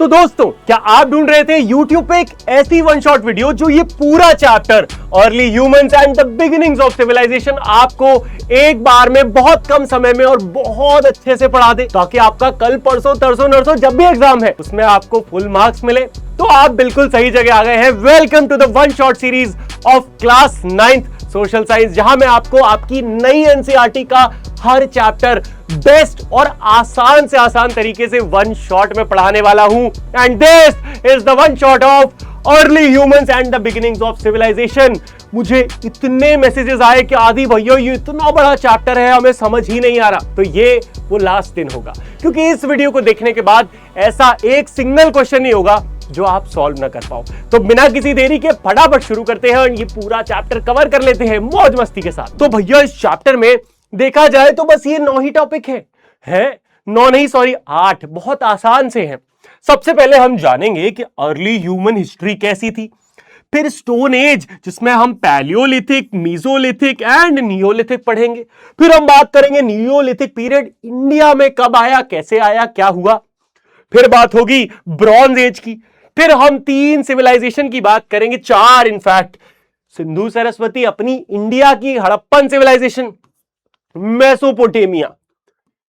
तो दोस्तों, क्या आप ढूंढ रहे थे YouTube पे एक ऐसी वन शॉट वीडियो जो ये पूरा chapter early humans and the beginnings of civilization आपको एक बार में बहुत कम समय में और बहुत अच्छे से पढ़ा दे, ताकि आपका कल परसों तरसों नरसों जब भी एग्जाम है उसमें आपको फुल मार्क्स मिले? तो आप बिल्कुल सही जगह आ गए हैं। Welcome to the one shot series of class 9th social science, जहां मैं आपको आपकी नई एनसीईआरटी का हर चैप्टर बेस्ट और आसान से आसान तरीके से वन शॉट में पढ़ाने वाला हूं। And this is the one shot of early humans and the beginnings of civilization. मुझे इतने मैसेजेस आए कि आदि भैया ये इतना बड़ा चैप्टर है, हमें समझ ही नहीं आ रहा। तो ये वो लास्ट दिन होगा, क्योंकि इस वीडियो को देखने के बाद ऐसा एक सिंगल क्वेश्चन नहीं होगा जो आप सॉल्व ना कर पाओ। तो बिना किसी देरी के फटाफट शुरू करते हैं और ये पूरा चैप्टर कवर कर लेते हैं मौज मस्ती के साथ। तो भैया इस चैप्टर में देखा जाए तो बस ये 9 ही टॉपिक है 9 नहीं, सॉरी 8, बहुत आसान से हैं। सबसे पहले हम जानेंगे कि अर्ली ह्यूमन हिस्ट्री कैसी थी, फिर स्टोन एज जिसमें हम पैलियोलिथिक, मीजोलिथिक एंड नियोलिथिक पढ़ेंगे, फिर हम बात करेंगे नियोलिथिक पीरियड इंडिया में कब आया, कैसे आया, क्या हुआ, फिर बात होगी ब्रॉन्ज एज की, फिर हम 3 सिविलाइजेशन की बात करेंगे, 4 इनफैक्ट, सिंधु सरस्वती अपनी इंडिया की, हड़प्पन सिविलाइजेशन, मेसोपोटेमिया,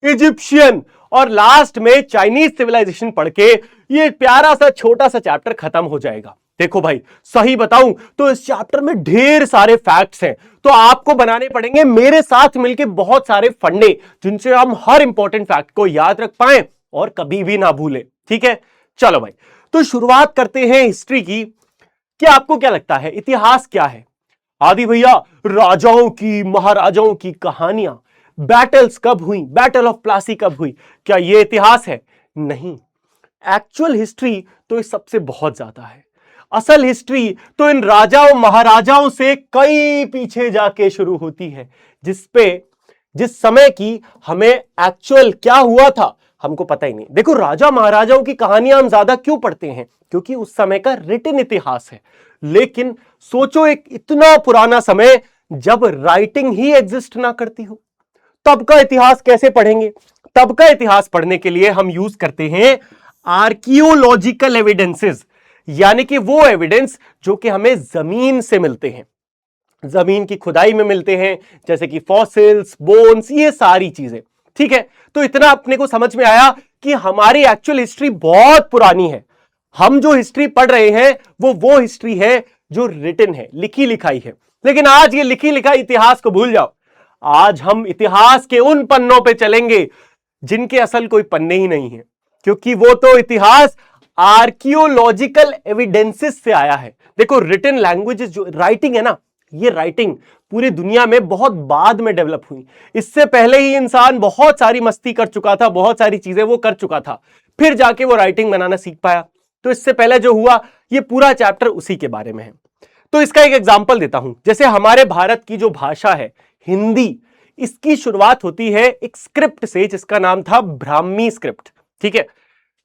इजिप्शियन और लास्ट में चाइनीज सिविलाइजेशन पढ़ के ये प्यारा सा छोटा सा चैप्टर खत्म हो जाएगा। देखो भाई, सही बताऊं तो इस चैप्टर में ढेर सारे फैक्ट्स हैं, तो आपको बनाने पड़ेंगे मेरे साथ मिलके बहुत सारे फंडे, जिनसे हम हर इंपॉर्टेंट फैक्ट को याद रख पाएं और कभी भी ना भूलें। ठीक है, चलो भाई, तो शुरुआत करते हैं हिस्ट्री की। क्या आपको क्या लगता है इतिहास क्या है? आदि भैया, राजाओं की, महाराजाओं की कहानियां, बैटल्स कब हुई, बैटल ऑफ प्लासी कब हुई, क्या यह इतिहास है? नहीं, एक्चुअल हिस्ट्री तो इस सबसे बहुत ज्यादा है। असल हिस्ट्री तो इन राजाओं महाराजाओं से कई पीछे जाके शुरू होती है, जिस समय की हमें एक्चुअल क्या हुआ था हमको पता ही नहीं। देखो, राजा महाराजाओं की कहानियां हम ज्यादा क्यों पढ़ते हैं? क्योंकि उस समय का रिटन इतिहास है। लेकिन सोचो, एक इतना पुराना समय जब राइटिंग ही एग्जिस्ट ना करती हो, तब का इतिहास कैसे पढ़ेंगे? तब का इतिहास पढ़ने के लिए हम यूज करते हैं आर्कियोलॉजिकल एविडेंसेस, यानी कि वो एविडेंस जो कि हमें जमीन से मिलते हैं, जमीन की खुदाई में मिलते हैं, जैसे कि फॉसिल्स, बोन्स, ये सारी चीजें। ठीक है, तो इतना अपने को समझ में आया कि हमारी एक्चुअल हिस्ट्री बहुत पुरानी है। हम जो हिस्ट्री पढ़ रहे हैं वो हिस्ट्री है जो रिटन है, लिखी लिखाई है। लेकिन आज ये लिखी लिखाई इतिहास को भूल जाओ। आज हम इतिहास के उन पन्नों पे चलेंगे जिनके असल कोई पन्ने ही नहीं है, क्योंकि वो तो इतिहास आर्कियोलॉजिकल एविडेंसेस से आया है। देखो, रिटन लैंग्वेज जो राइटिंग है ना, ये राइटिंग पूरी दुनिया में बहुत बाद में डेवलप हुई। इससे पहले ही इंसान बहुत सारी मस्ती कर चुका था, बहुत सारी चीजें वो कर चुका था, फिर जाके वो राइटिंग बनाना सीख पाया। तो इससे पहले जो हुआ, ये पूरा चैप्टर उसी के बारे में है। तो इसका एक एग्जांपल देता हूं। जैसे हमारे भारत की जो भाषा है हिंदी, इसकी शुरुआत होती है एक स्क्रिप्ट से जिसका नाम था ब्राह्मी स्क्रिप्ट। ठीक है,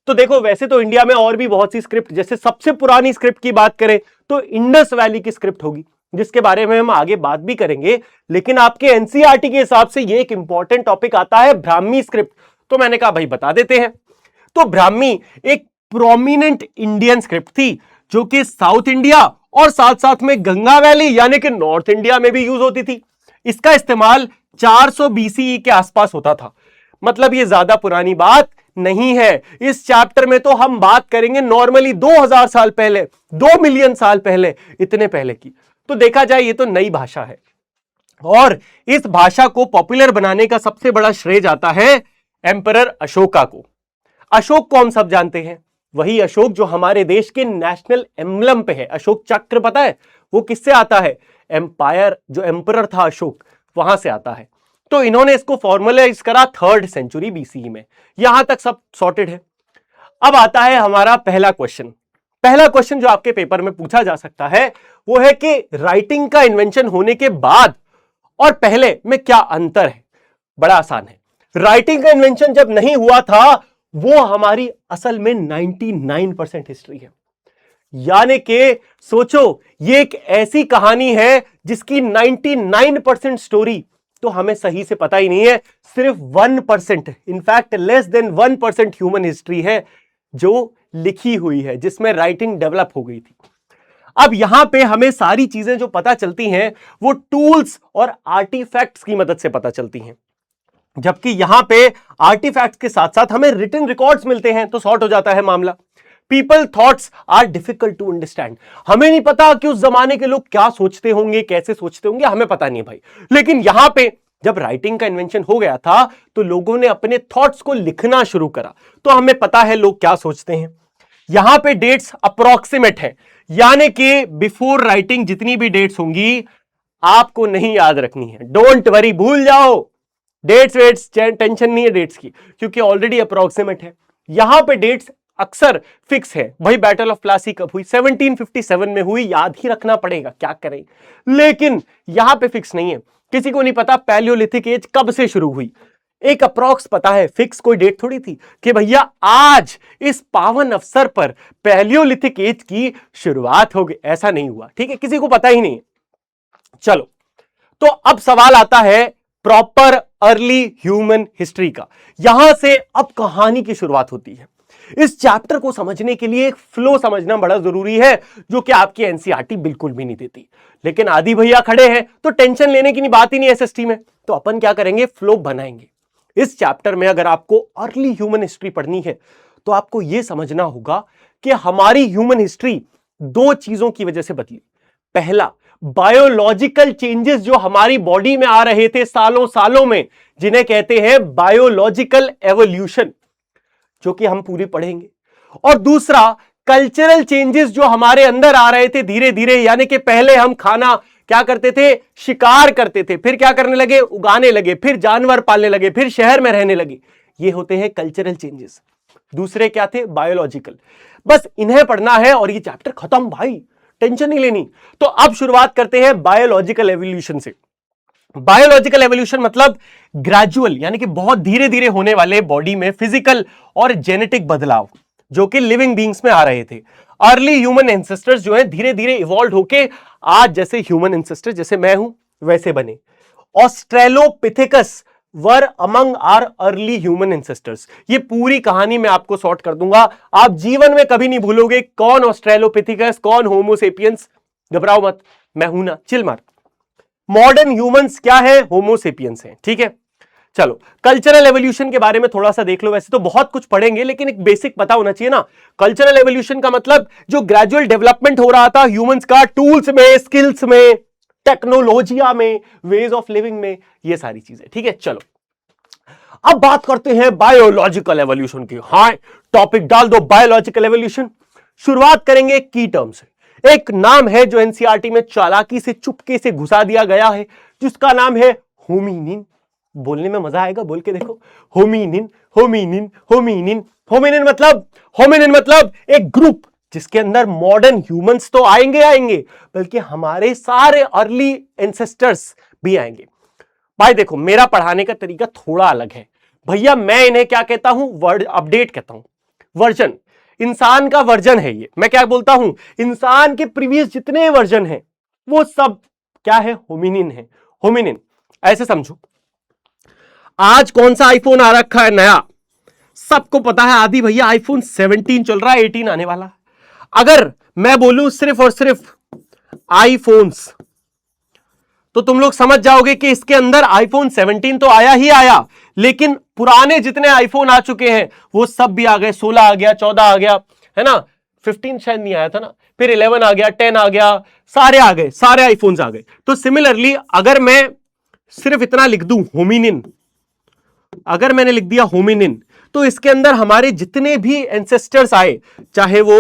तो देखो, वैसे तो इंडिया में और भी बहुत सी स्क्रिप्ट, जैसे सबसे पुरानी स्क्रिप्ट की बात करें तो इंडस वैली की स्क्रिप्ट होगी, जिसके बारे में हम आगे बात भी करेंगे। लेकिन आपके एनसीईआरटी के हिसाब से ये एक इंपॉर्टेंट टॉपिक आता है ब्राह्मी स्क्रिप्ट, तो मैंने कहा भाई बता देते हैं। तो ब्राह्मी एक प्रोमिनेंट इंडियन स्क्रिप्ट थी जो कि साउथ इंडिया और साथ साथ में गंगा वैली यानी कि नॉर्थ इंडिया में भी यूज होती थी। इसका इस्तेमाल 400 बीसीई के आसपास होता था। मतलब ये ज्यादा पुरानी बात नहीं है। इस चैप्टर में तो हम बात करेंगे नॉर्मली 2000 साल पहले, 2 मिलियन साल पहले, इतने पहले की। तो देखा जाए ये तो नई भाषा है, और इस भाषा को पॉपुलर बनाने का सबसे बड़ा श्रेय जाता है एम्परर अशोका को। अशोक को हम सब जानते हैं, वही अशोक जो हमारे देश के नेशनल एम्बलम पे है। अशोक चक्र पता है वो किससे आता है? एम्पायर, जो एम्परर था अशोक, वहां से आता है। तो इन्होंने इसको फॉर्मलाइज करा 3rd सेंचुरी बीसीई में। यहां तक सब सॉर्टेड है। अब आता है हमारा पहला क्वेश्चन। पहला क्वेश्चन जो आपके पेपर में पूछा जा सकता है वो है कि राइटिंग का इन्वेंशन होने के बाद और पहले में क्या अंतर है? बड़ा आसान है। राइटिंग का इन्वेंशन जब नहीं हुआ था, वो हमारी असल में 99% हिस्ट्री है। यानी कि सोचो, ये एक ऐसी कहानी है जिसकी 99% स्टोरी तो हमें सही से पता ही नहीं है। सिर्फ 1%, in fact less than 1% human history है जो लिखी हुई है, जिसमें राइटिंग डेवलप हो गई थी। अब यहां पे हमें सारी चीजें जो पता चलती हैं वो टूल्स और आर्टिफैक्ट्स की मदद से पता चलती हैं, जबकि यहां पे आर्टिफैक्ट्स के साथ साथ हमें रिटन रिकॉर्ड्स मिलते हैं, तो सॉर्ट हो जाता है मामला। People thoughts are difficult to understand. हमें नहीं पता कि उस जमाने के लोग क्या सोचते होंगे, कैसे सोचते होंगे, हमें पता नहीं भाई। लेकिन यहां पे जब राइटिंग का इन्वेंशन हो गया था तो लोगों ने अपने थॉट्स को लिखना शुरू करा, तो हमें पता है लोग क्या सोचते हैं। यहां पे डेट्स अप्रोक्सीमेट है, यानी कि बिफोर राइटिंग जितनी भी डेट्स होंगी आपको नहीं याद रखनी है। डोंट वरी, भूल जाओ डेट्स वेट्स, टेंशन नहीं है डेट्स की, क्योंकि ऑलरेडी अप्रोक्सीमेट है। यहां पे डेट्स अक्सर फिक्स है। भाई बैटल ऑफ प्लासी कब हुई? 1757 में हुई, याद ही रखना पड़ेगा, क्या करें। लेकिन यहां पे फिक्स नहीं है, किसी को नहीं पता पैलियोलिथिक एज कब से शुरू हुई। एक अप्रॉक्स पता है, फिक्स कोई डेट थोड़ी थी कि भैया आज इस पावन अवसर पर पैलियोलिथिक एज की शुरुआत हो गई, ऐसा नहीं हुआ। ठीक है, किसी को पता ही नहीं। चलो, तो अब सवाल आता है प्रॉपर अर्ली ह्यूमन हिस्ट्री का। यहां से अब कहानी की शुरुआत होती है। इस चैप्टर को समझने के लिए एक फ्लो समझना बड़ा जरूरी है, जो कि आपकी एनसीईआरटी बिल्कुल भी नहीं देती। लेकिन आदि भैया खड़े हैं तो टेंशन लेने की बात ही नहीं एसएसटी में। तो अपन क्या करेंगे, फ्लो बनाएंगे। इस चैप्टर में अगर आपको अर्ली ह्यूमन हिस्ट्री पढ़नी है तो आपको यह समझना होगा कि हमारी ह्यूमन हिस्ट्री दो चीजों की वजह से बदली। पहला, बायोलॉजिकल चेंजेस जो हमारी बॉडी में आ रहे थे सालों सालों में, जिन्हें कहते हैं बायोलॉजिकल एवोल्यूशन, जो कि हम पूरी पढ़ेंगे। और दूसरा, कल्चरल चेंजेस जो हमारे अंदर आ रहे थे धीरे धीरे, यानी कि पहले हम खाना क्या करते थे, शिकार करते थे, फिर क्या करने लगे, उगाने लगे, फिर जानवर पालने लगे, फिर शहर में रहने लगे। ये होते हैं कल्चरल चेंजेस। दूसरे क्या थे, बायोलॉजिकल। बस इन्हें पढ़ना है और ये चैप्टर खत्म भाई, टेंशन नहीं लेनी। तो अब शुरुआत करते हैं बायोलॉजिकल एवोल्यूशन से। बायोलॉजिकल एवोल्यूशन मतलब ग्रेजुअल, यानी कि बहुत धीरे धीरे होने वाले बॉडी में फिजिकल और जेनेटिक बदलाव जो कि लिविंग बींग्स में आ रहे थे। अर्ली ह्यूमन एंसेस्टर्स जो है धीरे धीरे इवॉल्व होके आज जैसे ह्यूमन एंसेस्टर, जैसे मैं हूं वैसे बने। Australopithecus were among our early human ancestors. ये पूरी कहानी मैं आपको सॉर्ट कर दूंगा, आप जीवन में कभी नहीं भूलोगे कौन ऑस्ट्रेलोपिथेकस, कौन होमोसेपियंस। घबराओ मत, मैं हूं ना, चिल मार। मॉडर्न ह्यूमंस क्या है, होमोसेपियंस है। ठीक है, चलो कल्चरल एवोल्यूशन के बारे में थोड़ा सा देख लो। वैसे तो बहुत कुछ पढ़ेंगे, लेकिन एक बेसिक पता होना चाहिए ना। कल्चरल एवोल्यूशन का मतलब जो ग्रेजुअल डेवलपमेंट हो रहा था ह्यूमंस का, टूल्स में, स्किल्स में, टेक्नोलॉजिया में, वेज ऑफ लिविंग में, ये सारी चीजें। ठीक है, चलो अब बात करते हैं बायोलॉजिकल एवोल्यूशन की। हाँ, टॉपिक डाल दो बायोलॉजिकल एवोल्यूशन। शुरुआत करेंगे की टर्म से। एक नाम है जो एनसीईआरटी में चालाकी से चुपके से घुसा दिया गया है, जिसका नाम है होमिनिन। बोलने में मजा आएगा, बोल के देखो, होमिनिन होमिनिन होमिनिन। होमिनिन मतलब एक ग्रुप जिसके अंदर मॉडर्न ह्यूमंस तो आएंगे, बल्कि हमारे सारे अर्ली एंसेस्टर्स भी आएंगे। भाई देखो, मेरा पढ़ाने का तरीका थोड़ा अलग है भैया। मैं इन्हें क्या कहता हूं, वर्ड अपडेट कहता हूं, वर्जन। इंसान का वर्जन है ये। मैं क्या बोलता हूं, इंसान के प्रीवियस जितने वर्जन हैं वो सब क्या है, होमिनिन है। होमिनिन ऐसे समझो, आज कौन सा आईफोन आ रखा है नया, सबको पता है। आदि भैया आईफोन 17 चल रहा है, 18 आने वाला। अगर मैं बोलूं सिर्फ और सिर्फ आईफोन्स, तो तुम लोग समझ जाओगे कि इसके अंदर आईफोन 17 तो आया ही आया, लेकिन पुराने जितने आईफोन आ चुके हैं वो सब भी आ गए। 16 आ गया, 14 आ गया, है ना, 15 शायद नहीं आया था ना, फिर 11 आ गया, 10 आ गया, सारे आ गए, सारे आईफोन्स आ गए। तो सिमिलरली अगर मैं सिर्फ इतना लिख दूं होमिनिन, अगर मैंने लिख दिया होमिनिन, तो इसके अंदर हमारे जितने भी एंसेस्टर्स आए, चाहे वो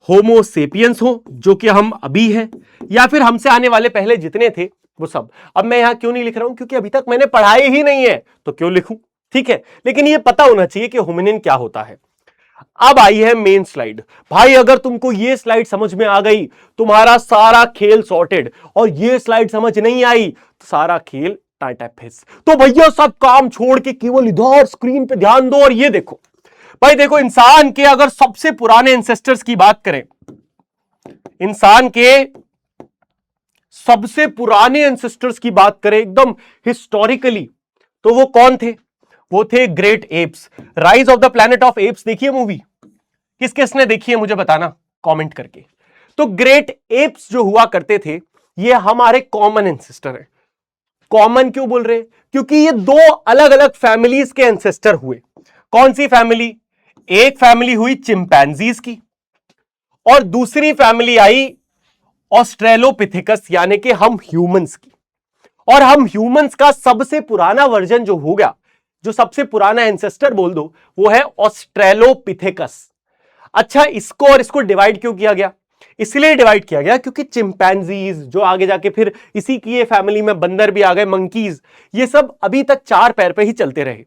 होमोसेपियंस हो जो कि हम अभी हैं, या फिर हमसे आने वाले पहले जितने थे वो सब। अब मैं यहां क्यों नहीं लिख रहा हूं, क्योंकि अभी तक मैंने पढ़ाई ही नहीं है, तो क्यों लिखूं। ठीक है, लेकिन ये पता होना चाहिए कि होमिनिन क्या होता है। अब आई है मेन स्लाइड। भाई अगर तुमको ये स्लाइड समझ में आ गई, तुम्हारा सारा खेल सॉर्टेड। और ये स्लाइड समझ नहीं आई तो सारा खेल टाटा फेस। तो भैया सब काम छोड़ के केवल इधर स्क्रीन पे ध्यान दो और ये देखो। भाई देखो, इंसान के अगर सबसे पुराने एंसेस्टर्स की बात करें, इंसान के सबसे पुराने एंसेस्टर्स की बात करें एकदम हिस्टोरिकली, तो वो कौन थे, वो थे great apps. Rise of the planet of apps देखिए मूवी, किस किसने देखी है मुझे बताना कमेंट करके। तो ग्रेट एप्स जो हुआ करते थे ये हमारे कॉमन एंसेस्टर है। कॉमन क्यों बोल रहे? क्योंकि ये दो अलग अलग फैमिलीज के एंसेस्टर हुए। कौन सी फैमिली? एक फैमिली हुई चिंपैंजीज की और दूसरी फैमिली आई ऑस्ट्रेलोपिथेकस यानी कि हम ह्यूमंस की। और हम ह्यूमंस का सबसे पुराना वर्जन जो हो गया, जो सबसे पुराना एंसेस्टर बोल दो, वो है ऑस्ट्रेलोपिथेकस। अच्छा, इसको और इसको डिवाइड क्यों किया गया? इसलिए डिवाइड किया गया क्योंकि चिंपैंजीज जो आगे जाके फिर इसी की ये फैमिली में बंदर भी आ गए, मंकीज, ये सब अभी तक चार पैर पे ही चलते रहे।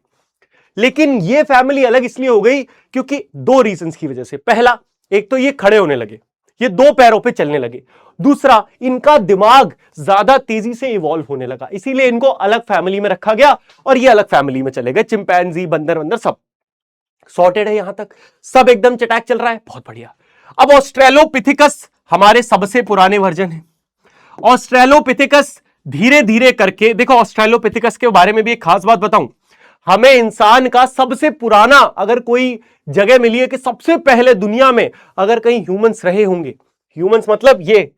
लेकिन ये फैमिली अलग इसलिए हो गई क्योंकि दो रीजंस की वजह से। पहला, एक तो ये खड़े होने लगे, ये दो पैरों पे चलने लगे। दूसरा, इनका दिमाग ज्यादा तेजी से इवॉल्व होने लगा, इसीलिए इनको अलग फैमिली में रखा गया और ये अलग फैमिली में चले गए। चिंपैंजी, बंदर वंदर सब सॉर्टेड है, यहां तक सब एकदम चटाक चल रहा है, बहुत बढ़िया। अब ऑस्ट्रेलोपिथेकस हमारे सबसे पुराने वर्जन है। ऑस्ट्रेलोपिथेकस धीरे धीरे करके, देखो ऑस्ट्रेलोपिथेकस के बारे में भी एक खास बात बताऊं, हमें इंसान का सबसे पुराना अगर कोई जगह मिली है कि सबसे पहले दुनिया में अगर कहीं ह्यूमंस रहे होंगे, ह्यूमंस मतलब ये,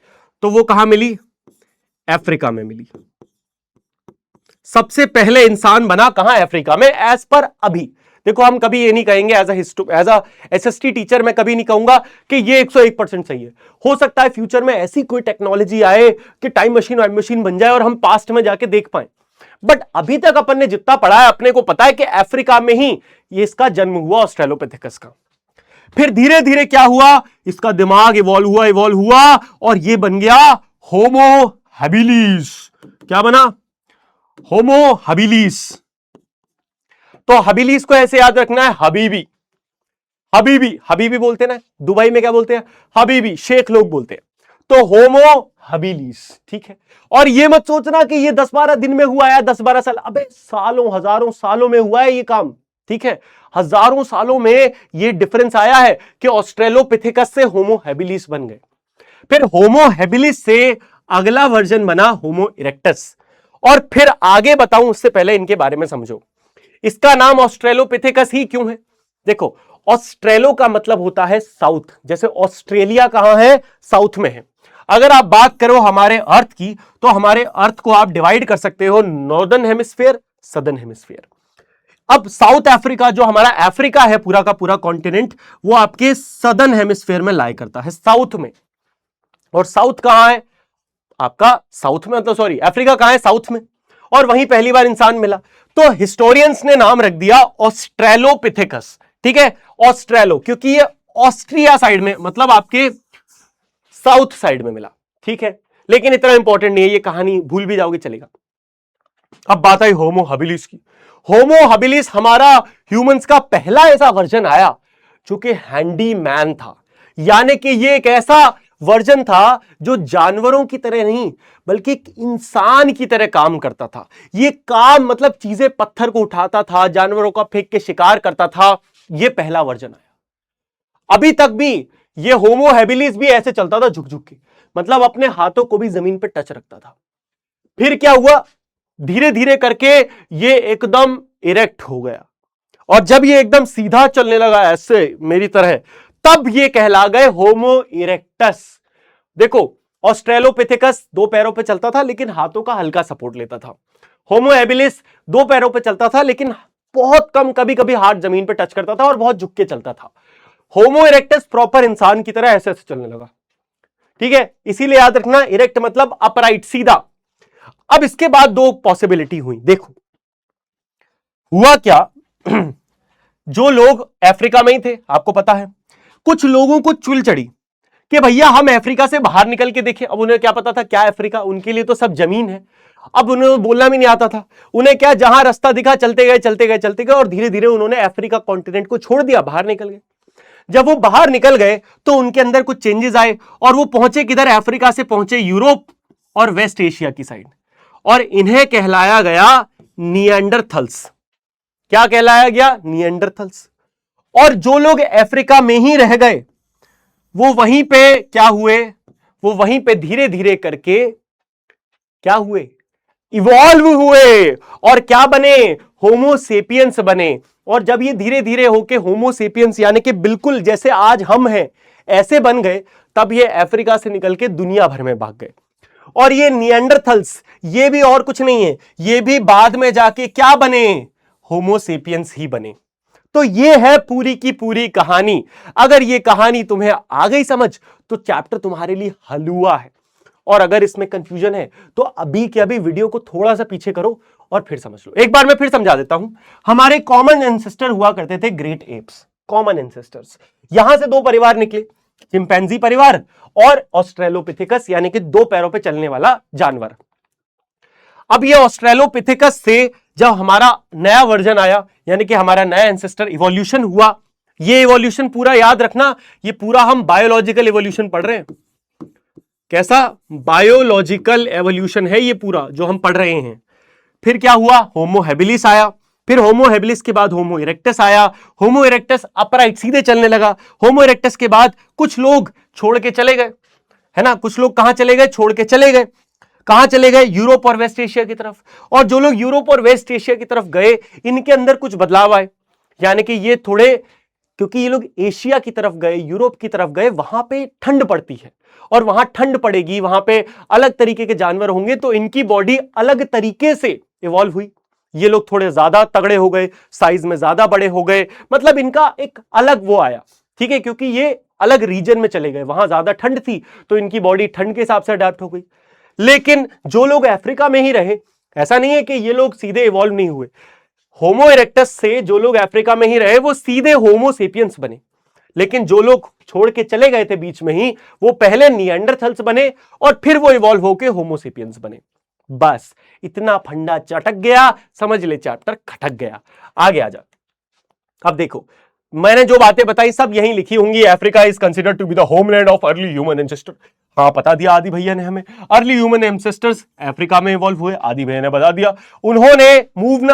तो वो कहां मिली? अफ्रीका में मिली। सबसे पहले इंसान बना कहां? अफ्रीका में, एज पर अभी। देखो हम कभी ये नहीं कहेंगे एज अ एसएसटी टीचर, मैं कभी नहीं कहूंगा कि ये 101% सही है। हो सकता है फ्यूचर में ऐसी कोई टेक्नोलॉजी आए कि टाइम मशीन बन जाए और हम पास्ट में जाके देख पाए, बट अभी तक अपन ने जितना पढ़ा है अपने को पता है कि अफ्रीका में ही ये इसका जन्म हुआ ऑस्ट्रेलोपिथेकस का। फिर धीरे धीरे क्या हुआ, इसका दिमाग इवॉल्व हुआ और ये बन गया होमो हैबिलिस। क्या बना? Homo habilis. तो हैबिलिस को ऐसे याद रखना है, हबीबी। हबीबी, हबीबी बोलते ना, दुबई में क्या बोलते हैं? हबीबी, शेख लोग बोलते हैं। तो होमो हैबिलिस, ठीक है। और ये मत सोचना कि ये 10-12 दिन में हुआ है, 10-12 साल, अबे सालों हजारों सालों में हुआ है ये काम, ठीक है। हजारों सालों में ये डिफरेंस आया है कि ऑस्ट्रेलोपिथेकस से होमो हैबिलिस बन गए। फिर होमो हैबिलिस से अगला वर्जन बना होमो इरेक्टस। और फिर आगे बताऊं उससे पहले इनके बारे में समझो। इसका नाम ऑस्ट्रेलोपिथेकस ही क्यों है? देखो, ऑस्ट्रेलो का मतलब होता है साउथ, जैसे ऑस्ट्रेलिया कहां है? साउथ में है। अगर आप बात करो हमारे अर्थ की, तो हमारे अर्थ को आप डिवाइड कर सकते हो नॉर्दर्न हेमिस्फीयर, सदर्न हेमिस्फीयर। अब साउथ अफ्रीका, जो हमारा अफ्रीका है पूरा का पूरा कॉन्टिनेंट, वो आपके सदर्न हेमिस्फीयर में लाई करता है, साउथ में। और साउथ कहां है आपका? साउथ में, मतलब सॉरी, अफ्रीका कहां है? साउथ में। और वहीं पहली बार इंसान मिला, तो हिस्टोरियंस ने नाम रख दिया ऑस्ट्रेलोपिथेकस, ठीक है। ऑस्ट्रेलो क्योंकि ये ऑस्ट्रिया साइड में, मतलब आपके साउथ साइड में मिला, ठीक है। लेकिन इतना इंपॉर्टेंट नहीं है, ये कहानी भूल भी जाओगे चलेगा। अब बात आई होमो हैबिलिस की। होमो हैबिलिस हमारा ह्यूमंस का पहला ऐसा वर्जन आया जो कि हैंडीमैन था, यानी कि ये एक ऐसा वर्जन था जो जानवरों की तरह नहीं बल्कि एक इंसान की तरह काम करता था। ये काम मतलब चीजें, पत्थर को उठाता था, जानवरों का फेंक के शिकार करता था। ये पहला वर्जन आया। अभी तक भी ये होमो हैबिलिस भी ऐसे चलता था, झुक झुक के, मतलब अपने हाथों को भी जमीन पर टच रखता था। फिर क्या हुआ, धीरे धीरे करके ये एकदम इरेक्ट हो गया, और जब ये एकदम सीधा चलने लगा ऐसे मेरी तरह, तब ये कहला गए होमो इरेक्टस। देखो, ऑस्ट्रेलोपिथेकस दो पैरों पे चलता था लेकिन हाथों का हल्का सपोर्ट लेता था। होमो हैबिलिस दो पैरों पे चलता था लेकिन बहुत कम, कभी कभी हाथ जमीन पे टच करता था और बहुत झुक के चलता था। होमो इरेक्टस प्रॉपर इंसान की तरह ऐसे ऐसे चलने लगा, ठीक है। इसीलिए याद रखना, इरेक्ट मतलब अपराइट, सीधा। अब इसके बाद दो पॉसिबिलिटी हुई। देखो हुआ क्या, जो लोग अफ्रीका में ही थे, आपको पता है, कुछ लोगों को चुल चढ़ी कि भैया हम अफ्रीका से बाहर निकल के देखें। अब उन्हें क्या पता था क्या अफ्रीका, उनके लिए तो सब जमीन है। अब उन्हें बोलना भी नहीं आता था, उन्हें क्या, जहां रास्ता दिखा चलते गए चलते गए चलते गए, और धीरे धीरे उन्होंने अफ्रीका कॉन्टिनेंट को छोड़ दिया, बाहर निकल गए। जब वो बाहर निकल गए तो उनके अंदर कुछ चेंजेस आए और वो पहुंचे किधर? अफ्रीका से पहुंचे यूरोप और वेस्ट एशिया की साइड, और इन्हें कहलाया गया निएंडरथल्स। क्या कहलाया गया? निएंडरथल्स। और जो लोग अफ्रीका में ही रह गए वो वहीं पे क्या हुए? वो वहीं पे धीरे धीरे करके क्या हुए? इवॉल्व हुए। और क्या बने? होमोसेपियंस बने। और जब ये धीरे धीरे होके होमोसेपियंस यानी कि बिल्कुल जैसे आज हम हैं ऐसे बन गए, तब ये अफ्रीका से निकल के दुनिया भर में भाग गए। और ये निएंडरथल्स ये भी और कुछ नहीं है, ये भी बाद में जाके क्या बने, होमोसेपियंस ही बने। तो ये है पूरी की पूरी कहानी। अगर ये कहानी तुम्हें आ गई समझ तो चैप्टर तुम्हारे लिए हलवा है। और अगर इसमें कंफ्यूजन है तो अभी के अभी वीडियो को थोड़ा सा पीछे करो और फिर समझ लो। एक बार मैं फिर समझा देता हूं। हमारे कॉमन एंसेस्टर हुआ करते थे ग्रेट एप्स, कॉमन एंसेस्टर्स। यहां से दो परिवार निकले, चिंपैंजी परिवार और ऑस्ट्रेलोपिथेकस यानी कि दो पैरों पे चलने वाला जानवर। अब ये ऑस्ट्रेलोपिथेकस से जब हमारा नया वर्जन आया यानी कि हमारा नया एंसेस्टर इवोल्यूशन हुआ, ये इवोल्यूशन पूरा याद रखना, ये पूरा हम बायोलॉजिकल इवोल्यूशन पढ़ रहे हैं। कैसा बायोलॉजिकल एवोल्यूशन है ये पूरा जो हम पढ़ रहे हैं। फिर क्या हुआ, होमो हैबिलिस आया, फिर होमो हैबिलिस के बाद होमो इरेक्टस आया, होमो इरेक्टस अपराइट सीधे चलने लगा। होमो इरेक्टस के बाद कुछ लोग छोड़ के चले गए, है ना, कुछ लोग कहां चले गए, छोड़ के चले गए। कहां चले गए, यूरोप और वेस्ट एशिया की तरफ। और जो लोग यूरोप और वेस्ट एशिया की तरफ गए इनके अंदर कुछ बदलाव आए, यानी कि ये थोड़े, क्योंकि ये लोग एशिया की तरफ गए, यूरोप की तरफ गए, वहां पे ठंड पड़ती है और वहां ठंड पड़ेगी, वहां पे अलग तरीके के जानवर होंगे, तो इनकी बॉडी अलग तरीके से इवॉल्व हुई। ये लोग थोड़े ज्यादा तगड़े हो गए, साइज में ज्यादा बड़े हो गए, मतलब इनका एक अलग वो आया, ठीक है, क्योंकि ये अलग रीजन में चले गए, वहां ज्यादा ठंड थी तो इनकी बॉडी ठंड के हिसाब से अडेप्ट हो गई। लेकिन जो लोग अफ्रीका में ही रहे, ऐसा नहीं है कि ये लोग सीधे इवॉल्व नहीं हुए, होमो इरेक्टस से जो लोग अफ्रीका में ही रहे वो सीधे होमो सेपियंस बने। लेकिन जो लोग छोड़ के चले गए थे बीच में ही, वो पहले निएंडरथल्स बने और फिर वो इवॉल्व होके होमो सेपियंस बने। बस इतना फंडा चटक गया, समझ ले चैप्टर खटक गया। आगे आ जा। अब देखो मैंने जो बातें बताई सब यहीं लिखी होंगी। Africa is considered to be the homeland of early human ancestor. हाँ बता दिया आदि भैया ने हमें, अर्ली ह्यूमन एंसेस्टर्स अफ्रीका में इवॉल्व हुए, आदि भैया ने बता दिया। उन्होंने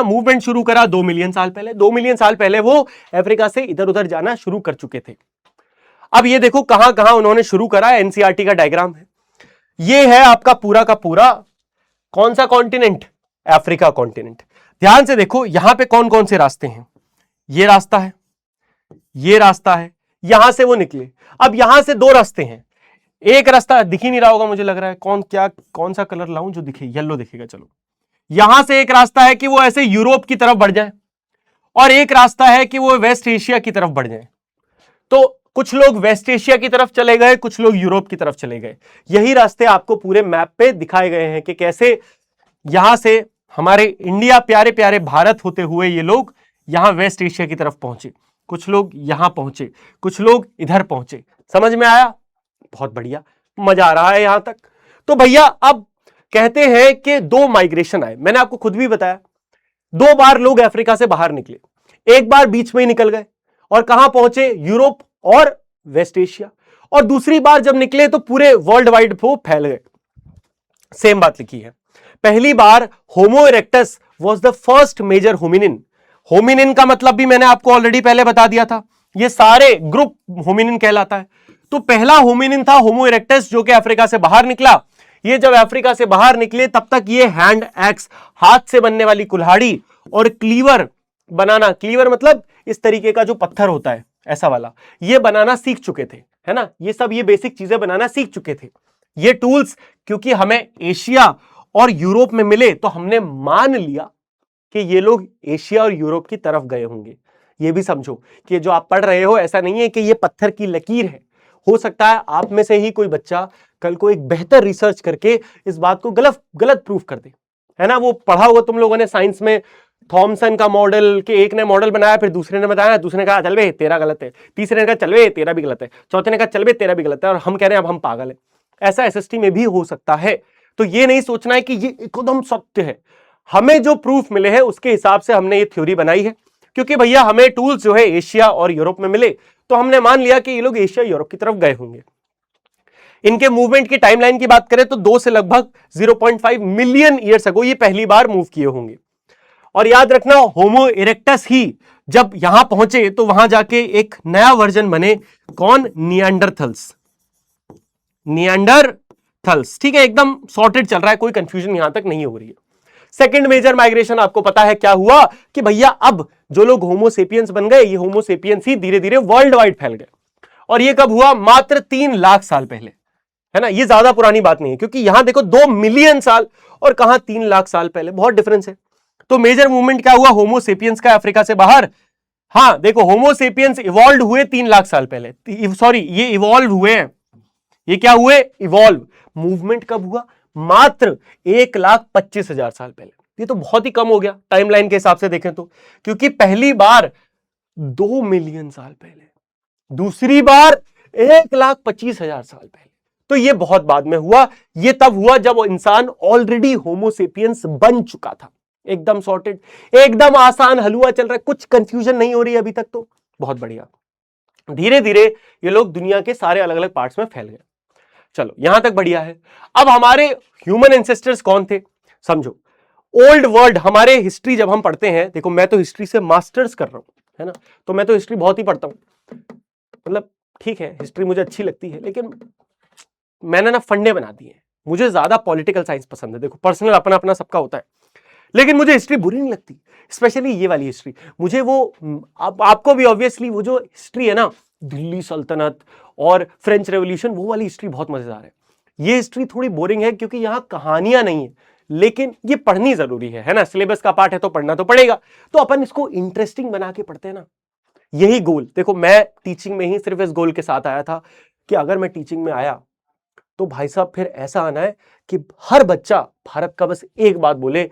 मूवमेंट शुरू करा 2 मिलियन साल पहले। 2 मिलियन साल पहले वो अफ्रीका से इधर उधर जाना शुरू कर चुके थे। अब ये देखो कहां कहां उन्होंने शुरू करा, एनसीईआरटी का डायग्राम है। ये है आपका पूरा का पूरा कौन सा कॉन्टिनेंट, अफ्रीका कॉन्टिनेंट। ध्यान से देखो यहां पे कौन कौन से रास्ते हैं, ये रास्ता है, ये रास्ता है, यहां से वो निकले। अब यहां से दो रास्ते हैं, एक रास्ता दिख ही नहीं रहा होगा मुझे लग रहा है, कौन सा कलर लाऊं जो दिखे, येलो दिखेगा, चलो। यहां से एक रास्ता है कि वो ऐसे यूरोप की तरफ बढ़ जाए और एक रास्ता है कि वो वेस्ट एशिया की तरफ बढ़ जाए। तो कुछ लोग वेस्ट एशिया की तरफ चले गए, कुछ लोग यूरोप की तरफ चले गए। यही रास्ते आपको पूरे मैप पे दिखाए गए हैं कि कैसे यहां से हमारे इंडिया प्यारे प्यारे भारत होते हुए ये लोग यहां वेस्ट एशिया की तरफ पहुंचे, कुछ लोग यहां पहुंचे, कुछ लोग इधर पहुंचे। समझ में आया? बहुत बढ़िया, मजा आ रहा है यहां तक। तो भैया अब कहते हैं कि 2 माइग्रेशन आए, मैंने आपको खुद भी बताया 2 बार लोग अफ्रीका से बाहर निकले, एक बार बीच में ही निकल गए और कहां पहुंचे, यूरोप और वेस्ट एशिया, और दूसरी बार जब निकले तो पूरे वर्ल्ड वाइड वो फैल गए। सेम बात लिखी है। पहली बार Homo erectus was the first major hominin. Hominin का मतलब भी मैंने आपको ऑलरेडी पहले बता दिया था, ये सारे ग्रुप होमिनिन कहलाता है। तो पहला होमिनिन था होमो इरेक्टस जो कि अफ्रीका से बाहर निकला। ये जब अफ्रीका से बाहर निकले तब तक ये हैंड एक्स, हाथ से बनने वाली कुल्हाड़ी, और क्लीवर बनाना, क्लीवर मतलब इस तरीके का जो पत्थर होता है ऐसा वाला, ये बनाना सीख चुके थे, है ना, ये सब ये बेसिक चीजें बनाना सीख चुके थे। ये टूल्स क्योंकि हमें एशिया और यूरोप में मिले तो हमने मान लिया कि ये लोग एशिया और यूरोप की तरफ गए होंगे। ये भी समझो कि जो आप पढ़ रहे हो ऐसा नहीं है कि ये पत्थर की लकीर है। हो सकता है आप में से ही कोई बच्चा कल को एक बेहतर रिसर्च करके इस बात को गलत प्रूफ कर दे, है ना। वो पढ़ा होगा तुम लोगों ने साइंस में, थॉमसन का मॉडल के एक ने मॉडल बनाया, फिर दूसरे ने बताया, दूसरे ने कहा चल बे तेरा गलत है, तीसरे ने कहा चल बे तेरा भी गलत है, चौथे ने कहा चल बे तेरा भी गलत है, और हम कह रहे हैं अब हम पागल है। ऐसा एसएसटी में भी हो सकता है। तो ये नहीं सोचना है कि ये एकदम सत्य है। हमें जो प्रूफ मिले हैं उसके हिसाब से हमने ये थ्योरी बनाई है, क्योंकि भैया हमें टूल्स जो है एशिया और यूरोप में मिले तो हमने मान लिया कि ये लोग एशिया यूरोप की तरफ गए होंगे। इनके मूवमेंट की टाइमलाइन की बात करें तो 2 से लगभग 0.5 मिलियन ईयर्स अगो ये पहली बार मूव किए होंगे। और याद रखना होमो इरेक्टस ही जब यहां पहुंचे तो वहां जाके एक नया वर्जन बने, कौन, निएंडरथल्स। निएंडरथल्स, ठीक है, एकदम सॉर्टेड चल रहा है, कोई कंफ्यूजन यहां तक नहीं हो रही है। सेकंड मेजर माइग्रेशन आपको पता है क्या हुआ कि भैया अब जो लोग होमोसेपियंस बन गए, ये होमोसेपियंस ही धीरे धीरे वर्ल्ड वाइड फैल गए। और ये कब हुआ? मात्र 3 लाख साल पहले, है ना। ये ज्यादा पुरानी बात नहीं है, क्योंकि यहां देखो 2 मिलियन साल और कहां 3 लाख साल पहले, बहुत डिफरेंस है। तो मेजर मूवमेंट क्या हुआ होमोसेपियंस का अफ्रीका से बाहर? हां देखो, होमोसेपियंस इवॉल्व हुए 3 लाख साल पहले, सॉरी ये इवॉल्व हुए हैं। ये क्या हुए? इवॉल्व। मूवमेंट कब हुआ? मात्र 1,25,000 साल पहले। ये तो बहुत ही कम हो गया टाइमलाइन के हिसाब से देखें तो, क्योंकि पहली बार 2 मिलियन साल पहले, दूसरी बार 1,25,000 साल पहले। तो ये बहुत बाद में हुआ। ये तब हुआ जब इंसान ऑलरेडी होमोसेपियंस बन चुका था। एकदम सॉर्टेड, एकदम आसान हलवा चल रहा है, कुछ कंफ्यूजन नहीं हो रही अभी तक, तो बहुत बढ़िया। धीरे धीरे ये लोग दुनिया के सारे अलग अलग पार्ट्स में फैल गए। चलो यहां तक बढ़िया है। अब हमारे ह्यूमन एंसेस्टर्स कौन थे समझो। ओल्ड वर्ल्ड, हमारे हिस्ट्री जब हम पढ़ते हैं, देखो मैं तो हिस्ट्री से मास्टर्स कर रहा हूं, है ना, तो मैं तो हिस्ट्री बहुत ही पढ़ता हूं। मतलब ठीक है, हिस्ट्री मुझे अच्छी लगती है, लेकिन मैंने ना फंडे बना दिए। मुझे ज्यादा पॉलिटिकल साइंस पसंद है। देखो पर्सनल अपना अपना सबका होता है, लेकिन मुझे हिस्ट्री बुरी नहीं लगती, स्पेशली ये वाली हिस्ट्री। मुझे वो आपको भी ऑब्वियसली वो जो हिस्ट्री है ना, दिल्ली सल्तनत और फ्रेंच रेवोल्यूशन, वो वाली हिस्ट्री बहुत मजेदार है। ये हिस्ट्री थोड़ी बोरिंग है क्योंकि यहां कहानियां नहीं है, लेकिन ये पढ़नी जरूरी है ना, सिलेबस का पार्ट है तो पढ़ना तो पड़ेगा। तो अपन इसको इंटरेस्टिंग बना के पढ़ते हैं ना, यही गोल। देखो मैं टीचिंग में ही सिर्फ इस गोल के साथ आया था कि अगर मैं टीचिंग में आया तो भाई साहब फिर ऐसा आना है कि हर बच्चा भारत का बस एक बात बोले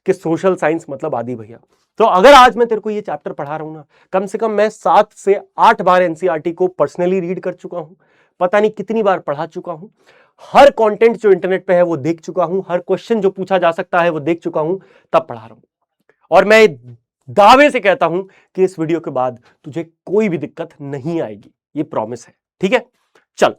कि सोशल साइंस मतलब आदि भैया। तो अगर आज मैं तेरे को ये चैप्टर पढ़ा रहा हूं ना, कम से कम मैं 7 से 8 बार एनसीईआरटी को पर्सनली रीड कर चुका हूं, पता नहीं कितनी बार पढ़ा चुका हूं, हर कंटेंट जो इंटरनेट पे है वो देख चुका हूं, हर क्वेश्चन जो पूछा जा सकता है वो देख चुका हूं, तब पढ़ा रहा हूं। और मैं दावे से कहता हूं कि इस वीडियो के बाद तुझे कोई भी दिक्कत नहीं आएगी, ये प्रॉमिस है, ठीक है। चल,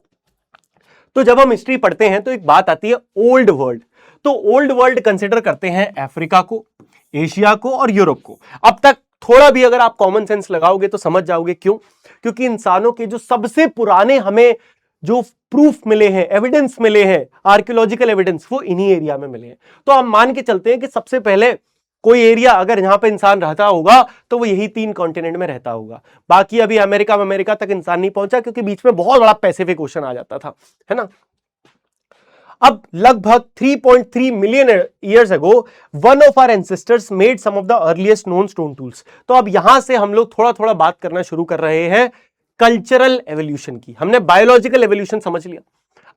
तो जब हम हिस्ट्री पढ़ते हैं तो एक बात आती है ओल्ड वर्ल्ड। तो ओल्ड वर्ल्ड कंसिडर करते हैं अफ्रीका को, एशिया को और यूरोप को। अब तक थोड़ा भी अगर आप कॉमन सेंस लगाओगे तो समझ जाओगे क्यों। क्योंकि इंसानों के जो सबसे पुराने हमें जो प्रूफ मिले हैं, एविडेंस मिले हैं, आर्कियोलॉजिकल एविडेंस, वो इन्हीं एरिया में मिले हैं। तो हम मान के चलते हैं कि सबसे पहले कोई एरिया अगर यहां पे इंसान रहता होगा तो वो यही 3 कॉन्टिनेंट में रहता होगा। बाकी अभी अमेरिका तक इंसान नहीं पहुंचा, क्योंकि बीच में बहुत बड़ा पैसिफिक ओशन आ जाता था, है ना। अब लगभग 3.3 million years ago one of our ancestors made some of the earliest known stone tools. तो अब यहां से हम लोग थोड़ा थोड़ा बात करना शुरू कर रहे हैं कल्चरल एवोल्यूशन की। हमने बायोलॉजिकल एवोल्यूशन समझ लिया,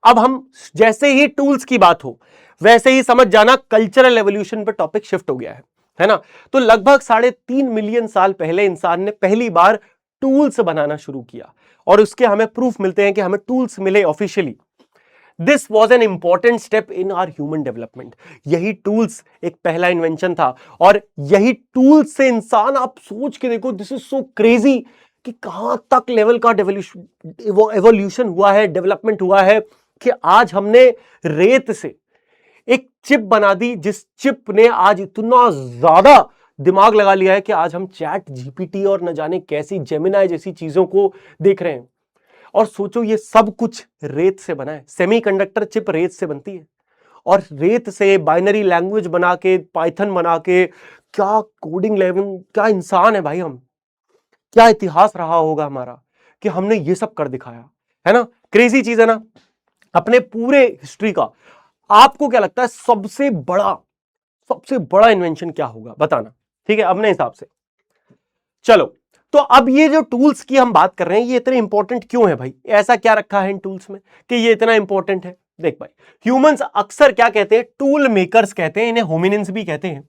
अब हम जैसे ही टूल्स की बात हो वैसे ही समझ जाना कल्चरल एवोल्यूशन पर टॉपिक शिफ्ट हो गया है ना। तो लगभग 3.5 मिलियन साल पहले इंसान ने पहली बार टूल्स बनाना शुरू किया, और उसके हमें प्रूफ मिलते हैं कि हमें टूल्स मिले officially. This was an important step in our human development. यही टूल्स एक पहला इन्वेंशन था, और यही टूल्स से इंसान, आप सोच के देखो, दिस इज सो क्रेजी कि कहां तक लेवल का एवोल्यूशन हुआ है, डेवलपमेंट हुआ है, कि आज हमने रेत से एक चिप बना दी, जिस चिप ने आज इतना ज्यादा दिमाग लगा लिया है कि आज हम चैट जीपीटी और न जाने कैसी जेमिनाई जैसी चीजों को देख रहे हैं। और सोचो ये सब कुछ रेत से बना है। सेमीकंडक्टर चिप रेत से बनती है, और रेत से बाइनरी लैंग्वेज बना के, पाइथन बना के, क्या कोडिंग लेवल, क्या इंसान है भाई हम, क्या इतिहास रहा होगा हमारा कि हमने ये सब कर दिखाया, है ना। क्रेजी चीज है ना। अपने पूरे हिस्ट्री का आपको क्या लगता है सबसे बड़ा इन्वेंशन क्या होगा, बताना, ठीक है, अपने हिसाब से। चलो, तो अब ये जो टूल्स की हम बात कर रहे हैं, ये इतने इंपॉर्टेंट क्यों है भाई? ऐसा क्या रखा है इन टूल्स में कि ये इतना इंपॉर्टेंट है? देख भाई, ह्यूमंस अक्सर क्या कहते हैं, टूल मेकर्स कहते हैं, इन्हें होमिनिन्स भी कहते हैं।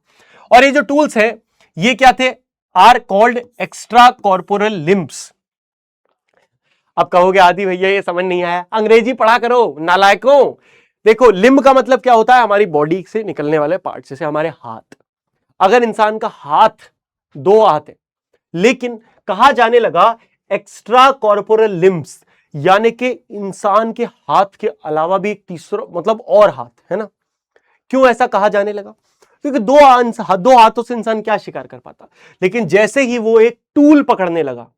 और ये जो टूल्स हैं, ये क्या थे? Are called extra corporal limbs. अब कहोगे आदि भैया ये समझ नहीं आया, अंग्रेजी पढ़ा करो नालायकों। देखो, लिम्ब का मतलब क्या होता है? हमारी बॉडी से निकलने वाले पार्ट, जैसे हमारे हाथ। अगर इंसान का हाथ 2 हाथ है, लेकिन कहा जाने लगा एक्स्ट्रा कॉर्पोरल लिम्ब्स, यानी कि इंसान के हाथ के अलावा भी एक तीसरा मतलब और हाथ, है ना। क्यों ऐसा कहा जाने लगा? क्योंकि 2 हाथों से इंसान क्या शिकार कर पाता, लेकिन जैसे ही वो एक टूल पकड़ने लगा,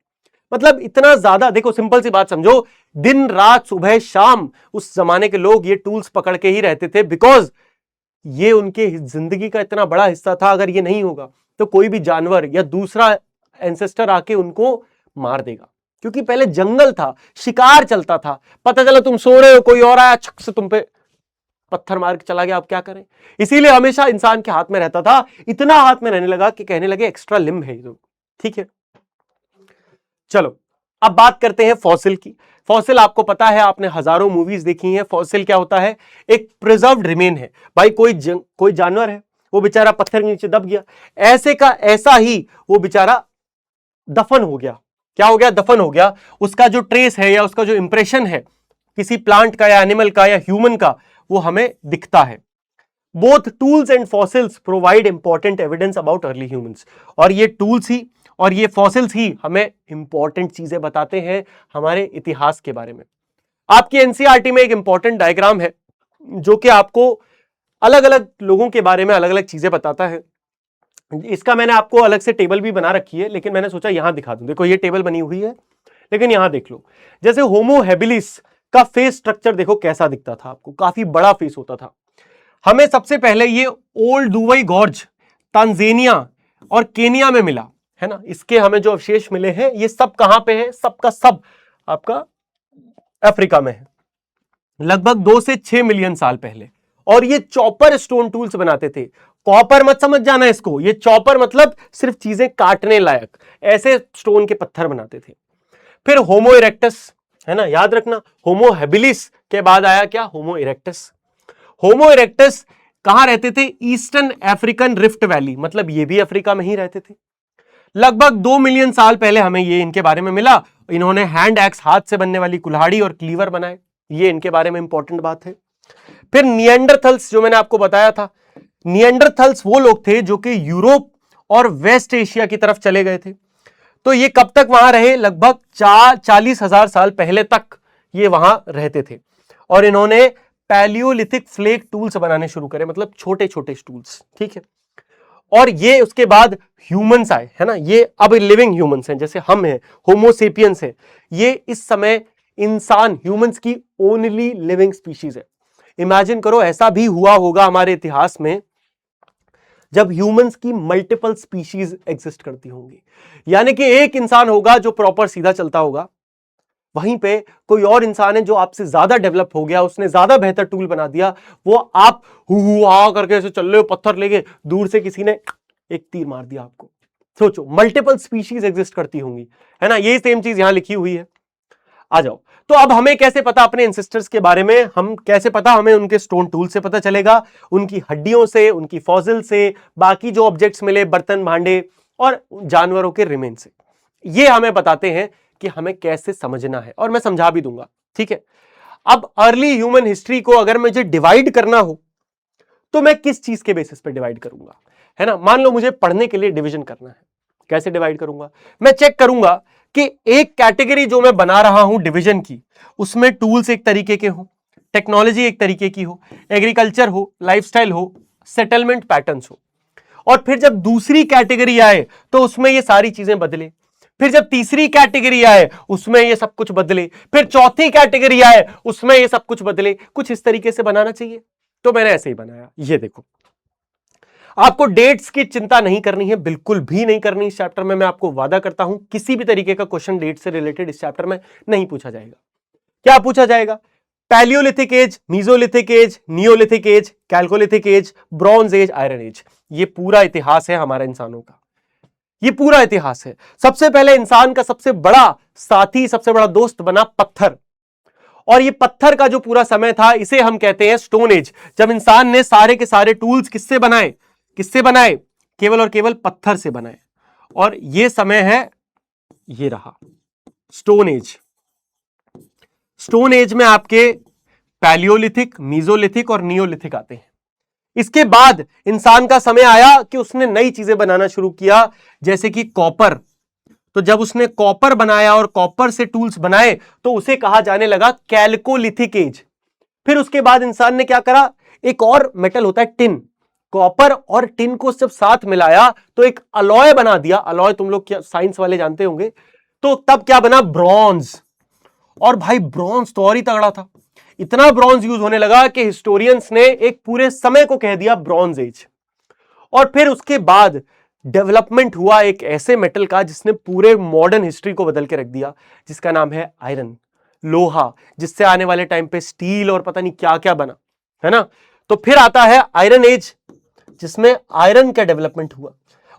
मतलब इतना ज्यादा, देखो सिंपल सी बात समझो, दिन रात सुबह शाम उस जमाने के लोग ये टूल्स पकड़ के ही रहते थे, बिकॉज ये उनके जिंदगी का इतना बड़ा हिस्सा था। अगर ये नहीं होगा तो कोई भी जानवर या दूसरा एंसेस्टर आके उनको मार देगा, क्योंकि पहले जंगल था, शिकार चलता था। पता चला तुम सो रहे हो, कोई और आया छक से तुम पे पत्थर मार के चला गया, अब क्या करें। इसीलिए हमेशा इंसान के हाथ में रहता था, इतना हाथ में रहने लगा कि कहने लगे एक्स्ट्रा लिम्ब है ये। ठीक है, चलो अब बात करते हैं फॉसिल की। फॉसिल आपको पता है, आपने हजारों मूवीज देखी हैं। फॉसिल क्या होता है? एक प्रिजर्व्ड रिमेन है। भाई कोई जानवर है, वो बेचारा पत्थर के नीचे दब गया, ऐसे का ऐसा ही वो बेचारा दफन हो गया। क्या हो गया? दफन हो गया। उसका जो ट्रेस है या उसका जो इंप्रेशन है किसी प्लांट का या एनिमल का या ह्यूमन का, वो हमें दिखता है। Both tools and fossils provide important evidence about early humans. और ये टूल्स ही और ये फॉसिल्स ही हमें इंपॉर्टेंट चीजें बताते हैं हमारे इतिहास के बारे में। आपकी एनसीईआरटी में एक इंपॉर्टेंट डायग्राम है जो कि आपको अलग अलग लोगों के बारे में अलग अलग चीजें बताता है। इसका मैंने आपको अलग से टेबल भी बना रखी है, लेकिन मैंने सोचा यहां दिखा दूं। देखो ये टेबल बनी हुई है, लेकिन यहां देख लो। जैसे होमो हैबिलिस का फेस स्ट्रक्चर देखो कैसा दिखता था आपको, काफी बड़ा फेस होता था। हमें सबसे पहले ये ओल्ड दुबई गॉर्ज तांजानिया और केनिया में मिला है ना। इसके हमें जो अवशेष मिले हैं ये सब कहां पे है? सबका सब आपका अफ्रीका में है, लगभग 2 से 6 मिलियन साल पहले। और ये चॉपर स्टोन टूल्स बनाते थे। कॉपर मत समझ जाना इसको, ये चॉपर मतलब सिर्फ चीजें काटने लायक, ऐसे स्टोन के पत्थर बनाते थे। फिर होमो इरेक्टस है ना, याद रखना। होमो हैबिलिस के बाद आया क्या? होमो इरेक्टस। होमो इरेक्टस कहां रहते थे? ईस्टर्न अफ्रीकन रिफ्ट वैली, मतलब ये भी अफ्रीका में ही रहते थे। लगभग 2 मिलियन साल पहले हमें ये इनके बारे में मिला। इन्होंने हैंड एक्स, हाथ से बनने वाली कुल्हाड़ी और क्लीवर बनाए, ये इनके बारे में इंपॉर्टेंट बात है। फिर निएंडरथल्स जो मैंने आपको बताया था, निएंडरथल्स वो लोग थे जो कि यूरोप और वेस्ट एशिया की तरफ चले गए थे। तो ये कब तक वहां रहे? लगभग 40,000 साल पहले तक ये वहां रहते थे। और इन्होंने पैलियोलिथिक फ्लेक टूल्स बनाने शुरू करे, मतलब छोटे छोटे टूल्स। ठीक है, और ये उसके बाद ह्यूमंस आए है ना। ये अब लिविंग ह्यूमंस हैं, जैसे हम हैं, होमोसेपियंस है। ये इस समय इंसान ह्यूमंस की ओनली लिविंग स्पीशीज है। इमेजिन करो ऐसा भी हुआ होगा हमारे इतिहास में जब ह्यूमंस की मल्टीपल स्पीशीज एग्जिस्ट करती होंगी, यानी कि एक इंसान होगा जो प्रॉपर सीधा चलता होगा, वहीं पे कोई और इंसान है जो आपसे ज्यादा डेवलप हो गया, उसने ज्यादा बेहतर टूल बना दिया, वो आप हुआ करके ऐसे चल रहे हो, पत्थर लेके, दूर से किसी ने एक तीर मार दिया आपको। सोचो मल्टीपल स्पीशीज एग्जिस्ट करती होंगी, है ना। ये सेम चीज यहां लिखी हुई है। आ जाओ, तो अब हमें कैसे पता अपने एंसेस्टर्स के बारे में? हम कैसे पता? हमें उनके स्टोन टूल से पता चलेगा, उनकी हड्डियों से, उनकी फॉसिल से, बाकी जो ऑब्जेक्ट्स मिले, बर्तन भांडे और जानवरों के रिमेन से। ये हमें बताते हैं कि हमें कैसे समझना है, और मैं समझा भी दूंगा। ठीक है, अब अर्ली ह्यूमन हिस्ट्री को अगर मुझे डिवाइड करना हो तो मैं किस चीज के बेसिस पे डिवाइड करूंगा, है ना। मान लो मुझे पढ़ने के लिए डिवीजन करना है, कैसे डिवाइड करूंगा? मैं चेक करूंगा कि एक कैटेगरी जो मैं बना रहा हूं डिवीजन की, उसमें टूल्स एक तरीके के हो, टेक्नोलॉजी एक तरीके की हो, एग्रीकल्चर हो, लाइफस्टाइल हो, सेटलमेंट पैटर्न्स हो। और फिर जब दूसरी कैटेगरी आए तो उसमें ये सारी चीजें बदले। फिर जब तीसरी कैटेगरी आए उसमें ये सब कुछ बदले। फिर चौथी कैटेगरी आए उसमें ये सब कुछ बदले। कुछ इस तरीके से बनाना चाहिए, तो मैंने ऐसे ही बनाया। ये देखो, आपको डेट्स की चिंता नहीं करनी है, बिल्कुल भी नहीं करनी। इस चैप्टर में मैं आपको वादा करता हूं किसी भी तरीके का क्वेश्चन डेट से रिलेटेड इस चैप्टर में नहीं पूछा जाएगा। क्या पूछा जाएगा? Paleolithic age, Mesolithic age, Neolithic age, Chalcolithic age, Bronze age, Iron age. ये पूरा इतिहास है हमारे इंसानों का, ये पूरा इतिहास है। सबसे पहले इंसान का सबसे बड़ा साथी, सबसे बड़ा दोस्त बना पत्थर, और ये पत्थर का जो पूरा समय था इसे हम कहते हैं स्टोन एज। जब इंसान ने सारे के सारे टूल्स किससे बनाए? किससे बनाए? केवल और केवल पत्थर से बनाए। और ये समय है, ये रहा स्टोन एज। स्टोन एज में आपके पैलियोलिथिक, मीजोलिथिक और नियोलिथिक आते हैं। इसके बाद इंसान का समय आया कि उसने नई चीजें बनाना शुरू किया, जैसे कि कॉपर। तो जब उसने कॉपर बनाया और कॉपर से टूल्स बनाए तो उसे कहा जाने लगा कैल्कोलिथिक एज। फिर उसके बाद इंसान ने क्या करा? एक और मेटल होता है टिन, कॉपर और टिन को जब साथ मिलाया तो एक अलॉय बना दिया। अलॉय तुम लोग क्या साइंस वाले जानते होंगे। तो तब क्या बना? ब्रॉन्ज। और भाई ब्रॉन्ज तो और ही तगड़ा था। इतना ब्रॉन्ज यूज होने लगा कि हिस्टोरियंस ने एक पूरे समय को कह दिया ब्रॉन्ज एज। और फिर उसके बाद डेवलपमेंट हुआ एक ऐसे मेटल का जिसने पूरे मॉडर्न हिस्ट्री को बदल के रख दिया, जिसका नाम है आयरन, लोहा, जिससे आने वाले टाइम पे स्टील और पता नहीं क्या क्या बना, है ना। तो फिर आता है आयरन एज, जिसमें आयरन का डेवलपमेंट हुआ।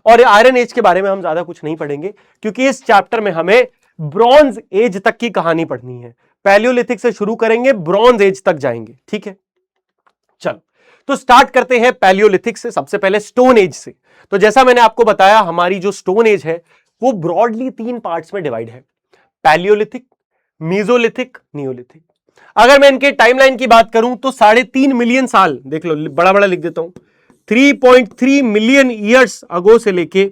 और आयरन एज के बारे में हम ज्यादा कुछ नहीं पढ़ेंगे, क्योंकि इस चैप्टर में हमें ब्रॉन्ज एज तक की कहानी पढ़नी है। पैलियोलिथिक से शुरू करेंगे, ब्रॉन्ज एज तक जाएंगे, ठीक है। चलो, तो स्टार्ट करते हैं पैलियोलिथिक से, सबसे पहले स्टोन एज से। तो जैसा मैंने आपको बताया, हमारी जो स्टोन एज है वो ब्रॉडली 3 पार्ट्स में डिवाइड है, पैलियोलिथिक, मीजोलिथिक, नियोलिथिक। अगर मैं इनके टाइमलाइन की बात करूं तो 3.5 मिलियन साल, देख लो बड़ा बड़ा लिख देता हूं, 3.3 मिलियन ईयर्स अगो से लेके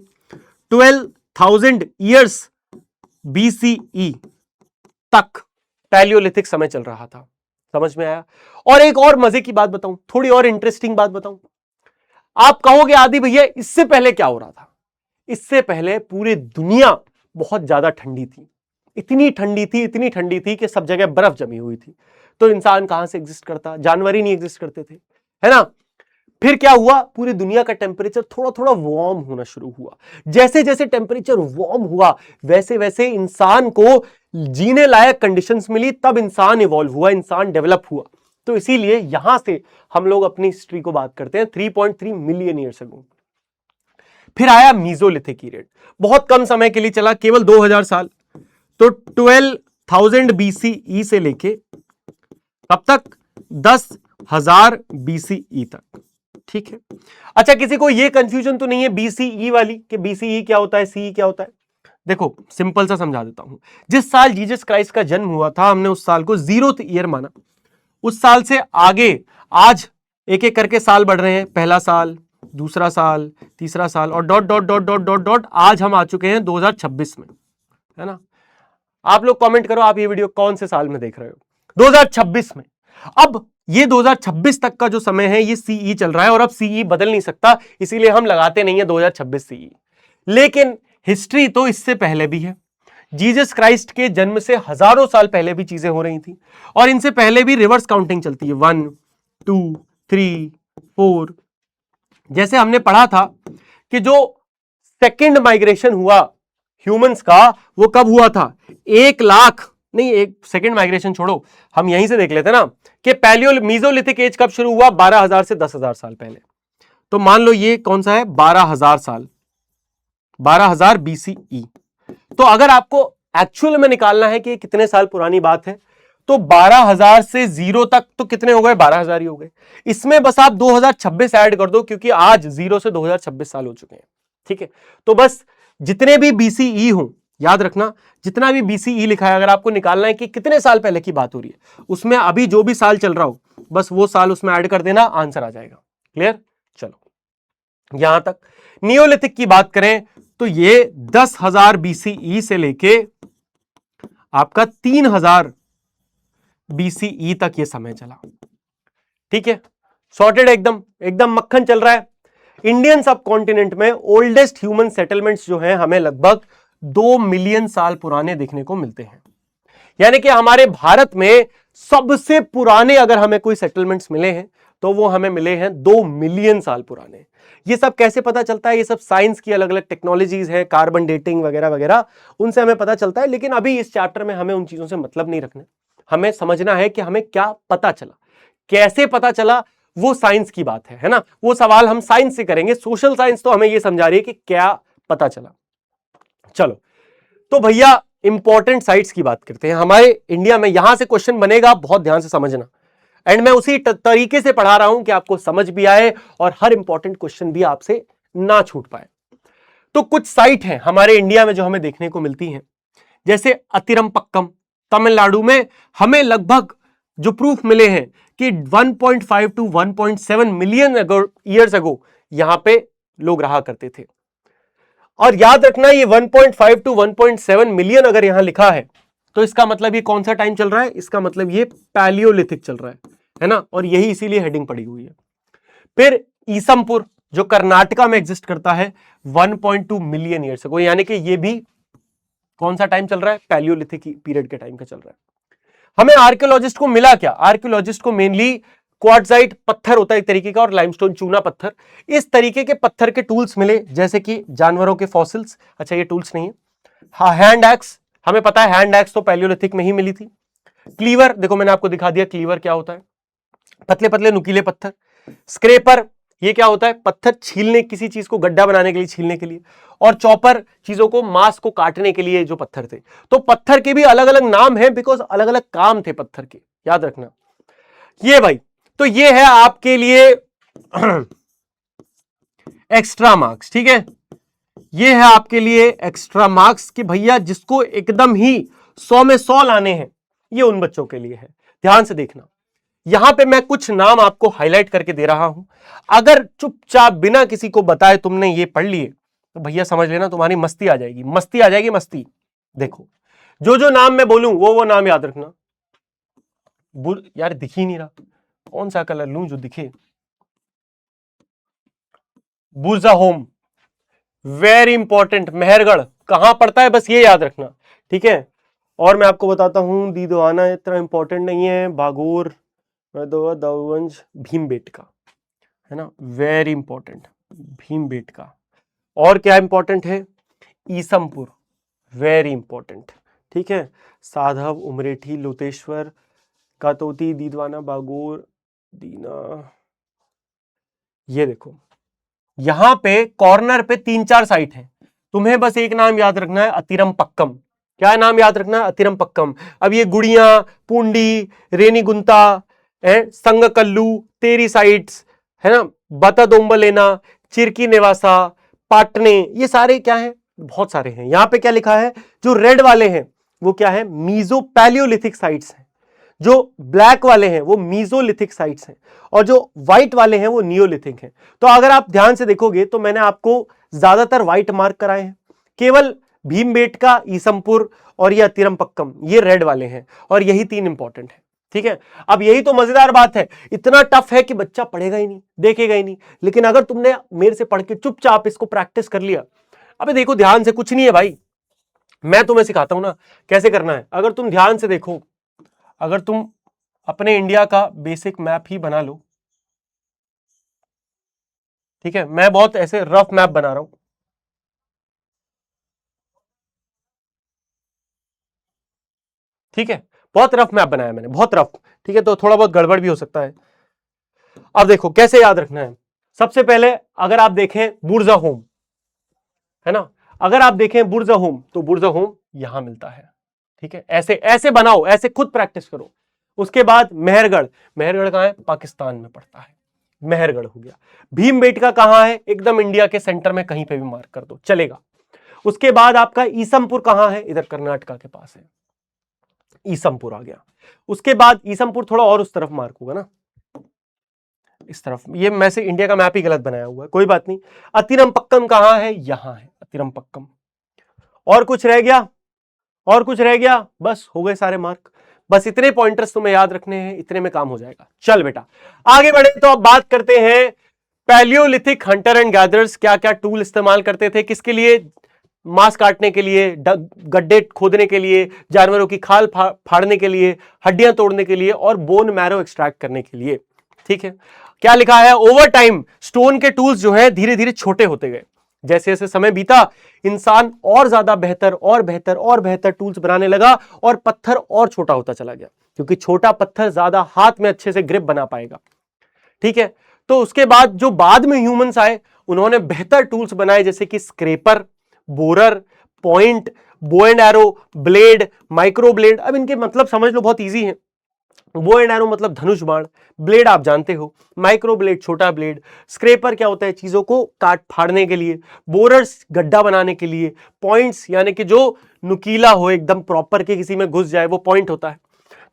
12,000 ईयर्स बीसीई तक पैलियोलिथिक समय चल रहा था। समझ में आया? और एक और मजे की बात बताऊं, थोड़ी और इंटरेस्टिंग बात बताऊं। आप कहोगे आदि भैया इससे पहले क्या हो रहा था? इससे पहले पूरी दुनिया बहुत ज्यादा ठंडी थी, इतनी ठंडी थी कि सब जगह बर्फ जमी हुई थी। तो इंसान कहां से एग्जिस्ट करता? जानवर ही नहीं एग्जिस्ट करते थे, है ना। फिर क्या हुआ, पूरी दुनिया का टेम्परेचर थोड़ा थोड़ा वार्म होना शुरू हुआ। जैसे जैसे टेम्परेचर वार्म हुआ, वैसे वैसे इंसान को जीने लायक कंडीशंस मिली, तब इंसान इवॉल्व हुआ, इंसान डेवलप हुआ। तो इसीलिए यहां से हम लोग अपनी हिस्ट्री को बात करते हैं 3.3 मिलियन ईयर्स अगो। फिर आया मीजोलिथिक पीरियड, बहुत कम समय के लिए चला, केवल 2000 साल। तो 12,000 बीसीई से लेके कब तक? 10,000 बीसीई तक, ठीक है। अच्छा, किसी को यह कंफ्यूजन तो नहीं है बीसीई वाली, कि बीसीई क्या होता है, सीई क्या होता है? देखो सिंपल सा समझा देता हूं। जिस साल जीसस क्राइस्ट का जन्म हुआ था, हमने उस साल को 0th ईयर माना। उस साल से आगे आज एक एक करके साल बढ़ रहे हैं, पहला साल, दूसरा साल, तीसरा साल, और dot dot dot dot dot dot आज हम आ चुके हैं 2026 में, है ना। आप लोग कमेंट करो, आप ये वीडियो कौन से साल में देख रहे हो? 2026 में। अब ये 2026 तक का जो समय है ये सीई चल रहा है, और अब सीई बदल नहीं सकता, इसीलिए हम लगाते नहीं है 2026 सीई। लेकिन हिस्ट्री तो इससे पहले भी है। जीसस क्राइस्ट के जन्म से हजारों साल पहले भी चीजें हो रही थी, और इनसे पहले भी रिवर्स काउंटिंग चलती है, 1 2 3 4। जैसे हमने पढ़ा था कि जो सेकंड माइग्रेशन हुआ ह्यूमंस का, वो कब हुआ था? 1 लाख नहीं, एक सेकंड माइग्रेशन छोड़ो, हम यहीं से देख लेते ना कि मीजोलिथिक एज कब शुरू हुआ? 12,000 से 10,000 साल पहले। तो मान लो ये कौन सा है? 12,000 साल, 12,000 बीसीई। तो अगर आपको एक्चुअल में निकालना है कि कितने साल पुरानी बात है, तो 12,000 से 0 तक तो कितने हो गए? 12,000 ही हो गए। इसमें बस आप 2026 ऐड कर दो, क्योंकि आज 0 से 2026 साल हो चुके हैं, ठीक है। तो बस जितने भी बीसीई हो, याद रखना, जितना भी बीसीई लिखा है, अगर आपको निकालना है कि कितने साल पहले की बात हो रही है, उसमें अभी जो भी साल चल रहा हो, बस वो साल उसमें ऐड कर देना, आंसर आ जाएगा। क्लियर? चलो, यहां तक। नियोलिथिक की बात करें तो ये 10,000 बीसीई से लेके आपका 3,000 बीसीई तक ये समय चला, ठीक है। सॉर्टेड, एकदम एकदम मक्खन चल रहा है। इंडियन सब कॉन्टिनेंट में ओल्डेस्ट ह्यूमन सेटलमेंट्स जो हैं, हमें लगभग 2 मिलियन साल पुराने देखने को मिलते हैं। यानी कि हमारे भारत में सबसे पुराने अगर हमें कोई सेटलमेंट्स मिले हैं, तो वो हमें मिले हैं 2 मिलियन साल पुराने। ये सब कैसे पता चलता है? ये सब साइंस की अलग अलग टेक्नोलॉजीज है, कार्बन डेटिंग वगैरह वगैरह, उनसे हमें पता चलता है। लेकिन अभी इस चैप्टर में हमें उन चीजों से मतलब नहीं रखना, हमें समझना है कि हमें क्या पता चला, कैसे पता चला, वो साइंस की बात है ना। वो सवाल हम साइंस से करेंगे। सोशल साइंस तो हमें ये समझा रही है कि क्या पता चला। चलो, तो भैया इंपॉर्टेंट साइट्स की बात करते हैं। हमारे इंडिया में यहां से क्वेश्चन बनेगा, बहुत ध्यान से समझना। एंड मैं उसी तरीके से पढ़ा रहा हूं कि आपको समझ भी आए और हर इंपॉर्टेंट क्वेश्चन भी आपसे ना छूट पाए। तो कुछ साइट हैं हमारे इंडिया में जो हमें देखने को मिलती हैं, जैसे अतिरमपक्कम तमिलनाडु में हमें लगभग जो प्रूफ मिले हैं कि 1.5 टू 1.7 मिलियन ईयर्स अगो यहां पे लोग रहा करते थे। और याद रखना, ये 1.5 टू 1.7 मिलियन अगर यहां लिखा है, तो इसका मतलब ये कौन सा टाइम चल रहा है? इसका मतलब ये पैलियोलिथिक चल रहा है ना। और यही इसीलिए हेडिंग पड़ी हुई है। फिर ईसमपुर जो कर्नाटका में एग्जिस्ट करता है, 1.2 मिलियन ईयर्स अगो, यानी कि ये भी कौन सा टाइम चल रहा है? पैलियोलिथिक पीरियड के टाइम का चल रहा है। हमें आर्कियोलॉजिस्ट को मिला क्या? आर्कियोलॉजिस्ट को मेनली क्वार्ट्जाइट पत्थर होता है एक तरीके का, और लाइमस्टोन चूना पत्थर, इस तरीके के पत्थर के टूल्स मिले, जैसे कि जानवरों के फॉसिल्स। अच्छा ये टूल्स नहीं है। हाँ, हैंड एक्स, हमें पता है हैंड एक्स तो पैलियोलिथिक में ही मिली थी। क्लीवर, देखो मैंने आपको दिखा दिया क्लीवर क्या होता है, पतले पतले नुकीले पत्थर। स्क्रेपर, ये क्या होता है? पत्थर छीलने, किसी चीज को गड्ढा बनाने के लिए, छीलने के लिए। और चॉपर, चीजों को, मांस को काटने के लिए जो पत्थर थे। तो पत्थर के भी अलग अलग नाम है, बिकॉज अलग अलग काम थे पत्थर के, याद रखना ये भाई। तो ये है आपके लिए एक्स्ट्रा मार्क्स, ठीक है। ये है आपके लिए एक्स्ट्रा मार्क्स कि भैया जिसको एकदम ही 100 में 100 लाने हैं, ये उन बच्चों के लिए है। ध्यान से देखना, यहां पे मैं कुछ नाम आपको हाईलाइट करके दे रहा हूं। अगर चुपचाप बिना किसी को बताए तुमने ये पढ़ लिए तो भैया समझ लेना तुम्हारी मस्ती आ जाएगी, मस्ती आ जाएगी, मस्ती। देखो जो जो नाम मैं बोलूं वो नाम याद रखना। यार दिख ही नहीं रहा, कौन सा कलर लूं जो दिखे? बुरजा होम, वेरी इंपॉर्टेंट। मेहरगढ़ कहां पड़ता है, बस ये याद रखना, ठीक है। और मैं आपको बताता हूं, दीदवाना इतना इंपॉर्टेंट नहीं है, बागोर, दौवंज, भीमबेटका, है ना, वेरी इंपॉर्टेंट, भीमबेटका। और क्या इंपॉर्टेंट है? ईसमपुर, वेरी इंपॉर्टेंट, ठीक है। साधव, उमरेठी, लोतेश्वर, कातोती, दीदवाना, बागोर, दीना। ये देखो यहां पे कॉर्नर पे 3-4 साइट है, तुम्हें बस एक नाम याद रखना है, अतिरम पक्कम। क्या नाम याद रखना है? अतिरम पक्कम। अब ये गुड़िया, पूंडी, रेनीगुंता, संगकल्लू, तेरी साइट्स, है ना, बतादोम्बलेना, चिरकी निवासा, पाटने, ये सारे क्या है? बहुत सारे हैं। यहां पे क्या लिखा है? जो रेड वाले हैं वो क्या है? मीजो पैलियोलिथिक साइट्स हैं। जो ब्लैक वाले हैं वो मीजोलिथिक साइट्स हैं, और जो व्हाइट वाले हैं वो नियोलिथिक हैं। तो अगर आप ध्यान से देखोगे तो मैंने आपको ज्यादातर व्हाइट मार्क कराए हैं, केवल भीमबेटका, ईसमपुर और ये अतिरमपक्कम ये रेड वाले हैं, और यही 3 इंपॉर्टेंट है, ठीक है। अब यही तो मजेदार बात है, इतना टफ है कि बच्चा पढ़ेगा ही नहीं, देखेगा ही नहीं, लेकिन अगर तुमने मेरे से पढ़ के चुपचाप इसको प्रैक्टिस कर लिया, अबे देखो ध्यान से, कुछ नहीं है भाई, मैं तुम्हें सिखाता हूं ना कैसे करना है। अगर तुम ध्यान से देखो, अगर तुम अपने इंडिया का बेसिक मैप ही बना लो, ठीक है, मैं बहुत ऐसे रफ मैप बना रहा हूं, ठीक है, बहुत रफ मैप बनाया मैंने, बहुत रफ, ठीक है, तो थोड़ा बहुत गड़बड़ भी हो सकता है। अब देखो कैसे याद रखना है। सबसे पहले अगर आप देखें बुर्जा होम, है ना, अगर आप देखें बुर्जा होम, तो बुर्जा होम यहां मिलता है, ठीक है। ऐसे ऐसे बनाओ, ऐसे खुद प्रैक्टिस करो। उसके बाद मेहरगढ़, मेहरगढ़ कहां है? पाकिस्तान में पड़ता है, मेहरगढ़ हो गया। भीमबेटका कहां है? एकदम इंडिया के सेंटर में, कहीं पे भी मार्क कर दो चलेगा। उसके बाद आपका ईसमपुर कहां है? इधर कर्नाटका के पास है, ईसमपुर आ गया। उसके बाद ईसमपुर थोड़ा और उस तरफ मार्क होगा ना, इस तरफ। ये मैं से इंडिया का मैप ही गलत बनाया हुआ है, कोई बात नहीं। अतिरमपक्कम कहां है? यहां है अतिरमपक्कम। और कुछ रह गया? और कुछ रह गया? बस हो गए सारे मार्क। बस इतने पॉइंटर्स तुम्हें याद रखने हैं, इतने में काम हो जाएगा। चल बेटा आगे बढ़े, तो अब बात करते हैं पैलियोलिथिक हंटर एंड गैदरर्स क्या क्या टूल इस्तेमाल करते थे, किसके लिए? मांस काटने के लिए, गड्ढे खोदने के लिए, जानवरों की खाल फाड़ने के लिए, हड्डियां तोड़ने के लिए, और बोन मैरो एक्सट्रैक्ट करने के लिए, ठीक है। क्या लिखा है? ओवर टाइम स्टोन के टूल्स जो है धीरे धीरे छोटे होते गए, जैसे जैसे समय बीता इंसान और ज्यादा बेहतर और बेहतर और बेहतर टूल्स बनाने लगा, और पत्थर और छोटा होता चला गया, क्योंकि छोटा पत्थर ज्यादा हाथ में अच्छे से ग्रिप बना पाएगा, ठीक है। तो उसके बाद जो बाद में ह्यूमंस आए, उन्होंने बेहतर टूल्स बनाए, जैसे कि scraper, borer, point, bow and arrow, blade, micro blade. अब इनके मतलब समझ लो, बहुत इजी है। बो एंड एरो मतलब धनुष बाण, ब्लेड आप जानते हो, माइक्रो ब्लेड छोटा ब्लेड, स्क्रेपर क्या होता है? चीजों को काट फाड़ने के लिए, बोरर्स गड्ढा बनाने के लिए, पॉइंट्स यानी कि जो नुकीला हो एकदम प्रॉपर के किसी में घुस जाए वो पॉइंट होता है।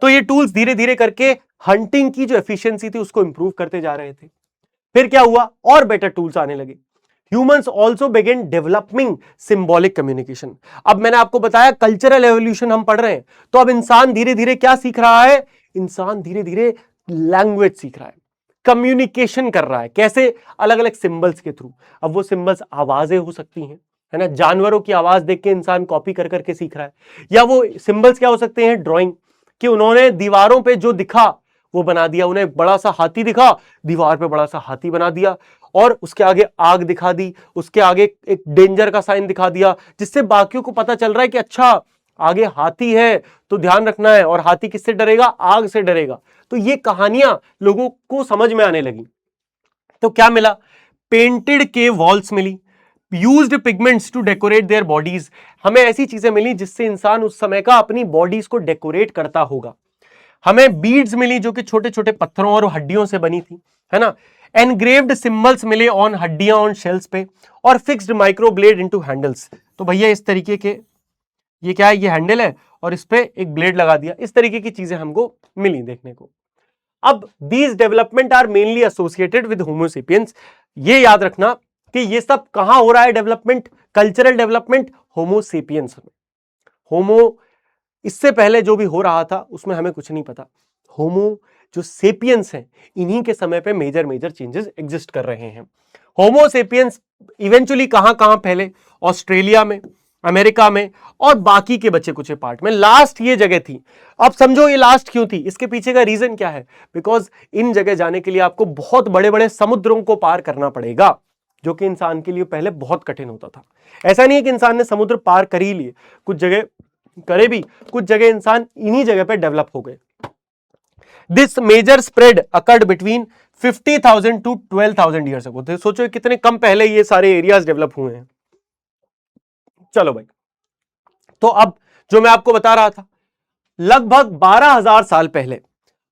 तो ये टूल्स धीरे धीरे करके हंटिंग की जो एफिशिएंसी थी उसको इंप्रूव करते जा रहे थे। फिर क्या हुआ? और बेटर टूल्स आने लगे। Humans also began developing symbolic communication. अब मैंने आपको बताया कल्चरल एवोल्यूशन हम पढ़ रहे हैं, तो अब इंसान धीरे धीरे क्या सीख रहा है? इंसान धीरे धीरे लैंग्वेज सीख रहा है, कम्युनिकेशन कर रहा है। कैसे? अलग अलग सिंबल्स के थ्रू। अब वो सिंबल्स आवाजें हो सकती हैं, है ना, जानवरों की आवाज देख के इंसान कॉपी कर करके सीख रहा है, या वो सिंबल्स क्या हो सकते हैं? ड्राइंग, कि उन्होंने दीवारों पे जो दिखा वो बना दिया। उन्हें बड़ा सा हाथी दिखा, दीवार पे बड़ा सा हाथी बना दिया, और उसके आगे आग दिखा दी, उसके आगे एक डेंजर का साइन दिखा दिया, जिससे बाकियों को पता चल रहा है कि अच्छा आगे हाथी है तो ध्यान रखना है, और हाथी किससे डरेगा? आग से डरेगा। तो ये कहानियां लोगों को समझ में आने लगी। तो क्या मिला? पेंटेड के वॉल्स मिली, used pigments to decorate their bodies. हमें ऐसी चीजें मिली जिससे इंसान उस समय का अपनी बॉडीज को डेकोरेट करता होगा। हमें बीड्स मिली जो कि छोटे छोटे पत्थरों और हड्डियों से बनी थी, है ना। एनग्रेव्ड सिंबल्स मिले ऑन हड्डियां ऑन शेल्स पे, और fixed micro blade into handles. तो भैया इस तरीके के, ये क्या है? ये हैंडल है और इस पे एक ब्लेड लगा दिया। इस तरीके की चीजें हमको मिली देखने को। अब these development are mainly associated with Homo sapiens. ये याद रखना कि ये सब कहां हो रहा है डेवलपमेंट? कल्चरल डेवलपमेंट होमोसेपियंस में। होमो, इससे पहले जो भी हो रहा था उसमें हमें कुछ नहीं पता। होमो जो सेपियंस हैं, इन्हीं के समय पे मेजर मेजर चेंजेस एग्जिस्ट कर रहे हैं। होमोसेपियंस इवेंचुअली कहां कहां फैले? ऑस्ट्रेलिया में, अमेरिका में, और बाकी के बचे कुछ पार्ट में। लास्ट ये जगह थी। अब समझो ये लास्ट क्यों थी, इसके पीछे का रीजन क्या है? बिकॉज इन जगह जाने के लिए आपको बहुत बड़े बड़े समुद्रों को पार करना पड़ेगा, जो कि इंसान के लिए पहले बहुत कठिन होता था। ऐसा नहीं है कि इंसान ने समुद्र पार कर ही लिए, कुछ जगह करे भी, कुछ जगह इंसान इन्हीं जगह पे डेवलप हो गए। This major spread occurred between 50,000 to 12,000 years ago. तो सोचो कितने कम पहले ये सारे एरियाज डेवलप हुए हैं। चलो भाई, तो अब जो मैं आपको बता रहा था, लगभग 12,000 साल पहले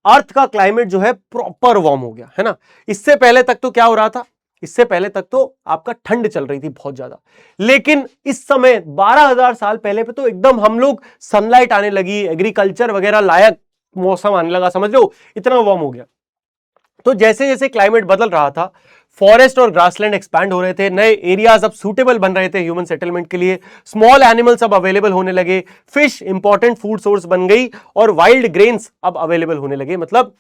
अर्थ का क्लाइमेट जो है प्रॉपर वार्म हो गया, है ना। इससे पहले तक तो क्या हो रहा था? इससे पहले तक तो आपका ठंड चल रही थी बहुत ज्यादा, लेकिन इस समय 12,000 साल पहले पे तो एकदम हम लोग सनलाइट आने लगी, एग्रीकल्चर वगैरह लायक मौसम आने लगा, समझ लो इतना वार्म हो गया। तो जैसे जैसे क्लाइमेट बदल रहा था, फॉरेस्ट और ग्रासलैंड एक्सपैंड हो रहे थे, नए एरियाज अब सूटेबल बन रहे थे ह्यूमन सेटलमेंट के लिए, स्मॉल एनिमल्स अब अवेलेबल होने लगे, फिश इंपॉर्टेंट फूड सोर्स बन गई, और वाइल्ड ग्रेन्स अब अवेलेबल होने लगे, मतलब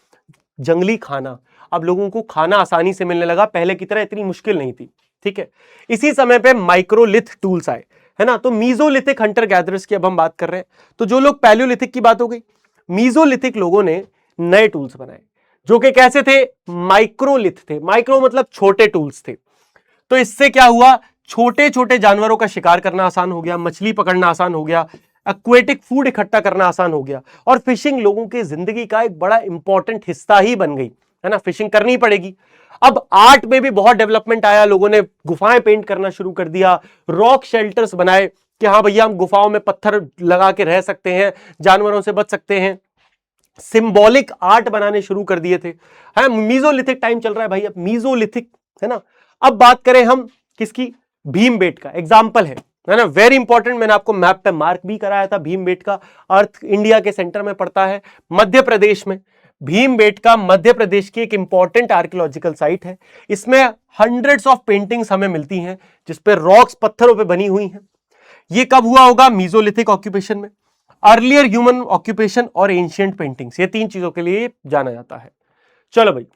जंगली खाना अब लोगों को खाना आसानी से मिलने लगा, पहले की तरह इतनी मुश्किल नहीं थी, ठीक है। इसी समय पे माइक्रोलिथ टूल्स आए, है ना। तो मीजोलिथिक हंटर गैदरर्स की अब हम बात कर रहे हैं। तो जो लोग पैलियोलिथिक की बात हो गई, मीजोलिथिक लोगों ने नए टूल्स बनाए जो कि कैसे थे? माइक्रोलिथ थे। माइक्रो मतलब छोटे टूल्स थे। तो इससे क्या हुआ? छोटे छोटे जानवरों का शिकार करना आसान हो गया, मछली पकड़ना आसान हो गया, एक्वेटिक फूड इकट्ठा करना आसान हो गया, और फिशिंग लोगों की जिंदगी का एक बड़ा इंपॉर्टेंट हिस्सा ही बन गई, है ना। फिशिंग करनी पड़ेगी। अब आर्ट में भी बहुत डेवलपमेंट आया, लोगों ने गुफाएं पेंट करना शुरू कर दिया, रॉक शेल्टर्स बनाए कि हाँ भैया हम गुफाओं में पत्थर लगा के रह सकते हैं, जानवरों से बच सकते हैं। सिंबॉलिक आर्ट बनाने शुरू कर दिए थे। है मीजोलिथिक टाइम चल रहा है भाई, अब मीजोलिथिक, है ना। अब बात करें हम किसकी? भीमबेटका एग्जाम्पल है ना, वेरी इंपॉर्टेंट। मैंने आपको मैप पे मार्क भी कराया था। भीमबेटका अर्थ इंडिया के सेंटर में पड़ता है, मध्य प्रदेश में। भीमबेटका मध्य प्रदेश की एक इंपॉर्टेंट आर्कियोलॉजिकल साइट है। इसमें हंड्रेड्स ऑफ पेंटिंग्स हमें मिलती हैं जिसपे रॉक्स पत्थरों पे बनी हुई हैं। ये कब हुआ होगा? मीजोलिथिक ऑक्यूपेशन में। अर्लियर ह्यूमन ऑक्यूपेशन और एंशिएंट पेंटिंग्स, ये तीन चीजों के लिए जाना जाता है। चलो भाई,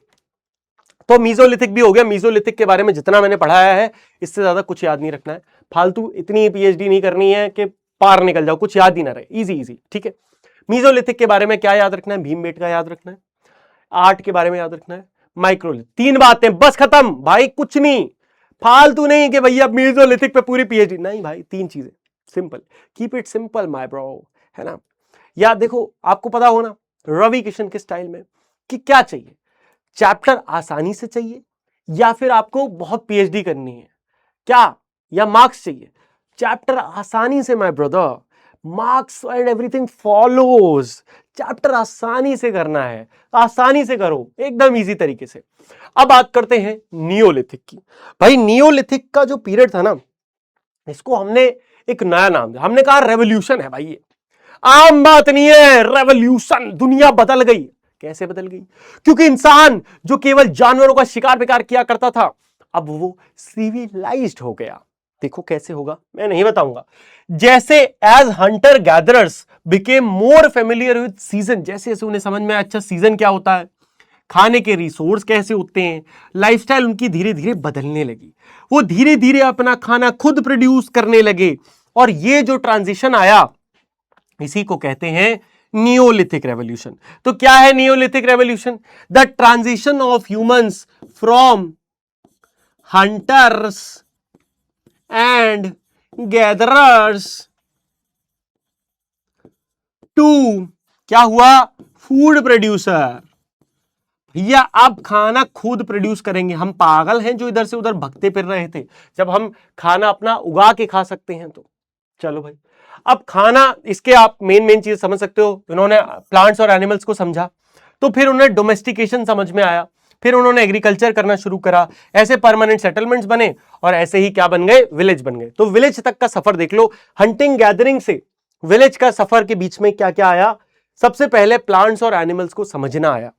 तो मीजोलिथिक भी हो गया। मीजोलिथिक के बारे में जितना मैंने पढ़ाया है इससे ज्यादा कुछ याद नहीं रखना है, फालतू इतनी पीएचडी नहीं करनी है कि पार निकल जाओ, कुछ याद ही ना रहे, इजी इजी, ठीक है। मीजोलिथिक के बारे में क्या याद रखना है? भीमबेटका याद रखना है, आर्ट के बारे में याद रखना है, माइक्रोलिथ। तीन बातें बस, खत्म भाई, कुछ नहीं, फालतू नहीं कि भैया मीजोलिथिक पे पूरी पीएचडी, नहीं भाई, तीन चीजें simple, keep it simple my bro, है ना। या देखो, आपको पता हो ना रवि किशन के स्टाइल में कि क्या चाहिए, चैप्टर आसानी से चाहिए या फिर आपको बहुत पीएचडी करनी है, क्या, या मार्क्स चाहिए? चैप्टर आसानी से my brother, marks and everything follows. Chapter आसानी से करना है, आसानी से करो, एकदम इजी तरीके से। अब बात करते हैं नियोलिथिक की। भाई नियोलिथिक का जो पीरियड था ना, इसको हमने एक नया नाम दिया, हमने कहा रेवोल्यूशन है भाई। ये आम बात नहीं है, रेवोल्यूशन, दुनिया बदल गई। कैसे बदल गई? क्योंकि इंसान जो केवल जानवरों का शिकार विकार किया करता था, अब वो सिविलाइज्ड हो गया। देखो कैसे होगा, मैं नहीं बताऊंगा। जैसे as hunter gatherers became more familiar with season, जैसे जैसे उन्हें समझ में आया अच्छा सीजन क्या होता है, खाने के रिसोर्स कैसे होते हैं, लाइफस्टाइल उनकी धीरे धीरे बदलने लगी। वो धीरे धीरे अपना खाना खुद प्रोड्यूस करने लगे, और ये जो ट्रांजिशन आया इसी को कहते हैं नियोलिथिक रेवोल्यूशन। तो क्या है Neolithic revolution? The transition of humans from hunters and gatherers to क्या हुआ? Food producer. भैया अब खाना खुद प्रोड्यूस करेंगे। हम पागल हैं जो इधर से उधर भगते फिर रहे थे, जब हम खाना अपना उगा के खा सकते हैं। तो चलो भाई, अब खाना, इसके आप मेन चीज समझ सकते हो। उन्होंने प्लांट्स और एनिमल्स को समझा, तो फिर उन्हें डोमेस्टिकेशन समझ में आया, फिर उन्होंने एग्रीकल्चर करना शुरू करा, ऐसे परमानेंट सेटलमेंट्स बने और ऐसे ही क्या बन गए? विलेज बन गए। तो विलेज तक का सफर देख लो, हंटिंग गैदरिंग से विलेज का सफर के बीच में क्या क्या आया? सबसे पहले प्लांट्स और एनिमल्स को समझना आया,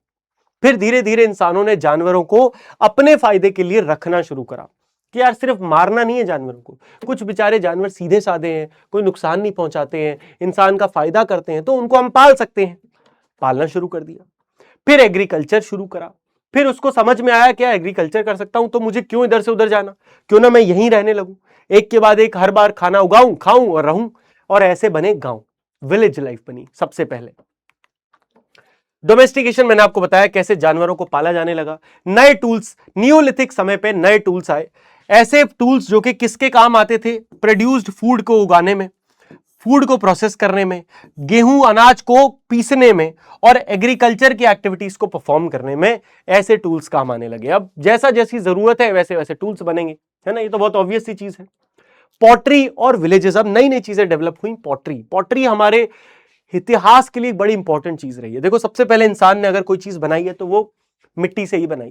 फिर धीरे धीरे इंसानों ने जानवरों को अपने फायदे के लिए रखना शुरू करा कि यार सिर्फ मारना नहीं है जानवरों को, कुछ बेचारे जानवर सीधे साधे हैं, कोई नुकसान नहीं पहुंचाते हैं, इंसान का फायदा करते हैं, तो उनको हम पाल सकते हैं। पालना शुरू कर दिया। फिर एग्रीकल्चर शुरू करा, फिर उसको समझ में आया क्या एग्रीकल्चर कर सकता हूं तो मुझे क्यों इधर से उधर जाना, क्यों ना मैं यहीं रहने लगूं, एक के बाद एक हर बार खाना उगाऊं, खाऊं और रहूं। और ऐसे बने गांव, विलेज लाइफ बनी सबसे पहले। डोमेस्टिकेशन मैंने आपको बताया कैसे जानवरों को पाला जाने लगा। नए टूल्स, नियोलिथिक समय पे नए टूल्स आए, ऐसे टूल्स जो कि किसके काम आते थे? प्रोड्यूस्ड फूड को उगाने में, फूड को प्रोसेस करने में, गेहूं अनाज को पीसने में और एग्रीकल्चर की एक्टिविटीज को परफॉर्म करने में ऐसे टूल्स काम आने लगे। अब जैसा जैसी जरूरत है वैसे वैसे टूल्स बनेंगे, है ना, ये तो बहुत ऑब्वियस सी चीज है। पॉटरी और विलेजेस, अब नई नई चीजें डेवलप हुई। पॉटरी हमारे इतिहास के लिए बड़ी इंपॉर्टेंट चीज रही है। देखो सबसे पहले इंसान ने अगर कोई चीज बनाई है तो वो मिट्टी से ही बनाई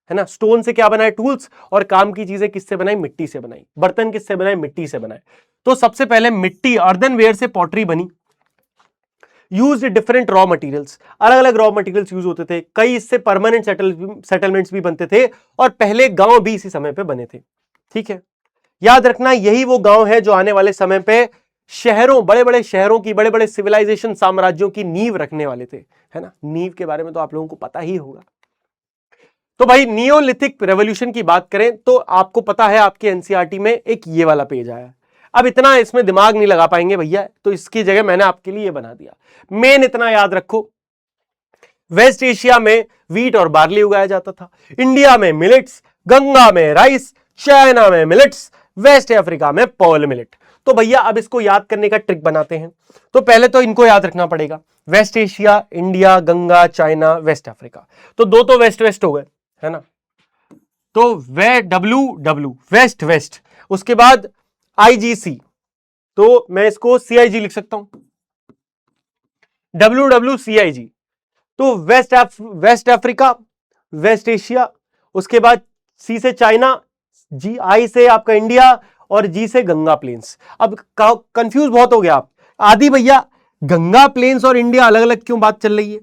है ना। स्टोन से क्या बनाए? टूल्स। और काम की चीजें किससे बनाई? मिट्टी से बनाई। बर्तन किससे बनाए? मिट्टी से बनाए। तो सबसे पहले मिट्टी, अर्दनवेयर से पॉटरी बनी। यूज्ड डिफरेंट रॉ मटेरियल्स, अलग अलग रॉ मटेरियल्स यूज होते थे, कई इससे परमानेंट सेटलमेंट्स भी बनते थे और पहले गांव भी इसी समय पे बने थे। ठीक है, याद रखना यही वो गांव है जो आने वाले समय पे शहरों, बड़े बड़े शहरों की, बड़े बड़े सिविलाइजेशन, साम्राज्यों की नींव रखने वाले थे, है ना। नींव के बारे में तो आप लोगों को पता ही होगा। तो भाई नियोलिथिक रेवोल्यूशन की बात करें तो आपको पता है आपके एनसीईआरटी में एक ये वाला पेज आया। अब इतना इसमें दिमाग नहीं लगा पाएंगे भैया, तो इसकी जगह मैंने आपके लिए ये बना दिया। मेन इतना याद रखो, वेस्ट एशिया में वीट और बार्ली उगाया जाता था, इंडिया में मिलेट्स, गंगा में राइस, चाइना में मिलेट्स, वेस्ट अफ्रीका में पर्ल मिलेट। तो भैया अब इसको याद करने का ट्रिक बनाते हैं। तो पहले तो इनको याद रखना पड़ेगा, West Asia, India, Ganga, China, West Africa. तो दो तो वेस्ट वेस्ट हो गए, है ना। तो वे डब्ल्यू वेस्ट वेस्ट, उसके बाद आईजीसी, तो मैं इसको सीआईजी लिख सकता हूं, WWCIG। तो वेस्ट अफ्रीका, वेस्ट एशिया, उसके बाद सी से चाइना, जी आई से आपका इंडिया और जी से गंगा प्लेन्स। अब कंफ्यूज बहुत हो गया आप, आदि भैया गंगा प्लेन्स और इंडिया अलग अलग क्यों बात चल रही है?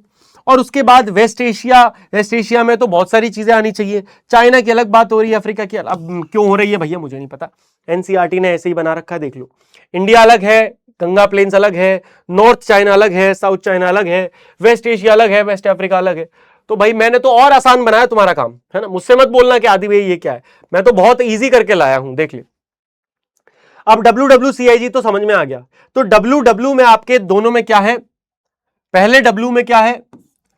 और उसके बाद वेस्ट एशिया में तो बहुत सारी चीजें आनी चाहिए, चाइना की अलग बात हो रही है, अफ्रीका की अब क्यों हो रही है भैया मुझे नहीं पता, एनसीईआरटी ने ऐसे ही बना रखा है, देख लो। इंडिया अलग है, गंगा प्लेन्स अलग है, नॉर्थ चाइना अलग है, साउथ चाइना अलग है, वेस्ट एशिया अलग है, वेस्ट अफ्रीका अलग है। तो भाई मैंने तो और आसान बनाया तुम्हारा काम, है ना। मुझसे मत बोलना कि आदि भाई ये क्या है, मैं तो बहुत इजी करके लाया हूं, देख ले। अब WWCIG तो समझ में आ गया। तो W में आपके दोनों में क्या है? पहले W में क्या है?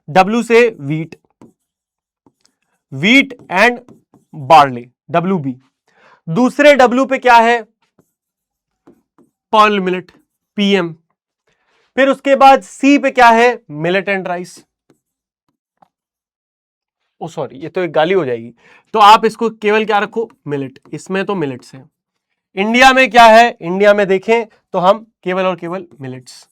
W से वीट एंड बार्ले, WB। दूसरे W पे क्या है? Pearl millet, PM। फिर उसके बाद C पे क्या है? Millet and rice. Oh sorry, ये तो एक गाली हो जाएगी, तो आप इसको केवल क्या रखो? मिलेट। इसमें तो मिलेट्स है। इंडिया में क्या है? इंडिया में देखें तो हम केवल और केवल मिलेट्स।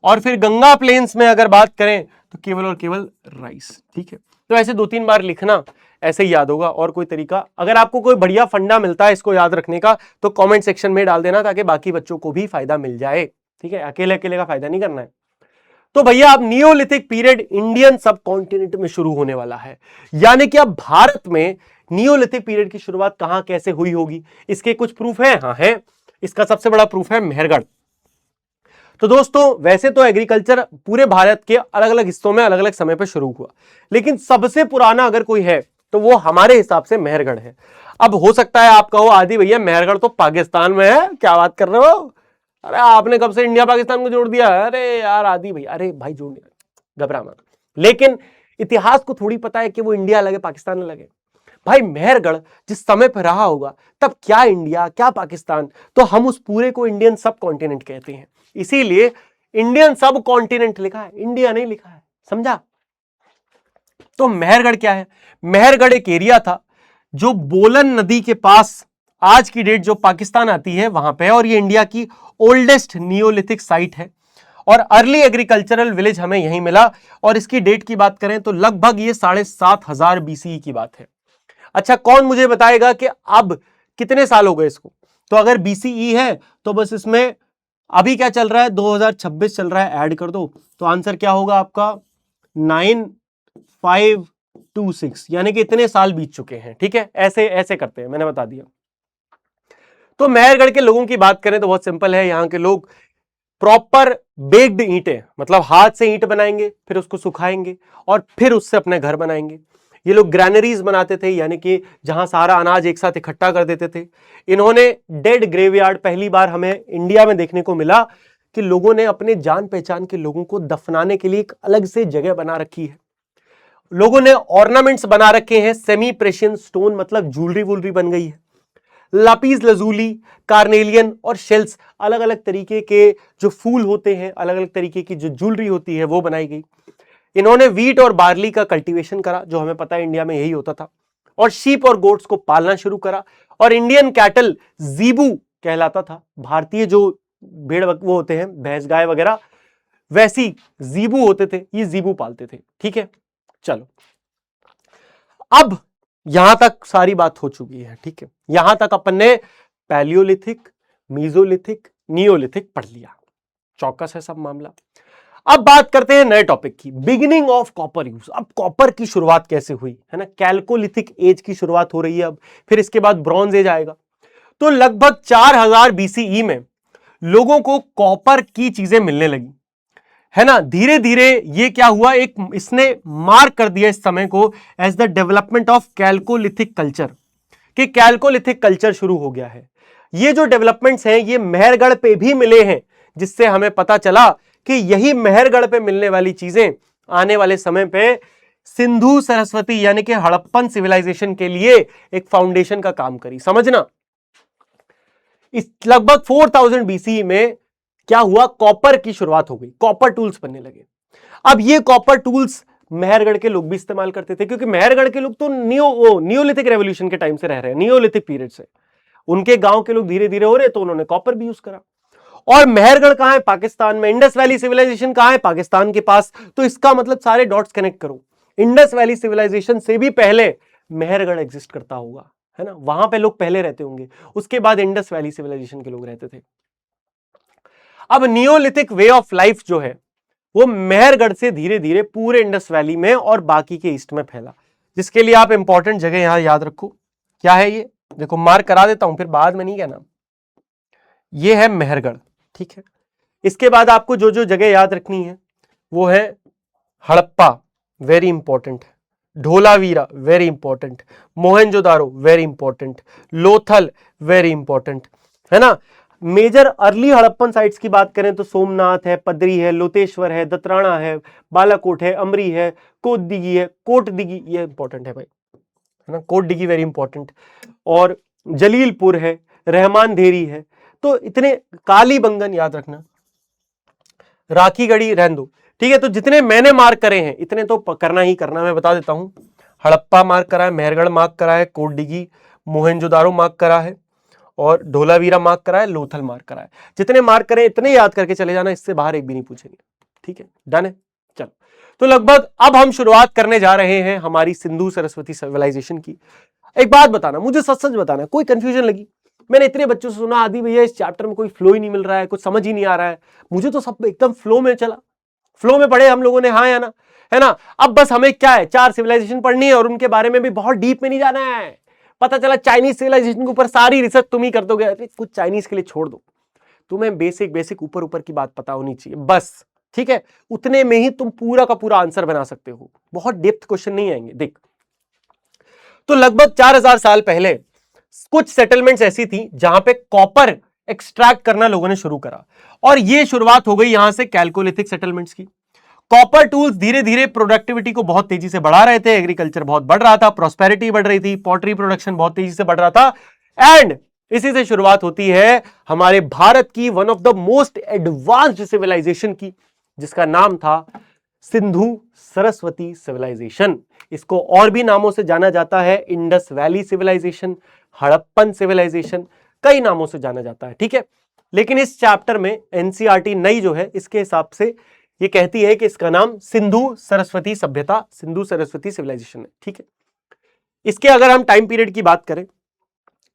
और फिर गंगा प्लेन्स में अगर बात करें तो केवल और केवल राइस। ठीक है, तो ऐसे 2-3 बार लिखना, ऐसे ही याद होगा। और कोई तरीका, अगर आपको कोई बढ़िया फंडा मिलता है इसको याद रखने का तो कमेंट सेक्शन में डाल देना, ताकि बाकी बच्चों को भी फायदा मिल जाए। ठीक है, अकेले अकेले का फायदा नहीं करना है। तो भैया अब नियोलिथिक पीरियड इंडियन सब कॉन्टिनेंट में शुरू होने वाला है, यानी कि अब भारत में नियोलिथिक पीरियड की शुरुआत कहां कैसे हुई होगी, इसके कुछ प्रूफ है? हाँ है। इसका सबसे बड़ा प्रूफ है मेहरगढ़। तो दोस्तों वैसे तो एग्रीकल्चर पूरे भारत के अलग अलग हिस्सों में अलग अलग समय पर शुरू हुआ, लेकिन सबसे पुराना अगर कोई है तो वो हमारे हिसाब से मेहरगढ़ है। अब हो सकता है आप कहो आदि भैया मेहरगढ़ तो पाकिस्तान में है, क्या बात कर रहे हो? अरे आपने कब से इंडिया पाकिस्तान को जोड़ दिया? अरे यार आदि भाई, अरे भाई जोड़ दिया, घबरा मत। लेकिन इतिहास को थोड़ी पता है कि वो इंडिया अलग है पाकिस्तान अलग है। भाई मेहरगढ़ जिस समय पर रहा होगा तब क्या इंडिया क्या पाकिस्तान, तो हम उस पूरे को इंडियन सब कॉन्टिनेंट कहते हैं। इसीलिए इंडियन सब कॉन्टिनेंट लिखा है, इंडिया नहीं लिखा है, समझा? तो मेहरगढ़ क्या है? मेहरगढ़ एक एरिया था जो बोलन नदी के पास आज की डेट जो पाकिस्तान आती है वहां पे, और ये इंडिया की ओल्डेस्ट नियोलिथिक साइट है और अर्ली एग्रीकल्चरल विलेज हमें यहीं मिला। और इसकी डेट की बात करें तो लगभग ये 7,500 BCE की बात है। अच्छा, कौन मुझे बताएगा कि अब कितने साल हो गए इसको? तो अगर BCE है तो बस इसमें अभी क्या चल रहा है, 2026 चल रहा है, ऐड कर दो तो आंसर क्या होगा आपका 9526, यानी कि इतने साल बीत चुके हैं। ठीक है, ऐसे ऐसे करते हैं, मैंने बता दिया। तो मेहरगढ़ के लोगों की बात करें तो बहुत सिंपल है। यहां के लोग प्रॉपर बेक्ड ईंटें, मतलब हाथ से ईंट बनाएंगे, फिर उसको सुखाएंगे और फिर उससे अपने घर बनाएंगे। ये लोग ग्रैनरीज बनाते थे, यानी कि जहां सारा अनाज एक साथ इकट्ठा कर देते थे। इन्होंने डेड ग्रेवयार्ड पहली बार हमें इंडिया में देखने को मिला कि लोगों ने अपने जान पहचान के लोगों को दफनाने के लिए एक अलग से जगह बना रखी है। लोगों ने ऑर्नामेंट्स बना रखे हैं, सेमी प्रेशियस स्टोन, मतलब ज्वेलरी वुलरी बन गई है। लापीज लजूली, कार्नेलियन और शेल्स, अलग अलग तरीके के जो फूल होते हैं, अलग अलग तरीके की जो ज्वेलरी होती है वो बनाई गई। इन्होंने वीट और बार्ली का कल्टीवेशन करा, जो हमें पता है इंडिया में यही होता था, और शीप और गोट्स को पालना शुरू करा। और इंडियन कैटल जीबू कहलाता था। भारतीय जो भेड़ वो होते हैं, भैंस गाय वगैरह, वैसी जीबू होते थे, ये जीबू पालते थे। ठीक है, चलो अब यहां तक सारी बात हो चुकी है। ठीक है, यहां तक अपन ने पैलियोलिथिक, मीजोलिथिक, नियोलिथिक पढ़ लिया, चौकस है सब मामला। अब बात करते हैं नए टॉपिक की, बिगिनिंग ऑफ कॉपर यूज। अब कॉपर की शुरुआत कैसे हुई, है ना? कैल्कोलिथिक एज की शुरुआत हो रही है अब, फिर इसके बाद ब्रॉन्ज एज आएगा। तो लगभग 4000 BCE में लोगों को कॉपर की चीजें मिलने लगी, है ना? धीरे धीरे ये क्या हुआ, एक इसने मार्क कर दिया इस समय को as the development of Chalcolithic culture, कि कैल्कोलिथिक कल्चर शुरू हो गया है। ये जो डेवलपमेंट्स हैं ये मेहरगढ़ पे भी मिले हैं, जिससे हमें पता चला कि यही मेहरगढ़ पे मिलने वाली चीजें आने वाले समय पे सिंधु सरस्वती यानी कि हड़प्पन सिविलाइजेशन के लिए एक फाउंडेशन का काम करी। समझना, इस लगभग 4000 BCE में क्या हुआ, कॉपर की शुरुआत हो गई, कॉपर टूल्स बनने लगे। अब ये कॉपर टूल्स मेहरगढ़ के लोग भी इस्तेमाल करते थे, क्योंकि मेहरगढ़ के लोग तो नियोलिथिक रेवोल्यूशन के टाइम से रह रहे हैं, नियोलिथिक पीरियड से उनके गांव के लोग धीरे धीरे हो रहे, तो उन्होंने कॉपर भी यूज करा। और मेहरगढ़ कहां है, पाकिस्तान में। इंडस वैली सिविलाइजेशन कहां है, पाकिस्तान के पास। तो इसका मतलब सारे डॉट्स कनेक्ट करो, इंडस वैली सिविलाइजेशन से भी पहले मेहरगढ़ एग्जिस्ट करता होगा, है ना? वहां पे लोग पहले रहते होंगे, उसके बाद इंडस वैली सिविलाइजेशन के लोग रहते थे। अब नियोलिथिक वे ऑफ लाइफ जो है वो मेहरगढ़ से धीरे धीरे पूरे इंडस वैली में और बाकी के ईस्ट में फैला, जिसके लिए आप इंपॉर्टेंट जगह यहां याद रखो। क्या है ये, देखो मार्क करा देता हूं, फिर बाद में नहीं कहना। ये है मेहरगढ़, ठीक है। इसके बाद आपको जो जो जगह याद रखनी है वो है Harappa, very important, Dholavira very important, Mohenjodaro very important, Lothal very important, है ना? मेजर अर्ली हड़प्पन साइट्स की बात करें तो सोमनाथ है, पदरी है, लोतेश्वर है, दत्राणा है, बालाकोट है, अमरी है, कोटदिघी है, कोटदिघी ये इंपॉर्टेंट है भाई, है ना? कोटदिघी वेरी इंपॉर्टेंट, और जलीलपुर है, रहमान देरी है। तो इतने, कालीबंगन याद रखना, राखीगढ़ी रहने दो, ठीक है। तो जितने मैंने मार्क करे हैं इतने तो करना ही करना, मैं बता देता हूं। हड़प्पा मार्क करा है, मेहरगढ़ मार्क करा है, कोटदिघी, मोहनजोदारो मार्क करा है, और ढोलावीरा मार्क करा है, लोथल मार्क करा है। जितने मार्क करें इतने याद करके चले जाना, इससे बाहर एक भी नहीं पूछेंगे, ठीक है? डन है, चलो। तो लगभग अब हम शुरुआत करने जा रहे हैं हमारी सिंधु सरस्वती सिविलाइजेशन की। एक बात बताना, मुझे सच सच बताना, कोई कंफ्यूजन लगी? मैंने इतने बच्चों से सुना आदि भैया इस चैप्टर में कोई फ्लो ही नहीं मिल रहा है, कुछ समझ ही नहीं आ रहा है। मुझे तो सब एकदम फ्लो में चला, फ्लो में पढ़े हम लोगों ने, हाँ या ना, है ना? अब बस हमें क्या है, 4 सिविलाइजेशन पढ़नी है और उनके बारे में भी बहुत डीप में नहीं जाना है। पता चला चाइनीज सिविलाइजेशन के ऊपर सारी रिसर्च तुम ही कर दोगे, अरे कुछ चाइनीज के लिए छोड़ दो, तुम्हें बेसिक बेसिक ऊपर ऊपर की बात पता होनी चाहिए बस, ठीक है? उतने में ही तुम पूरा का पूरा आंसर बना सकते हो, बहुत डेप्थ क्वेश्चन नहीं आएंगे। देख, तो लगभग 4000 साल पहले कुछ सेटलमेंट्स ऐसी थी जहां पे कॉपर एक्सट्रैक्ट करना लोगों ने शुरू करा, और ये शुरुआत हो गई यहां से कैल्कोलिथिक सेटलमेंट्स की। कॉपर टूल्स धीरे धीरे प्रोडक्टिविटी को बहुत तेजी से बढ़ा रहे थे, एग्रीकल्चर बहुत बढ़ रहा था, प्रॉस्पेरिटी बढ़ रही थी, पॉटरी प्रोडक्शन बहुत तेजी से बढ़ रहा था, एंड इसी से शुरुआत होती है हमारे भारत की one of the most advanced civilization की, जिसका नाम था सिंधु सरस्वती सिविलाइजेशन। इसको और भी नामों से जाना जाता है, Indus valley civilization, Harappan civilization, कई नामों से जाना जाता है, ठीक है। लेकिन इस चैप्टर में एनसीईआरटी नई जो है इसके हिसाब से ये कहती है कि इसका नाम सिंधु सरस्वती सभ्यता, सिंधु सरस्वती सिविलाइजेशन है, ठीक है। इसके अगर हम टाइम पीरियड की बात करें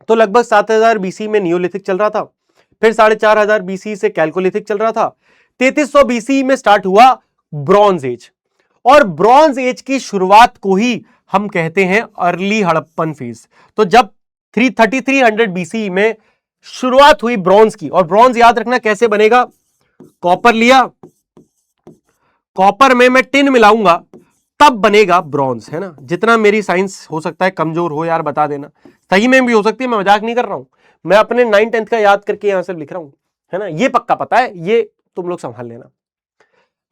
तो लगभग 7000 बीसी में नियोलिथिक चल रहा था, फिर 4500 बीसी से कैल्कोलिथिक चल रहा था, 3300 बीसी में स्टार्ट हुआ ब्रॉन्ज एज, और ब्रॉन्ज एज की शुरुआत को ही हम कहते हैं अर्ली हड़प्पन फेज। तो जब 3300 बीसी में शुरुआत हुई ब्रॉन्ज की, और ब्रॉन्ज याद रखना कैसे बनेगा, कॉपर लिया, कॉपर में मैं टिन मिलाऊंगा तब बनेगा ब्रॉन्ज, है ना। जितना मेरी साइंस हो सकता है कमजोर हो यार बता देना, सही में भी हो सकती है, मैं मजाक नहीं कर रहा हूं, मैं अपने 9th-10th का याद करके यहां से लिख रहा हूं, है ना, ये पक्का पता है, ये तुम लोग संभाल लेना।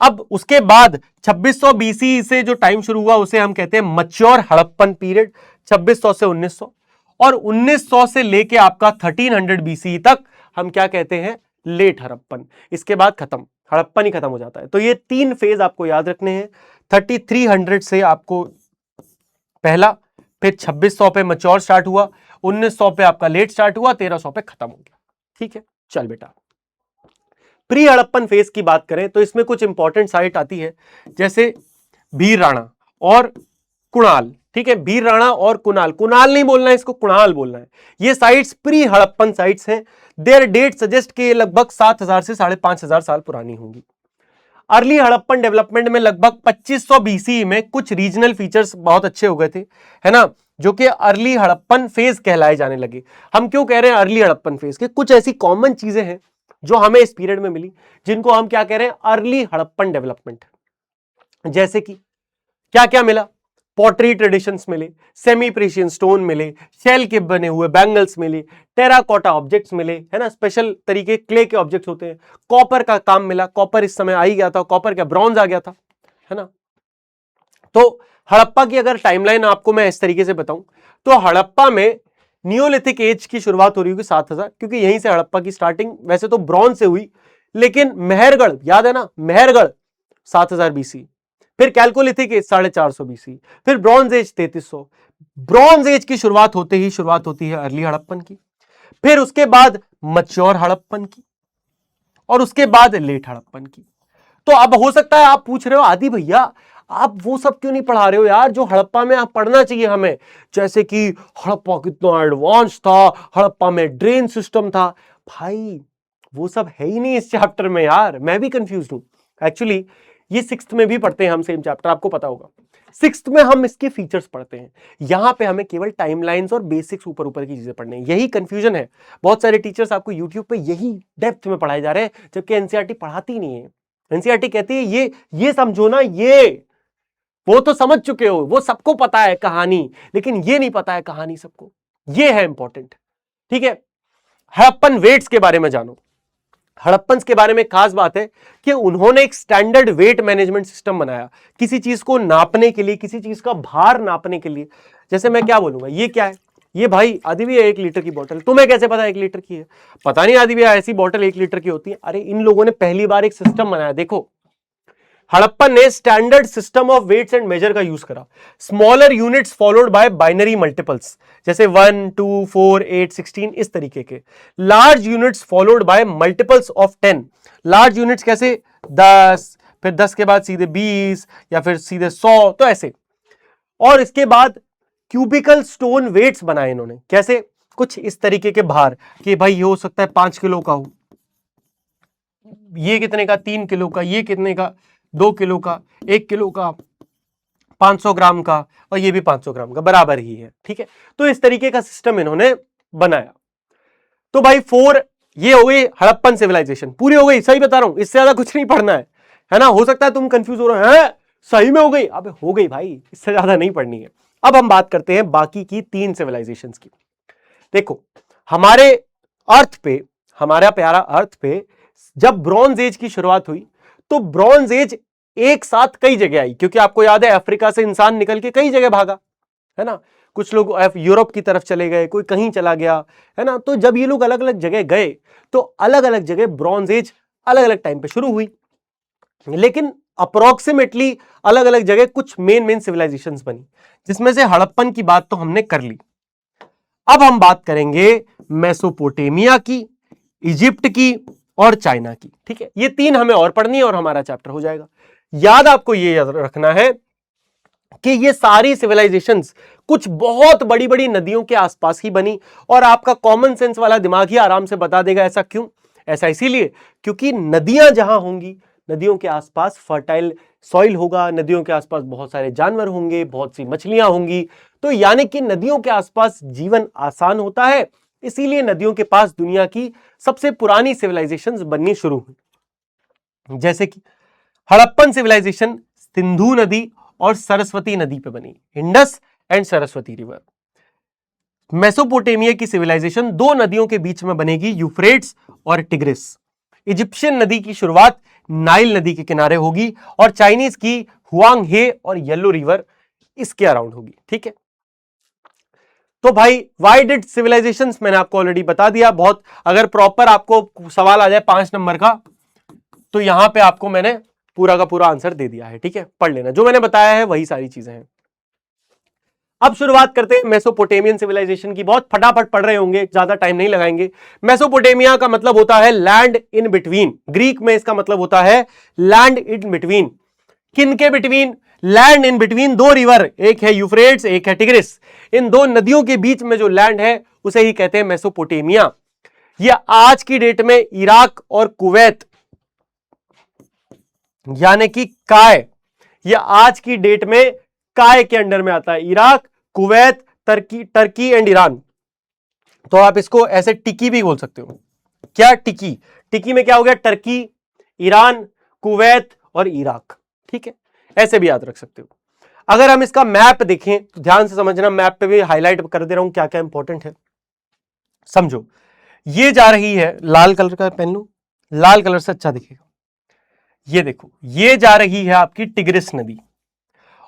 अब उसके बाद 2600 बीसी से जो टाइम शुरू हुआ उसे हम कहते हैं मैच्योर हड़प्पन पीरियड, 2600 से 1900, और 1900 से लेके आपका 1300 बीसी तक हम क्या कहते हैं, लेट हड़प्पन। इसके बाद खत्म, हड़प्पन ही खत्म हो जाता है। तो ये 3 फेज आपको याद रखने हैं, 3300 से आपको पहला, फिर 2600 पे मैच्योर स्टार्ट हुआ, 1900 पे आपका लेट स्टार्ट हुआ, 1300 पे खत्म हो गया, ठीक है। चल बेटा, प्री हड़प्पन फेज की बात करें तो इसमें कुछ इंपॉर्टेंट साइट आती है, जैसे भीर राणा और कुणाल, ठीक है। भीर राणा और कुणाल, कुणाल नहीं बोलना है इसको, कुणाल बोलना है। ये साइट्स प्री हड़प्पन साइट्स हैं। देयर डेट सजेस्ट के लगभग 7000 से 5500 साल पुरानी होंगी। अर्ली हड़प्पन डेवलपमेंट में लगभग 2500 बीसी में कुछ रीजनल फीचर्स बहुत अच्छे हो गए थे, है ना, जो कि अर्ली हड़प्पन फेज कहलाए जाने लगे। हम क्यों कह रहे हैं अर्ली हड़प्पन फेज के, कुछ ऐसी कॉमन चीजें हैं जो हमें इस पीरियड में मिली, जिनको हम क्या कह रहे हैं, अर्ली हड़प्पन डेवलपमेंट। जैसे कि क्या क्या मिला, पॉटरी ट्रेडिशंस मिले, सेमी प्रेशियन स्टोन मिले, शेल के बने हुए बैंगल्स मिले, टेराकोटा ऑब्जेक्ट्स मिले, है ना, स्पेशल तरीके क्ले के ऑब्जेक्ट्स होते हैं, कॉपर का काम मिला, कॉपर इस समय आ ही गया था, कॉपर का ब्रॉन्ज आ गया था, है ना। तो हड़प्पा की अगर टाइमलाइन आपको मैं इस तरीके से बताऊं तो हड़प्पा में नियोलिथिक एज की शुरुआत हो रही होगी 7000, क्योंकि यहीं से हड़प्पा की स्टार्टिंग वैसे तो ब्रॉन्ज से हुई, लेकिन मेहरगढ़ याद है ना, मेहरगढ़ 7000 बीसी, फिर कैल्कोलिथिक एज 450 बीसी, फिर ब्रॉन्ज एज 3300। ब्रॉन्ज एज की शुरुआत होती है अर्ली हड़प्पन की, फिर उसके बाद मैच्योर हड़प्पन की, और उसके बाद लेट हड़प्पन की। तो अब हो सकता है आप पूछ रहे हो आदि भैया आप वो सब क्यों नहीं पढ़ा रहे हो यार जो हड़प्पा में आप पढ़ना चाहिए हमें, जैसे कि हड़प्पा कितना एडवांस था, हड़प्पा में ड्रेन सिस्टम था। भाई वो सब है ही नहीं इस चैप्टर में यार, मैं भी कंफ्यूज हूं एक्चुअली। ये 6th में भी पढ़ते हैं हम सेम चैप्टर, आपको पता होगा। 6th में हम इसके फीचर्स पढ़ते हैं, यहां पे हमें केवल टाइमलाइंस और बेसिक्स ऊपर ऊपर की चीजें पढ़नी है, यही कंफ्यूजन है। बहुत सारे टीचर्स आपको यूट्यूब पे यही डेप्थ में पढ़ाए जा रहे हैं, जबकि एनसीईआरटी पढ़ाती नहीं है। एनसीईआरटी कहती है ये समझो ना, ये वो तो समझ चुके हो, वो सबको पता है कहानी, लेकिन ये नहीं पता है कहानी सबको, ये है इंपॉर्टेंट, ठीक है। हड़प्पन वेट्स के बारे में जानो। हड़प्पन के बारे में खास बात है कि उन्होंने एक स्टैंडर्ड वेट मैनेजमेंट सिस्टम बनाया, किसी चीज को नापने के लिए, किसी चीज का भार नापने के लिए। जैसे मैं क्या बोलूंगा, ये क्या है, ये भाई आदि भैया 1 लीटर की बोतल, तुम्हें कैसे पता 1 लीटर की है? पता नहीं आदि भैया ऐसी बोतल 1 लीटर की होती है। अरे इन लोगों ने पहली बार एक सिस्टम बनाया। देखो हड़प्पन ने standard system of weights and measure का यूज करा, smaller units followed by binary multiples, जैसे 1 2 4 8 16 इस तरीके के। Large units followed by multiples of 10। Large units कैसे, 10, फिर 10 के बाद सीधे 20 या फिर सीधे 100, तो ऐसे। और इसके बाद क्यूबिकल स्टोन वेट्स बनाए इन्होंने, कैसे, कुछ इस तरीके के भार कि भाई ये हो सकता है 5 किलो का हो, ये कितने का, 3 किलो का, ये कितने का, 2 किलो का, 1 किलो का, 500 ग्राम का, और ये भी 500 ग्राम का, बराबर ही है, ठीक है। तो इस तरीके का सिस्टम इन्होंने बनाया। तो भाई 4 ये हो गई हड़प्पन सिविलाइजेशन, पूरी हो गई, सही बता रहा हूं, इससे ज्यादा कुछ नहीं पढ़ना है ना। हो सकता है तुम कंफ्यूज हो रहे हैं, सही में हो गई, अबे हो गई भाई, इससे ज्यादा नहीं पढ़नी है। अब हम बात करते हैं बाकी की 3 सिविलाइजेशंस की। देखो हमारे अर्थ पे हमारा प्यारा अर्थ पे जब ब्रॉन्ज एज की शुरुआत हुई तो ब्रॉन्ज एज एक साथ कई जगह आई, क्योंकि आपको याद है अफ्रीका से इंसान निकल के कई जगह भागा, है ना। कुछ लोग यूरोप की तरफ चले गए, कोई कहीं चला गया, है ना। तो जब ये लोग अलग अलग जगह गए तो अलग अलग जगह ब्रॉन्ज एज अलग अलग टाइम पे शुरू हुई, लेकिन अप्रोक्सीमेटली अलग अलग जगह कुछ मेन सिविलाइजेशंस बनी, जिसमें से हड़प्पन की बात तो हमने कर ली। अब हम बात करेंगे मेसोपोटेमिया की, इजिप्ट की और चाइना की। ठीक है, ये तीन हमें और पढ़नी है और हमारा चैप्टर हो जाएगा। याद आपको ये रखना है कि ये सारी सिविलाइजेशंस कुछ बहुत बड़ी बड़ी नदियों के आसपास ही बनी, और आपका कॉमन सेंस वाला दिमाग ही आराम से बता देगा ऐसा क्यों। ऐसा इसीलिए क्योंकि नदियां जहां होंगी, नदियों के आसपास फर्टाइल सॉइल होगा, नदियों के आसपास बहुत सारे जानवर होंगे, बहुत सी मछलियां होंगी, तो यानी कि नदियों के आसपास जीवन आसान होता है। इसीलिए नदियों के पास दुनिया की सबसे पुरानी सिविलाइजेशंस बननी शुरू हुई, जैसे कि हड़प्पन सिविलाइजेशन सिंधु नदी और सरस्वती नदी पे बनी, Indus and Saraswati river. Mesopotamia की सिविलाइजेशन दो नदियों के बीच में बनेगी, यूफ्रेट्स और टिग्रिस। इजिप्शियन नदी की शुरुआत नाइल नदी के किनारे होगी, और चाइनीज की हुआंग हे और येलो रिवर इसके अराउंड होगी। ठीक है, तो भाई वाई डिड सिविलाइजेशंस मैंने आपको ऑलरेडी बता दिया। बहुत अगर प्रॉपर आपको सवाल आ जाए 5 नंबर का, तो यहां पे आपको मैंने पूरा का पूरा आंसर दे दिया है। ठीक है, पढ़ लेना, जो मैंने बताया है वही सारी चीजें हैं। अब शुरुआत करते हैं मेसोपोटेमियन सिविलाइजेशन की। बहुत फटाफट पढ़ रहे होंगे, ज्यादा टाइम नहीं लगाएंगे। मेसोपोटेमिया का मतलब होता है लैंड इन बिटवीन, ग्रीक में इसका मतलब होता है लैंड इन बिटवीन। किन के बिटवीन? लैंड इन बिटवीन दो रिवर, एक है यूफ्रेट्स, एक है टिग्रिस। इन दो नदियों के बीच में जो लैंड है उसे ही कहते हैं मेसोपोटेमिया। यह आज की डेट में इराक और कुवैत यानी कि काय, यह आज की डेट में काय के अंडर में आता है। Iraq, Kuwait, Turkey and Iran. तो आप इसको ऐसे टिकी भी बोल सकते हो। क्या टिकी? टिकी में क्या हो गया? टर्की, ईरान, कुवैत और इराक। ठीक है, ऐसे भी याद रख सकते हो। अगर हम इसका मैप देखें तो ध्यान से समझना, मैप पे भी हाईलाइट कर दे रहा हूं क्या क्या इंपॉर्टेंट है, समझो। ये जा रही है, लाल कलर का पेन लो, लाल कलर से अच्छा दिखेगा। ये देखो, ये जा रही है आपकी टिग्रिस नदी,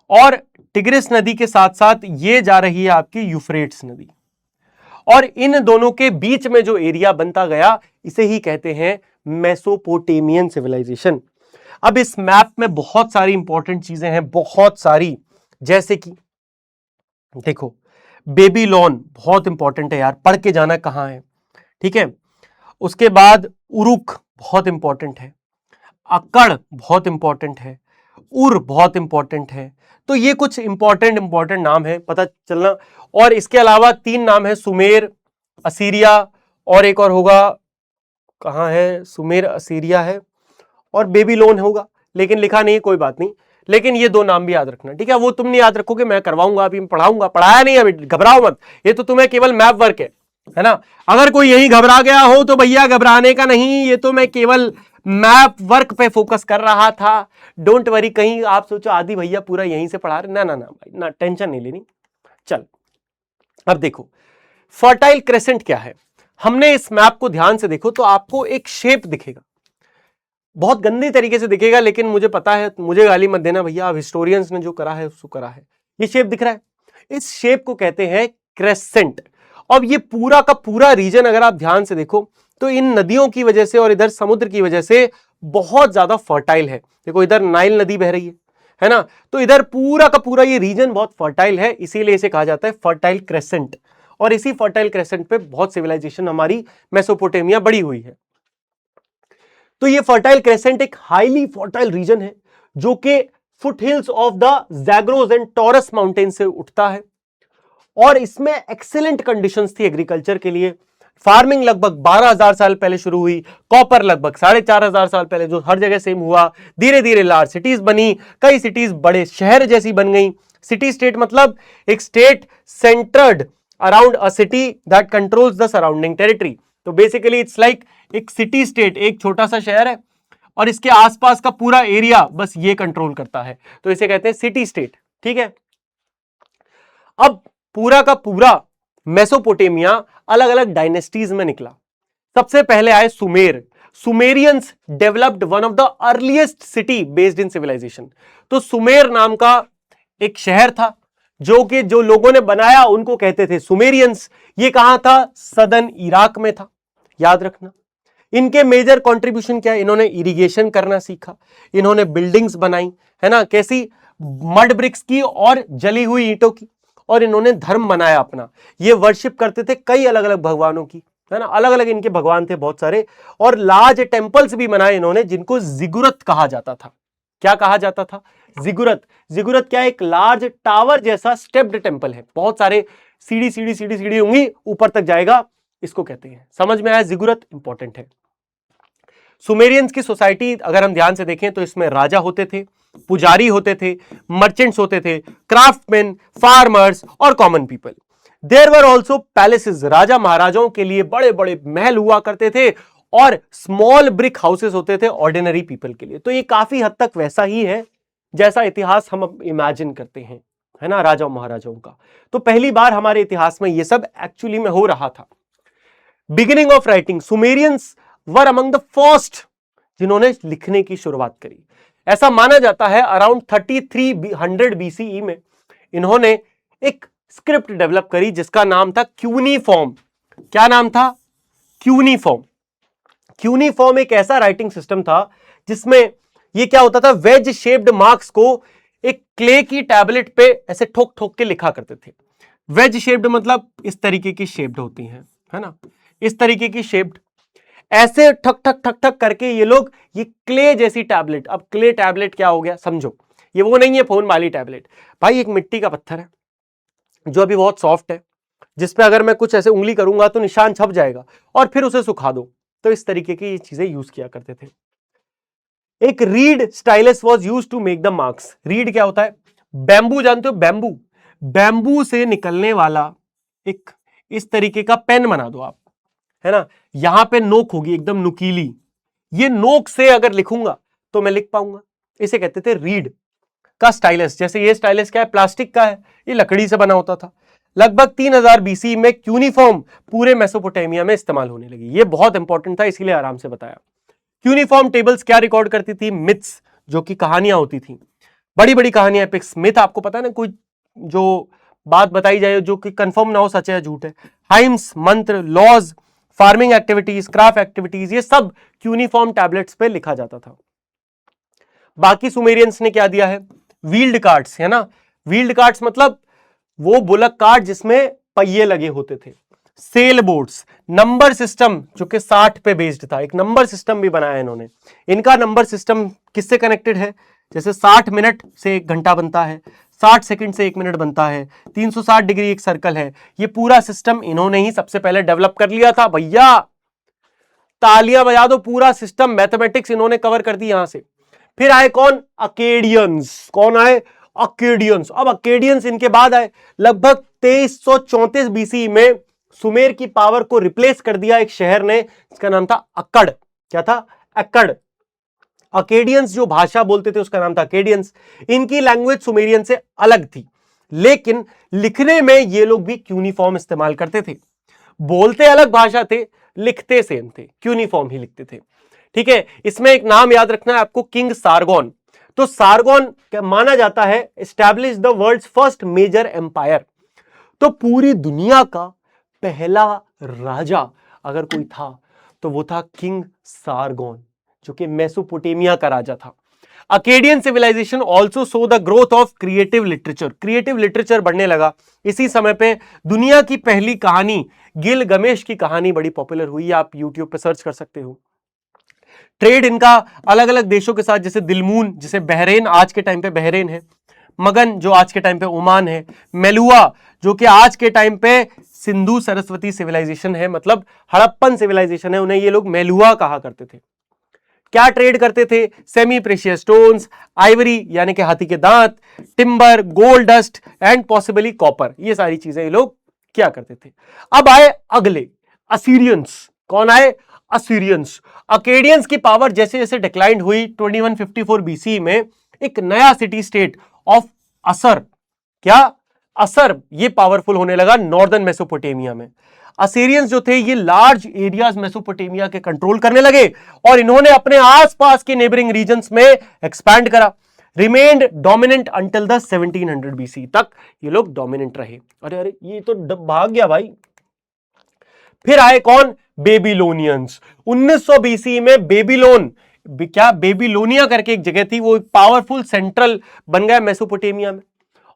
और टिग्रिस नदी के साथ साथ ये जा रही है आपकी यूफ्रेट्स नदी, और इन दोनों के बीच में जो एरिया बनता गया इसे ही कहते हैं मेसोपोटेमियन सिविलाइजेशन। अब इस मैप में बहुत सारी इंपॉर्टेंट चीजें हैं, बहुत सारी, जैसे कि देखो बेबीलोन बहुत इंपॉर्टेंट है यार, पढ़ के जाना कहां है। ठीक है, उसके बाद उरुक बहुत इंपॉर्टेंट है, अक्कड़ बहुत इंपॉर्टेंट है, उर बहुत इंपॉर्टेंट है। तो ये कुछ इंपॉर्टेंट नाम है, पता चलना। और इसके अलावा 3 नाम है, सुमेर, असीरिया, और एक और होगा, कहां है, सुमेर, असीरिया है, और बेबीलोन होगा, लेकिन लिखा नहीं है, कोई बात नहीं। लेकिन ये 2 नाम भी याद रखना। ठीक है, वो तुम नहीं याद रखोगे, मैं करवाऊंगा, अभी पढ़ाऊंगा, पढ़ाया नहीं अभी, घबराओ मत, ये तो तुम्हें केवल मैप वर्क है ना। अगर कोई यही घबरा गया हो तो भैया घबराने का नहीं, ये तो मैं केवल मैप वर्क पे फोकस कर रहा था। डोंट वरी, कहीं आप सोचो आदि भैया पूरा यहीं से पढ़ा रहे, ना ना ना भाई, ना टेंशन नहीं लेनी। चल अब देखो फर्टाइल क्रेसेंट क्या है। हमने इस मैप को ध्यान से देखो तो आपको एक शेप दिखेगा, बहुत गंदी तरीके से दिखेगा, लेकिन मुझे पता है, मुझे गाली मत देना भैया, अब हिस्टोरियंस ने जो करा है उसको करा है। ये शेप दिख रहा है, इस शेप को कहते हैं क्रेसेंट। अब ये पूरा का पूरा रीजन अगर आप ध्यान से देखो तो इन नदियों की वजह से और इधर समुद्र की वजह से बहुत ज्यादा फर्टाइल है। देखो इधर नाइल नदी बह रही है ना, तो इधर पूरा का पूरा ये रीजन बहुत फर्टाइल है, इसीलिए इसे कहा जाता है फर्टाइल क्रेसेंट। और इसी फर्टाइल क्रेसेंट पे बहुत सिविलाइजेशन हमारी मेसोपोटेमिया बड़ी हुई है। तो ये फर्टाइल क्रेसेंट एक हाईली फर्टाइल रीजन है जो कि foothills of the Zagros and taurus mountain से उठता है, और इसमें एक्सीलेंट कंडीशंस थी एग्रीकल्चर के लिए। फार्मिंग लगभग 12,000 साल पहले शुरू हुई, कॉपर लगभग 4,500 साल पहले, जो हर जगह सेम हुआ। धीरे धीरे लार्ज सिटीज बनी, कई सिटीज बड़े शहर जैसी बन गई। सिटी स्टेट मतलब एक state centred around a city that controls the surrounding territory. तो बेसिकली इट्स लाइक एक सिटी स्टेट, एक छोटा सा शहर है और इसके आसपास का पूरा एरिया बस ये कंट्रोल करता है, तो इसे कहते हैं सिटी स्टेट। ठीक है, अब पूरा का पूरा मेसोपोटेमिया अलग अलग डायनेस्टीज में निकला। सबसे पहले आए Sumer. Sumerians developed one of the earliest city based in civilization. तो सुमेर नाम का एक शहर था जो लोगों ने बनाया उनको कहते थे सुमेरियंस। ये कहां था? सदर्न इराक में था, याद रखना। इनके मेजर कंट्रीब्यूशन क्या है? इन्होंने इरिगेशन करना सीखा, इन्होंने बिल्डिंग्स बनाई, है ना, कैसी? मड ब्रिक्स की और जली हुई ईंटों की। और इन्होंने धर्म बनाया अपना। ये वर्शिप करते थे कई अलग अलग भगवानों की, है ना, अलग अलग इनके भगवान थे बहुत सारे। और लार्ज टेंपल्स भी बनाए इन्होंने जिनको जिगुरत कहा जाता था। क्या कहा जाता था? जिगुरत। जिगुरत क्या है? एक लार्ज टावर जैसा स्टेप्ड टेंपल है, बहुत सारे सीढ़ी सीढ़ी सीढ़ी सीढ़ी होंगी, ऊपर तक जाएगा, इसको कहते हैं। समझ में आया? जिगुरत इंपॉर्टेंट है। सुमेरियंस की सोसाइटी अगर हम ध्यान से देखें तो इसमें राजा होते थे, पुजारी होते थे, मर्चेंट्स होते थे, क्राफ्टमैन, फार्मर्स और common people. There were also palaces. राजा महाराजाओं के लिए बड़े बड़े महल हुआ करते थे और स्मॉल ब्रिक हाउसेस होते थे ऑर्डिनरी पीपल के लिए। तो ये काफी हद तक वैसा ही है जैसा इतिहास हम इमेजिन करते हैं, है ना, राजाओं महाराजाओं का। तो पहली बार हमारे इतिहास में ये सब एक्चुअली में हो रहा था। Beginning of writing. Sumerians were among the first जिन्होंने लिखने की शुरुआत करी। ऐसा माना जाता है अराउंड 3300 बीसीई में इन्होंने एक स्क्रिप्ट डेवलप करी जिसका नाम था क्यूनीफॉर्म। क्या नाम था? क्यूनीफॉर्म। क्यूनीफॉर्म एक ऐसा राइटिंग सिस्टम था जिसमें ये क्या होता था, वेज शेप्ड मार्क्स को एक क्ले की टैबलेट पे ऐसे ठोक ठोक के लिखा करते थे। वेज शेप्ड मतलब इस तरीके की शेप्ड होती है ना, इस तरीके की शेप्ड, ऐसे ठक ठक ठक ठक करके ये लोग ये क्ले जैसी टैबलेट। अब क्ले टैबलेट क्या हो गया समझो, ये वो नहीं है फोन वाली टैबलेट भाई, एक मिट्टी का पत्थर है जो अभी बहुत सॉफ्ट है, जिसपे अगर मैं कुछ ऐसे उंगली करूंगा तो निशान छप जाएगा और फिर उसे सुखा दो। तो इस तरीके की चीजें यूज किया करते थे। एक reed stylus was used to make the marks. Reed क्या होता है? बैम्बू, जानते हो बैम्बू? बैम्बू से निकलने वाला एक इस तरीके का पेन बना दो आप, है ना, यहां पे नोक होगी एकदम नुकीली, ये नोक से अगर लिखूंगा तो मैं लिख पाऊंगा। इसे कहते थे रीड का स्टाइलस। जैसे ये स्टाइलस क्या है? प्लास्टिक का है, ये लकड़ी से बना होता था। लगभग 3000 बीसी में क्यूनीफॉर्म पूरे मेसोपोटामिया में इस्तेमाल होने लगी। ये बहुत इंपॉर्टेंट था, इसीलिए आराम से बताया। क्यूनीफॉर्म टेबल्स क्या रिकॉर्ड करती थी? मिथ्स, जो कि कहानियां होती थी, बड़ी बड़ी कहानियां, एपिक्स। मिथ आपको पता है ना, कोई जो बात बताई जाए जो कि कंफर्म ना हो सच है झूठ है। Hymns, mantra, laws, farming activities, craft activities, ये सब क्यूनीफॉर्म टैबलेट्स पे लिखा जाता था। बाकी सुमेरियंस ने क्या दिया है? व्हील्ड कार्ड्स, है ना। व्हील्ड कार्ड्स मतलब वो बुलक कार्ड जिसमें पहिए लगे होते थे। सेल बोर्ड्स, नंबर सिस्टम जो कि 60 पे बेस्ड था, एक नंबर सिस्टम भी बनाया इन्होंने। इनका नंबर सिस्टम किससे कनेक्टेड है? जैसे 60 मिनट से 1 घंटा बनता है, 60 सेकंड से 1 मिनट बनता है, 360 डिग्री एक सर्कल है। ये पूरा सिस्टम इन्होंने ही सबसे पहले डेवलप कर लिया था भैया। तालियां बजा दो, पूरा सिस्टम मैथमेटिक्स इन्होंने कवर कर दी यहां से। फिर आए कौन? अकेडियंस। कौन आए? अकेडियंस। अब अकेडियंस इनके बाद आए। लगभग 2334 बीसी में सुमेर की पावर को रिप्लेस कर दिया एक शहर ने, जिसका नाम था अक्कड़। क्या था? अक्कड़। अकेडियंस जो भाषा बोलते थे उसका नाम था अकेडियंस। इनकी लैंग्वेज सुमेरियन से अलग थी, लेकिन लिखने में ये लोग भी क्यूनीफॉर्म इस्तेमाल करते थे। बोलते अलग भाषा थे, लिखते सेम थे, क्यूनीफॉर्म ही लिखते थे। ठीक है, इसमें एक नाम याद रखना है आपको, किंग सारगोन। तो सारगोन माना जाता है establish the world's first major empire. तो पूरी दुनिया का पहला राजा अगर कोई था तो वो था किंग सारगोन, जो कि मेसोपोटामिया का राजा था। Akkadian civilization also saw the growth of creative literature. Creative literature बढ़ने लगा इसी समय पे। दुनिया की पहली कहानी गिलगमेश की कहानी बड़ी पॉपुलर हुई, आप यूट्यूब पे सर्च कर सकते हो। ट्रेड इनका अलग अलग देशों के साथ, जैसे दिलमून, जिसे बहरेन आज के टाइम पे बहरेन है, मगन जो आज के टाइम पे ओमान है, मेलुआ जो कि आज के टाइम पे सिंधु सरस्वती सिविलाइजेशन है, मतलब हड़प्पन सिविलाइजेशन है, उन्हें ये लोग मेलुआ कहा करते थे। क्या ट्रेड करते थे? सेमी प्रेशियस स्टोन्स, आइवरी यानी कि हाथी के दांत, timber, gold dust and possibly copper, ये सारी चीजें ये लोग क्या करते थे। अब आए अगले असीरियंस। कौन आए? असीरियंस। अकेडियंस की पावर जैसे जैसे डिक्लाइन हुई 2154 बीसी में एक नया सिटी स्टेट ऑफ असर, क्या? असर, ये पावरफुल होने लगा नॉर्दर्न मेसोपोटामिया में। असीरियंस जो थे ये लार्ज एरियाज मेसोपोटामिया के कंट्रोल करने लगे और इन्होंने अपने आसपास के नेबरिंग रीजन्स में एक्सपैंड करा। Remained dominant until the 1700 BC तक ये लोग डोमिनेंट रहे। अरे अरे ये तो भाग गया भाई। फिर आए कौन? बेबीलोनियंस। 1900 बीसी में बेबीलोन, क्या बेबीलोनिया करके एक जगह थी, वो एक पावरफुल सेंट्रल बन गया मेसोपोटामिया में।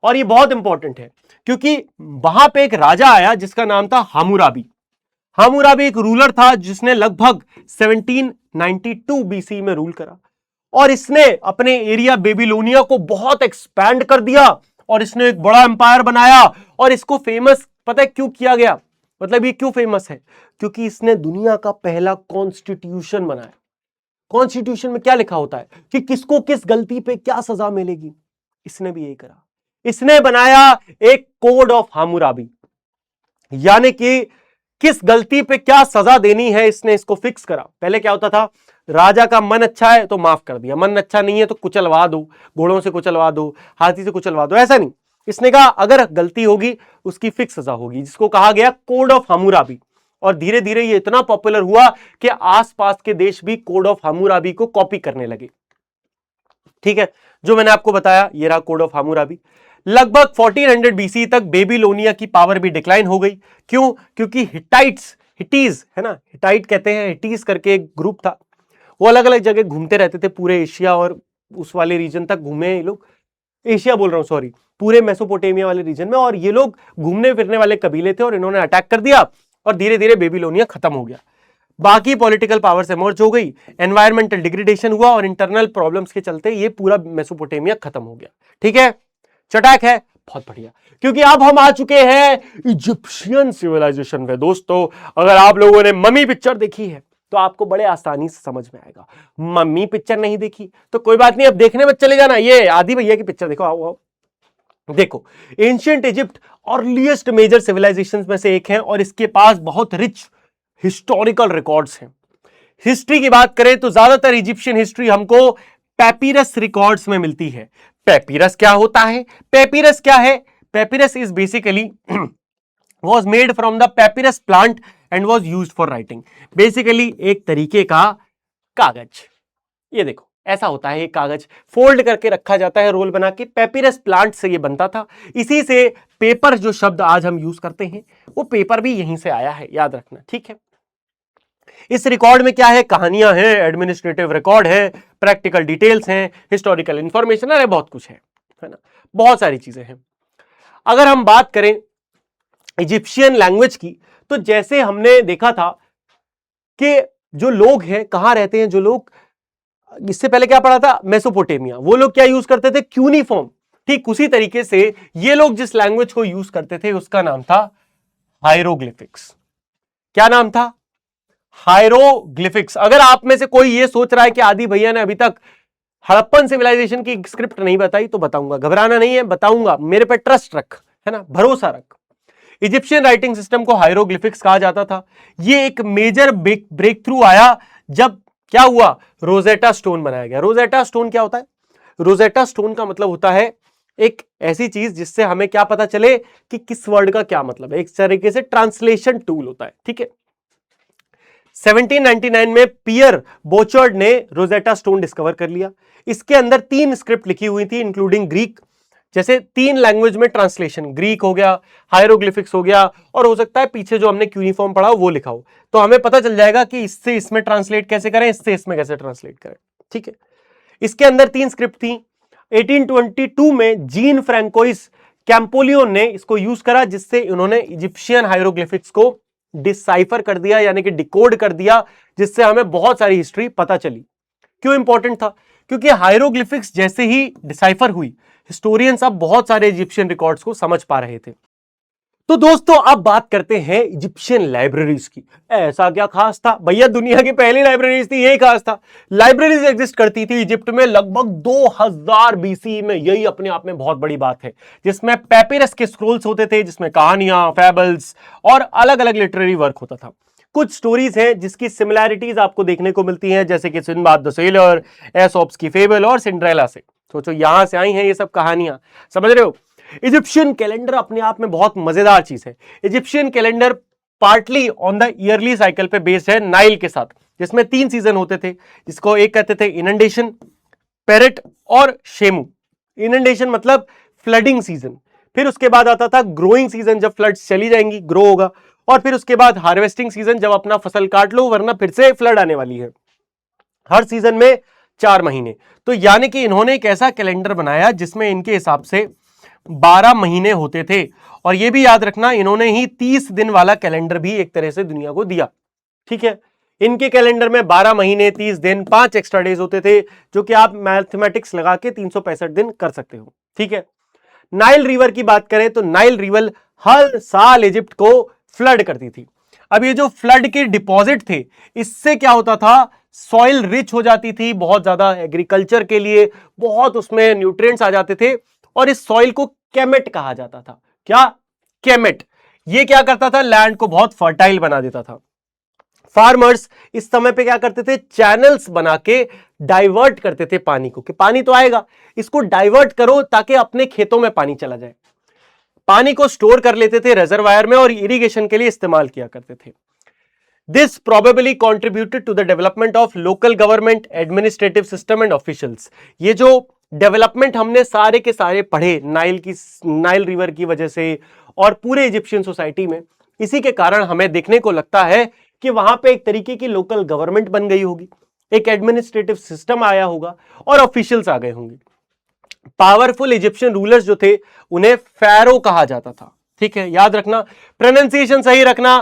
और ये बहुत इंपॉर्टेंट है क्योंकि वहां पे एक राजा आया जिसका नाम था हामुराबी। हामुराबी एक रूलर था जिसने लगभग 1792 बीसी में रूल करा और इसने अपने एरिया बेबीलोनिया को बहुत एक्सपैंड कर दिया और इसने एक बड़ा एम्पायर बनाया। और इसको फेमस पता है क्यों किया गया? मतलब ये क्यों फेमस है? क्योंकि इसने दुनिया का पहला कॉन्स्टिट्यूशन बनाया। कॉन्स्टिट्यूशन में क्या लिखा होता है कि किसको किस गलती पे क्या सजा मिलेगी, इसने भी यही करा। इसने बनाया एक कोड ऑफ हामुराबी, यानी कि किस गलती पे क्या सजा देनी है इसने इसको फिक्स करा। पहले क्या होता था, राजा का मन अच्छा है तो माफ कर दिया, मन अच्छा नहीं है तो कुचलवा दो, घोड़ों से कुचलवा दो, हाथी से कुचलवा दो, ऐसा नहीं। इसने कहा अगर गलती होगी उसकी फिक्स सजा होगी, जिसको कहा गया कोड ऑफ हामुराबी। और धीरे धीरे ये इतना पॉपुलर हुआ कि आसपास के देश भी कोड ऑफ हामुराबी को कॉपी करने लगे। ठीक है, जो मैंने आपको बताया ये रहा कोड ऑफ हामुराबी। लगभग 1400 बीसी तक बेबीलोनिया की पावर भी डिक्लाइन हो गई। क्यों? क्योंकि हिटीज है ना, हिटाइट कहते हैं, हिटीज करके एक ग्रुप था, वो अलग अलग जगह घूमते रहते थे, पूरे एशिया और उस वाले रीजन तक घूमे ये लोग। एशिया बोल रहा हूं, सॉरी, पूरे मेसोपोटामिया वाले रीजन में। और ये लोग घूमने फिरने वाले कबीले थे और इन्होंने अटैक कर दिया और धीरे धीरे बेबीलोनिया खत्म हो गया। बाकी पॉलिटिकल पावर्स इमर्ज हो गई, एनवायरमेंटल डिग्रेडेशन हुआ और इंटरनल प्रॉब्लम्स के चलते ये पूरा मेसोपोटामिया खत्म हो गया। ठीक है, चटाक है, बहुत बढ़िया। क्योंकि अब हम आ चुके हैं इजिप्शियन सिविलाइजेशन में। दोस्तों अगर आप लोगों ने मम्मी पिक्चर देखी है तो आपको बड़े आसानी से समझ में आएगा। मम्मी पिक्चर नहीं देखी तो कोई बात नहीं, अब देखने में चले जाना। ये आदि भैया की पिक्चर देखो, आओ देखो। Ancient Egypt earliest major civilizations में से एक है और इसके पास बहुत रिच हिस्टोरिकल रिकॉर्ड्स हैं। हिस्ट्री की बात करें तो ज्यादातर इजिप्शियन हिस्ट्री हमको पैपिरस रिकॉर्ड्स में मिलती है। पैपिरस क्या होता है? पैपिरस क्या है? Papyrus is basically was made from the papyrus plant and was used for writing। Basically एक तरीके का कागज, ये देखो ऐसा होता है, एक कागज फोल्ड करके रखा जाता है रोल बना के, पैपिरस प्लांट से ये बनता था। इसी से पेपर जो शब्द आज हम यूज करते हैं वो पेपर भी यहीं से आया है, याद रखना। ठीक है, इस रिकॉर्ड में क्या है? कहानियां हैं, एडमिनिस्ट्रेटिव रिकॉर्ड है, प्रैक्टिकल डिटेल्स हैं, हिस्टोरिकल इंफॉर्मेशन, अरे बहुत कुछ है ना, बहुत सारी चीजें हैं। अगर हम बात करें इजिप्शियन लैंग्वेज की तो जैसे हमने देखा था कि जो लोग हैं कहां रहते हैं, जो लोग इससे पहले क्या पढ़ा था, मेसोपोटामिया, वो लोग क्या यूज करते थे? क्यूनिफॉर्म। ठीक उसी तरीके से ये लोग जिस लैंग्वेज को यूज करते थे उसका नाम था हायरोग्लिफिक्स। क्या नाम था? हायरोग्लिफिक्स। अगर आप में से कोई ये सोच रहा है कि आदि भैया ने अभी तक हड़प्पन सिविलाइजेशन की स्क्रिप्ट नहीं बताई तो बताऊंगा, घबराना नहीं है, बताऊंगा, मेरे पे ट्रस्ट रख, है ना, भरोसा रख। इजिप्शियन राइटिंग सिस्टम को हायरोग्लिफिक्स कहा जाता था। ये एक मेजर ब्रेक थ्रू आया जब क्या हुआ, रोजेटा स्टोन बनाया गया। रोजेटा स्टोन क्या होता है? रोजेटा स्टोन का मतलब होता है एक ऐसी चीज जिससे हमें क्या पता चले कि किस वर्ड का क्या मतलब है, एक तरीके से ट्रांसलेशन टूल होता है। ठीक है, 1799 में पियर बोचर्ड ने रोजेटा स्टोन डिस्कवर कर लिया। इसके अंदर 3 स्क्रिप्ट लिखी हुई थी इंक्लूडिंग ग्रीक, जैसे 3 लैंग्वेज में ट्रांसलेशन, ग्रीक हो गया, हायरोग्लिफिक्स हो गया, और हो सकता है पीछे जो हमने क्यूनिफॉर्म पढ़ा वो लिखा हो, तो हमें पता चल जाएगा कि इससे इसमें ट्रांसलेट कैसे करें, इससे इसमें कैसे ट्रांसलेट करें। ठीक है, इसके अंदर 3 स्क्रिप्ट थी। 1822 में जीन फ्रैंकोइस कैंपोलियन ने इसको यूज करा, जिससे उन्होंने इजिप्शियन हायरोग्लिफिक्स को डिसाइफर कर दिया, यानी कि डिकोड कर दिया, जिससे हमें बहुत सारी हिस्ट्री पता चली। क्यों इंपॉर्टेंट था? क्योंकि हायरोग्लिफिक्स जैसे ही डिसाइफर हुई, हिस्टोरियंस अब बहुत सारे इजिप्शियन रिकॉर्ड्स को समझ पा रहे थे। तो दोस्तों अब बात करते हैं इजिप्शियन लाइब्रेरीज की। ऐसा क्या खास था भैया? दुनिया की पहली लाइब्रेरीज थी, यही खास था। लाइब्रेरीज एग्जिस्ट करती थी इजिप्ट में लगभग 2000 बीसी में, यही अपने आप में बहुत बड़ी बात है, जिसमें पैपिरस के स्क्रोल्स होते थे, जिसमें कहानियां, फैबल्स और अलग अलग लिटरेरी वर्क होता था। कुछ स्टोरीज हैं जिसकी सिमिलैरिटीज आपको देखने को मिलती हैं, जैसे कि सिंबाद द सेलर, एसोप्स की फेबल और सिंड्रेला से। सोचो यहां से आई हैं ये सब कहानियां, समझ रहे हो। इजिप्शियन कैलेंडर अपने आप में बहुत मजेदार चीज है। Egyptian calendar partly on the yearly cycle पे बेस्ड है नाइल के साथ, जिसमें 3 सीजन होते थे, जिसको एक कहते थे इनंडेशन, पेरेट और शेमू। इनंडेशन मतलब फ्लडिंग सीजन, फिर उसके बाद आता था ग्रोइंग सीजन, जब फ्लड्स चली जाएंगी, ग्रो होगा, और फिर उसके बाद हार्वेस्टिंग सीजन, जब अपना फसल काट लो वरना फिर से फ्लड आने वाली है। हर सीजन में 4 महीने। तो यानी कि इन्होंने एक ऐसा कैलेंडर बनाया जिसमें इनके हिसाब से 12 महीने होते थे, और यह भी याद रखना इन्होंने ही 30 दिन वाला कैलेंडर भी एक तरह से दुनिया को दिया। ठीक है, इनके कैलेंडर में 12 महीने 30 दिन 5 एक्स्ट्रा डेज होते थे, जो कि आप मैथमेटिक्स लगा के 365 दिन कर सकते हो। ठीक है, नाइल रिवर की बात करें तो नाइल रिवर हर साल इजिप्ट को फ्लड करती थी। अब ये जो फ्लड के डिपॉजिट थे, इससे क्या होता था, सॉइल रिच हो जाती थी, बहुत ज्यादा एग्रीकल्चर के लिए बहुत उसमें न्यूट्रिएंट्स आ जाते थे, और इस सॉइल को केमेट कहा जाता था। क्या? केमेट। ये क्या करता था, लैंड को बहुत फर्टाइल बना देता था। फार्मर्स इस समय पे क्या करते थे, चैनल्स बना के डाइवर्ट करते थे पानी को, कि पानी तो आएगा, इसको डाइवर्ट करो ताकि अपने खेतों में पानी चला जाए। पानी को स्टोर कर लेते थे रिजर्वायर में और इरिगेशन के लिए इस्तेमाल किया करते थे। This probably contributed to the development of local government, administrative system and officials. ये जो डेवलपमेंट हमने सारे के सारे पढ़े नाइल रिवर की वजह से और पूरे इजिप्शियन सोसाइटी में, इसी के कारण हमें देखने को लगता है कि वहां पे एक तरीके की लोकल गवर्नमेंट बन गई होगी, एक एडमिनिस्ट्रेटिव सिस्टम आया होगा और ऑफिशियल्स आ गए होंगे। पावरफुल इजिप्शियन रूलर्स जो थे उन्हें फैरो कहा जाता था। ठीक है, याद रखना, प्रोनाउंसिएशन सही रखना,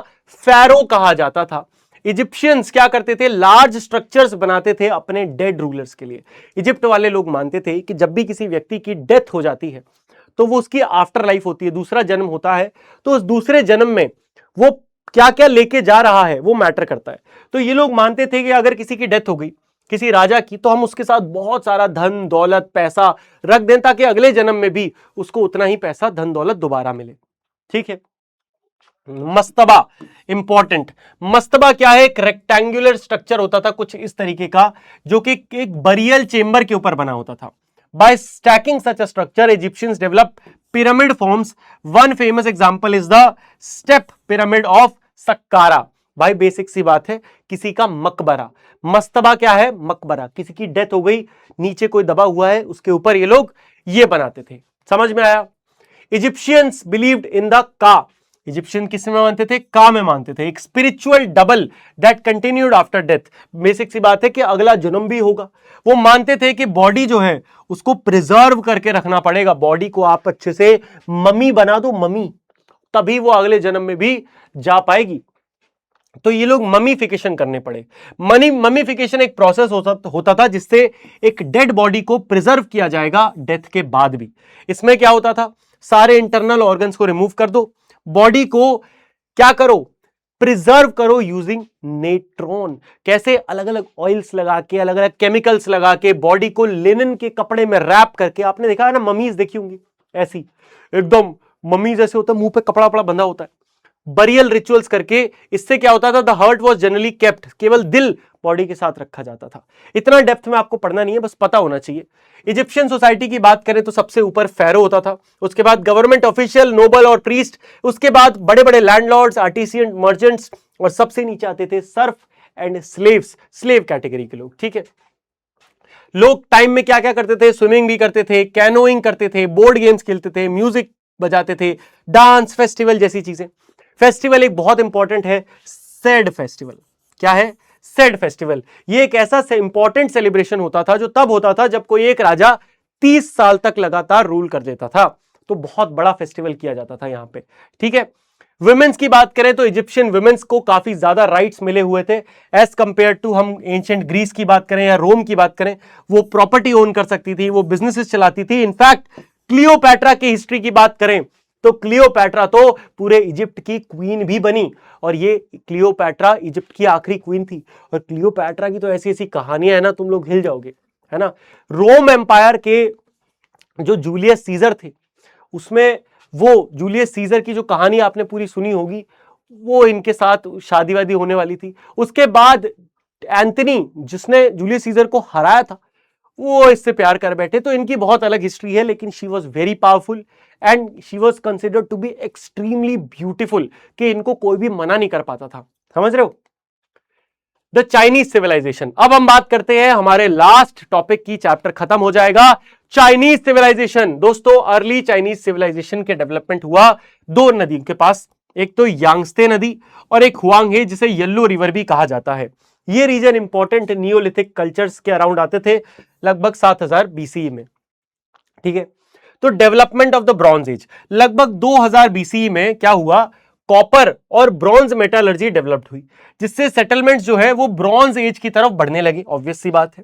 फैरो कहा जाता था। इजिप्शियंस क्या करते थे, लार्ज स्ट्रक्चर्स बनाते थे अपने डेड रूलर्स के लिए। इजिप्ट वाले लोग मानते थे कि जब भी किसी व्यक्ति की डेथ हो जाती है तो वो उसकी आफ्टर लाइफ होती है, दूसरा जन्म होता है, तो उस दूसरे जन्म में वो क्या क्या लेके जा रहा है वो मैटर करता है। तो ये लोग मानते थे कि अगर किसी की डेथ हो गई, किसी राजा की, तो हम उसके साथ बहुत सारा धन दौलत पैसा रख दें ताकि अगले जन्म में भी उसको उतना ही पैसा धन दौलत दोबारा मिले। ठीक है, मस्तबा इंपॉर्टेंट। मस्तबा क्या है, एक रेक्टेंगुलर स्ट्रक्चर होता था कुछ इस तरीके का, जो कि एक बरियल चेंबर के ऊपर बना होता था। By stacking such a structure Egyptians develop pyramid forms. One famous example is the step pyramid of Saqqara. भाई बेसिक सी बात है, किसी का मकबरा। मस्तबा क्या है, मकबरा, किसी की डेथ हो गई, नीचे कोई दबा हुआ है, उसके ऊपर ये लोग ये बनाते थे। समझ में आया? Egyptians believed in the ka. Egyptian किस में मानते थे, का में मानते थे। एक spiritual double that continued after death. Basic सी बात है कि अगला जन्म भी होगा। वो मानते थे कि बॉडी जो है उसको प्रिजर्व करके रखना पड़ेगा, बॉडी को आप अच्छे से मम्मी बना दो, मम्मी, तभी वो अगले जन्म में भी जा पाएगी। तो ये लोग ममीफिकेशन करने पड़े। ममीफिकेशन एक प्रोसेस होता था जिससे एक डेड बॉडी को प्रिजर्व किया जाएगा डेथ के बाद भी। इसमें क्या होता था, सारे इंटरनल ऑर्गन्स को रिमूव कर दो, बॉडी को क्या करो, प्रिजर्व करो यूजिंग नेट्रॉन। कैसे, अलग अलग ऑयल्स लगा के, अलग अलग केमिकल्स लगा के, बॉडी को लिनन के कपड़े में रैप करके। आपने देखा है ना, ममीज देखी होंगी ऐसी, एकदम मम्मी जैसे होता है, मुंह पे कपड़ा वपड़ा बंधा होता है, बरियल रिचुअल्स करके। इससे क्या होता था, the heart was generally kept, केवल दिल बॉडी के साथ रखा जाता था। इतना डेप्थ में आपको पढ़ना नहीं है, बस पता होना चाहिए। इजिप्शियन सोसाइटी की बात करें तो सबसे ऊपर फैरो होता था, उसके बाद गवर्नमेंट ऑफिशियल, नोबल और प्रीस्ट, उसके बाद बड़े बड़े लैंडलॉर्ड्स, आर्टिसियन, मर्चेंट्स, और सबसे नीचे आते थे Surf and slaves, slave category के लोग। ठीक है, लोग टाइम में क्या क्या करते थे, स्विमिंग भी करते थे, कैनोइंग करते थे, बोर्ड गेम्स खेलते थे, म्यूजिक बजाते थे, डांस, फेस्टिवल जैसी चीजें। फेस्टिवल एक बहुत इंपॉर्टेंट है, सेड फेस्टिवल। क्या है, सेड फेस्टिवल। ये एक ऐसा इंपॉर्टेंट सेलिब्रेशन होता था जो तब होता था जब कोई एक राजा 30 साल तक लगातार रूल कर देता था, तो बहुत बड़ा फेस्टिवल किया जाता था यहां पे। ठीक है, वुमेन्स की बात करें तो इजिप्शियन वुमेन्स को काफी ज्यादा राइट्स मिले हुए थे एज कंपेयर टू हम एंशिएंट ग्रीस की बात करें या रोम की बात करें। वो प्रॉपर्टी ओन कर सकती थी, वो बिजनेसेस चलाती थी। इनफैक्ट क्लियोपैट्रा की हिस्ट्री की बात करें तो क्लियोपैट्रा तो पूरे इजिप्ट की क्वीन भी बनी, और ये क्लियोपैट्रा इजिप्ट की आखिरी क्वीन थी। और क्लियोपैट्रा की तो ऐसी ऐसी कहानियां है ना, तुम लोग हिल जाओगे, है ना। रोम एम्पायर के जो जूलियस सीजर थे, उसमें वो जूलियस सीजर की जो कहानी आपने पूरी सुनी होगी, वो इनके साथ शादी वादी होने वाली थी। उसके बाद एंथनी, जिसने जूलियस सीजर को हराया था, वो इससे प्यार कर बैठे। तो इनकी बहुत अलग हिस्ट्री है, लेकिन she was very powerful and she was considered to be extremely beautiful, कि इनको कोई भी मना नहीं कर पाता था। समझ रहे हो? The Chinese civilization. अब हम बात करते हैं, हमारे लास्ट टॉपिक की, चैप्टर खत्म हो जाएगा। Chinese civilization. दोस्तों, अर्ली चाइनीज सिविलाइजेशन के डेवलपमेंट हुआ दो नदी के पास, एक तो यांगत्से नदी और एक हुआंग है, जिसे येलो रिवर भी कहा जाता है। ये रीजन इंपॉर्टेंट नियोलिथिक कल्चर्स के अराउंड आते थे, लगभग 7000 बीसीई में। ठीक है, तो development of the bronze age, लगभग 2000 बीसीई में क्या हुआ, कॉपर और ब्रॉन्ज मेटालर्जी डेवलप्ड हुई, जिससे सेटलमेंट जो है वो ब्रॉन्ज एज की तरफ बढ़ने लगे। ऑब्वियस सी बात है।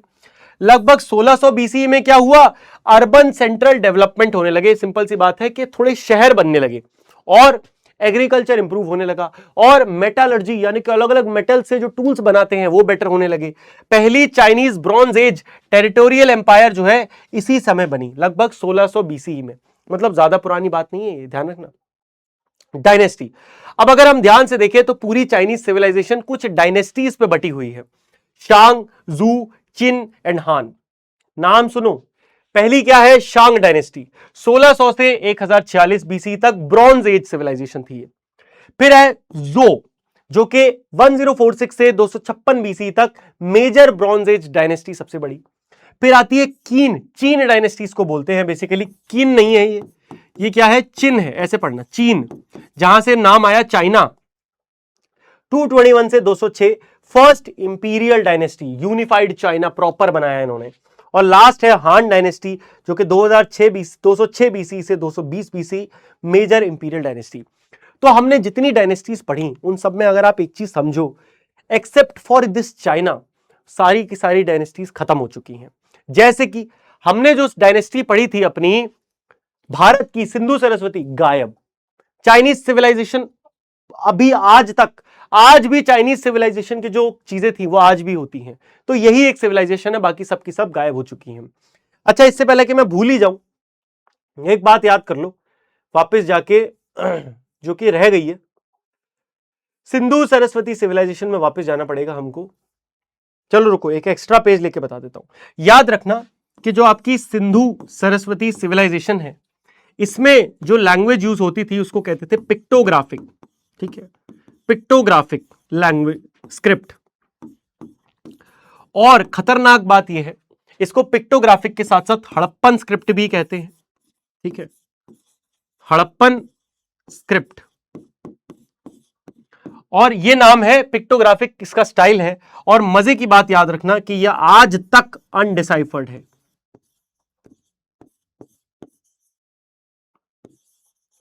लगभग 1600 बीसीई में क्या हुआ, अर्बन सेंट्रल डेवलपमेंट होने लगे। सिंपल सी बात है कि थोड़े शहर बनने लगे और एग्रीकल्चर इंप्रूव होने लगा, और मेटालर्जी यानी कि अलग अलग मेटल से जो टूल्स बनाते हैं वो बेटर होने लगे। पहली Chinese bronze age territorial empire जो है इसी समय बनी, लगभग 1600 बीसीई में। मतलब ज्यादा पुरानी बात नहीं है, ध्यान रखना। डायनेस्टी। अब अगर हम ध्यान से देखें तो पूरी चाइनीज सिविलाइजेशन कुछ डायनेस्टीज पे बटी हुई है, शांग, जू, चिन एंड हान। नाम सुनो। पहली क्या है, शांग डायनेस्टी, 1600 से 1046 बीसी तक ब्रॉन्ज एज सिविलाइजेशन थी। फिर है जो, जो कि 1046 से 256 बीसी तक मेजर ब्रॉन्ज एज डायनेस्टी, सबसे बड़ी। फिर आती है कीन, चीन डायनेस्टीज को बोलते हैं बेसिकली, कीन नहीं है ये क्या है, चिन है, ऐसे पढ़ना, चीन, जहां से नाम आया चाइना। 221 से 206 first imperial dynasty, unified China proper बनाया इन्होंने। और लास्ट है हान डायनेस्टी, जो कि 206 बीसी से 220 बीसी, मेजर इंपीरियल डायनेस्टी। तो हमने जितनी डायनेस्टीज पढ़ी उन सब में अगर आप एक चीज समझो, एक्सेप्ट फॉर दिस चाइना, सारी की सारी डायनेस्टीज खत्म हो चुकी हैं। जैसे कि हमने जो डायनेस्टी पढ़ी थी अपनी भारत की, सिंधु सरस्वती, गायब। चाइनीज सिविलाइजेशन अभी आज तक, आज भी चाइनीज सिविलाइजेशन की जो चीजें थी वो आज भी होती हैं। तो यही एक सिविलाइजेशन है, बाकी सब की सब गायब हो चुकी हैं। अच्छा, इससे पहले कि मैं भूल ही जाऊं, एक बात याद कर लो वापस जाके, जो कि रह गई है, सिंधु सरस्वती सिविलाइजेशन में वापस जाना पड़ेगा हमको। चलो रुको, एक एक्स्ट्रा पेज लेके बता देता हूं। याद रखना कि जो आपकी सिंधु सरस्वती सिविलाइजेशन है, इसमें जो लैंग्वेज यूज होती थी उसको कहते थे पिक्टोग्राफिक। ठीक है, पिक्टोग्राफिक लैंग्वेज स्क्रिप्ट। और खतरनाक बात यह है, इसको पिक्टोग्राफिक के साथ साथ हड़प्पन स्क्रिप्ट भी कहते हैं। ठीक है, हड़प्पन स्क्रिप्ट, और ये नाम है पिक्टोग्राफिक, इसका स्टाइल है। और मजे की बात याद रखना कि यह आज तक अनडिसाइफर्ड है।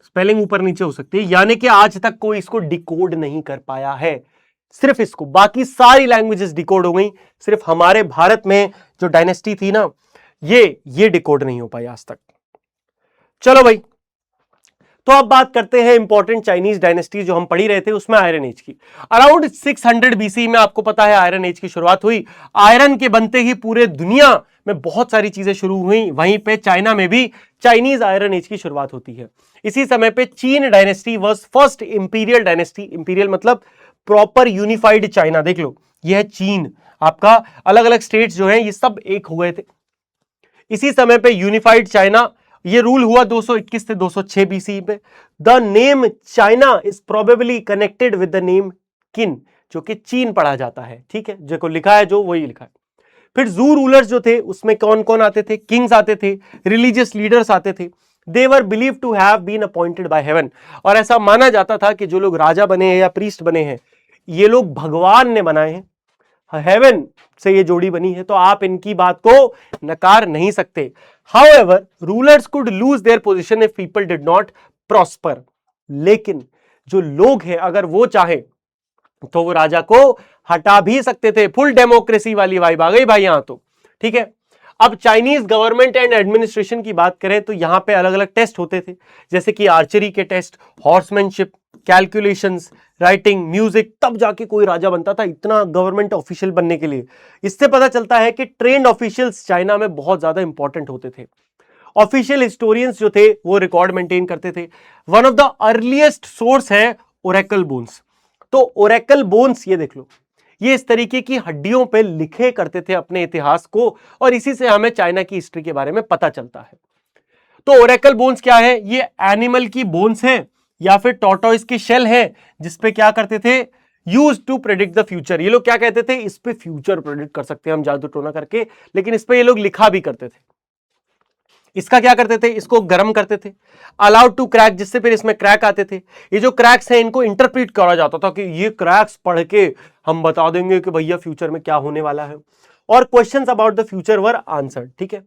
स्पेलिंग ऊपर नीचे हो सकती है, यानी कि आज तक कोई इसको डिकोड नहीं कर पाया है, सिर्फ इसको। बाकी सारी लैंग्वेजेस डिकोड हो गई, सिर्फ हमारे भारत में जो डायनेस्टी थी ना, ये डिकोड नहीं हो पाई आज तक। चलो भाई, तो अब बात करते हैं इंपॉर्टेंट चाइनीज डायनेस्टी जो हम पढ़ी रहे थे, उसमें आयरन एज की। अराउंड 600 बीसी में आपको पता है आयरन एज की शुरुआत हुई। आयरन के बनते ही पूरे दुनिया में बहुत सारी चीजें शुरू हुई, वहीं पे चाइना में भी चाइनीज आयरन एज की शुरुआत होती है। इसी समय पे चीन dynasty was first imperial dynasty. Imperial मतलब प्रॉपर यूनिफाइड चाइना। देख लो, यह है चीन, आपका अलग अलग स्टेट्स जो है ये सब एक हो गए थे। इसी समय पे यूनिफाइड चाइना, ये रूल हुआ 221 से 206 बीसी पे। The name China is probably connected with the name किन, जो कि चीन पढ़ा जाता है। ठीक है, जो लिखा है जो वही लिखा है। फिर जू रूलर्स जो थे उसमें कौन कौन आते थे, किंग्स आते थे, रिलीजियस लीडर्स आते थे। They were believe to have been appointed by heaven, और ऐसा माना जाता था कि जो लोग राजा बने हैं या प्रीस्ट बने हैं, ये लोग भगवान ने बनाए हैं, हेवन से ये जोड़ी बनी है, तो आप इनकी बात को नकार नहीं सकते। However rulers could lose their position if people did not prosper, लेकिन जो लोग हैं अगर वो चाहे तो वो राजा को हटा भी सकते थे। फुल डेमोक्रेसी वाली वाइब आ गई भाई यहां तो। ठीक है, अब चाइनीज गवर्नमेंट एंड एडमिनिस्ट्रेशन की बात करें तो यहां पे अलग अलग टेस्ट होते थे, जैसे कि आर्चरी के टेस्ट, हॉर्समैनशिप, कैलकुलेशंस, राइटिंग, म्यूजिक, तब जाके कोई राजा बनता था इतना गवर्नमेंट ऑफिशियल बनने के लिए। इससे पता चलता है कि ट्रेंड ऑफिशियल्स चाइना में बहुत ज्यादा इंपॉर्टेंट होते थे। ऑफिशियल हिस्टोरियंस जो थे वो रिकॉर्ड मेंटेन करते थे। One of the earliest source है ओरेकल बोन्स। तो ओरेकल बोन्स ये देख लो, ये इस तरीके की हड्डियों पे लिखे करते थे अपने इतिहास को, और इसी से हमें चाइना की हिस्ट्री के बारे में पता चलता है। तो ओरेकल बोन्स क्या है? ये एनिमल की बोन्स है या फिर टॉर्टोइस की शेल है, जिसपे क्या करते थे? Use to predict the future. ये लोग क्या कहते थे? इस पे फ्यूचर प्रेडिक्ट कर सकते हैं हम जादू टोना करके, लेकिन इस पे ये लोग लिखा भी करते थे। इसका क्या करते थे? इसको गर्म करते थे, अलाउड टू क्रैक, जिससे फिर इसमें क्रैक आते थे। ये जो क्रैक्स हैं इनको इंटरप्रीट करा जाता था कि ये क्रैक्स पढ़ के हम बता देंगे कि भैया फ्यूचर में क्या होने वाला है, और questions about the future were answered. ठीक है।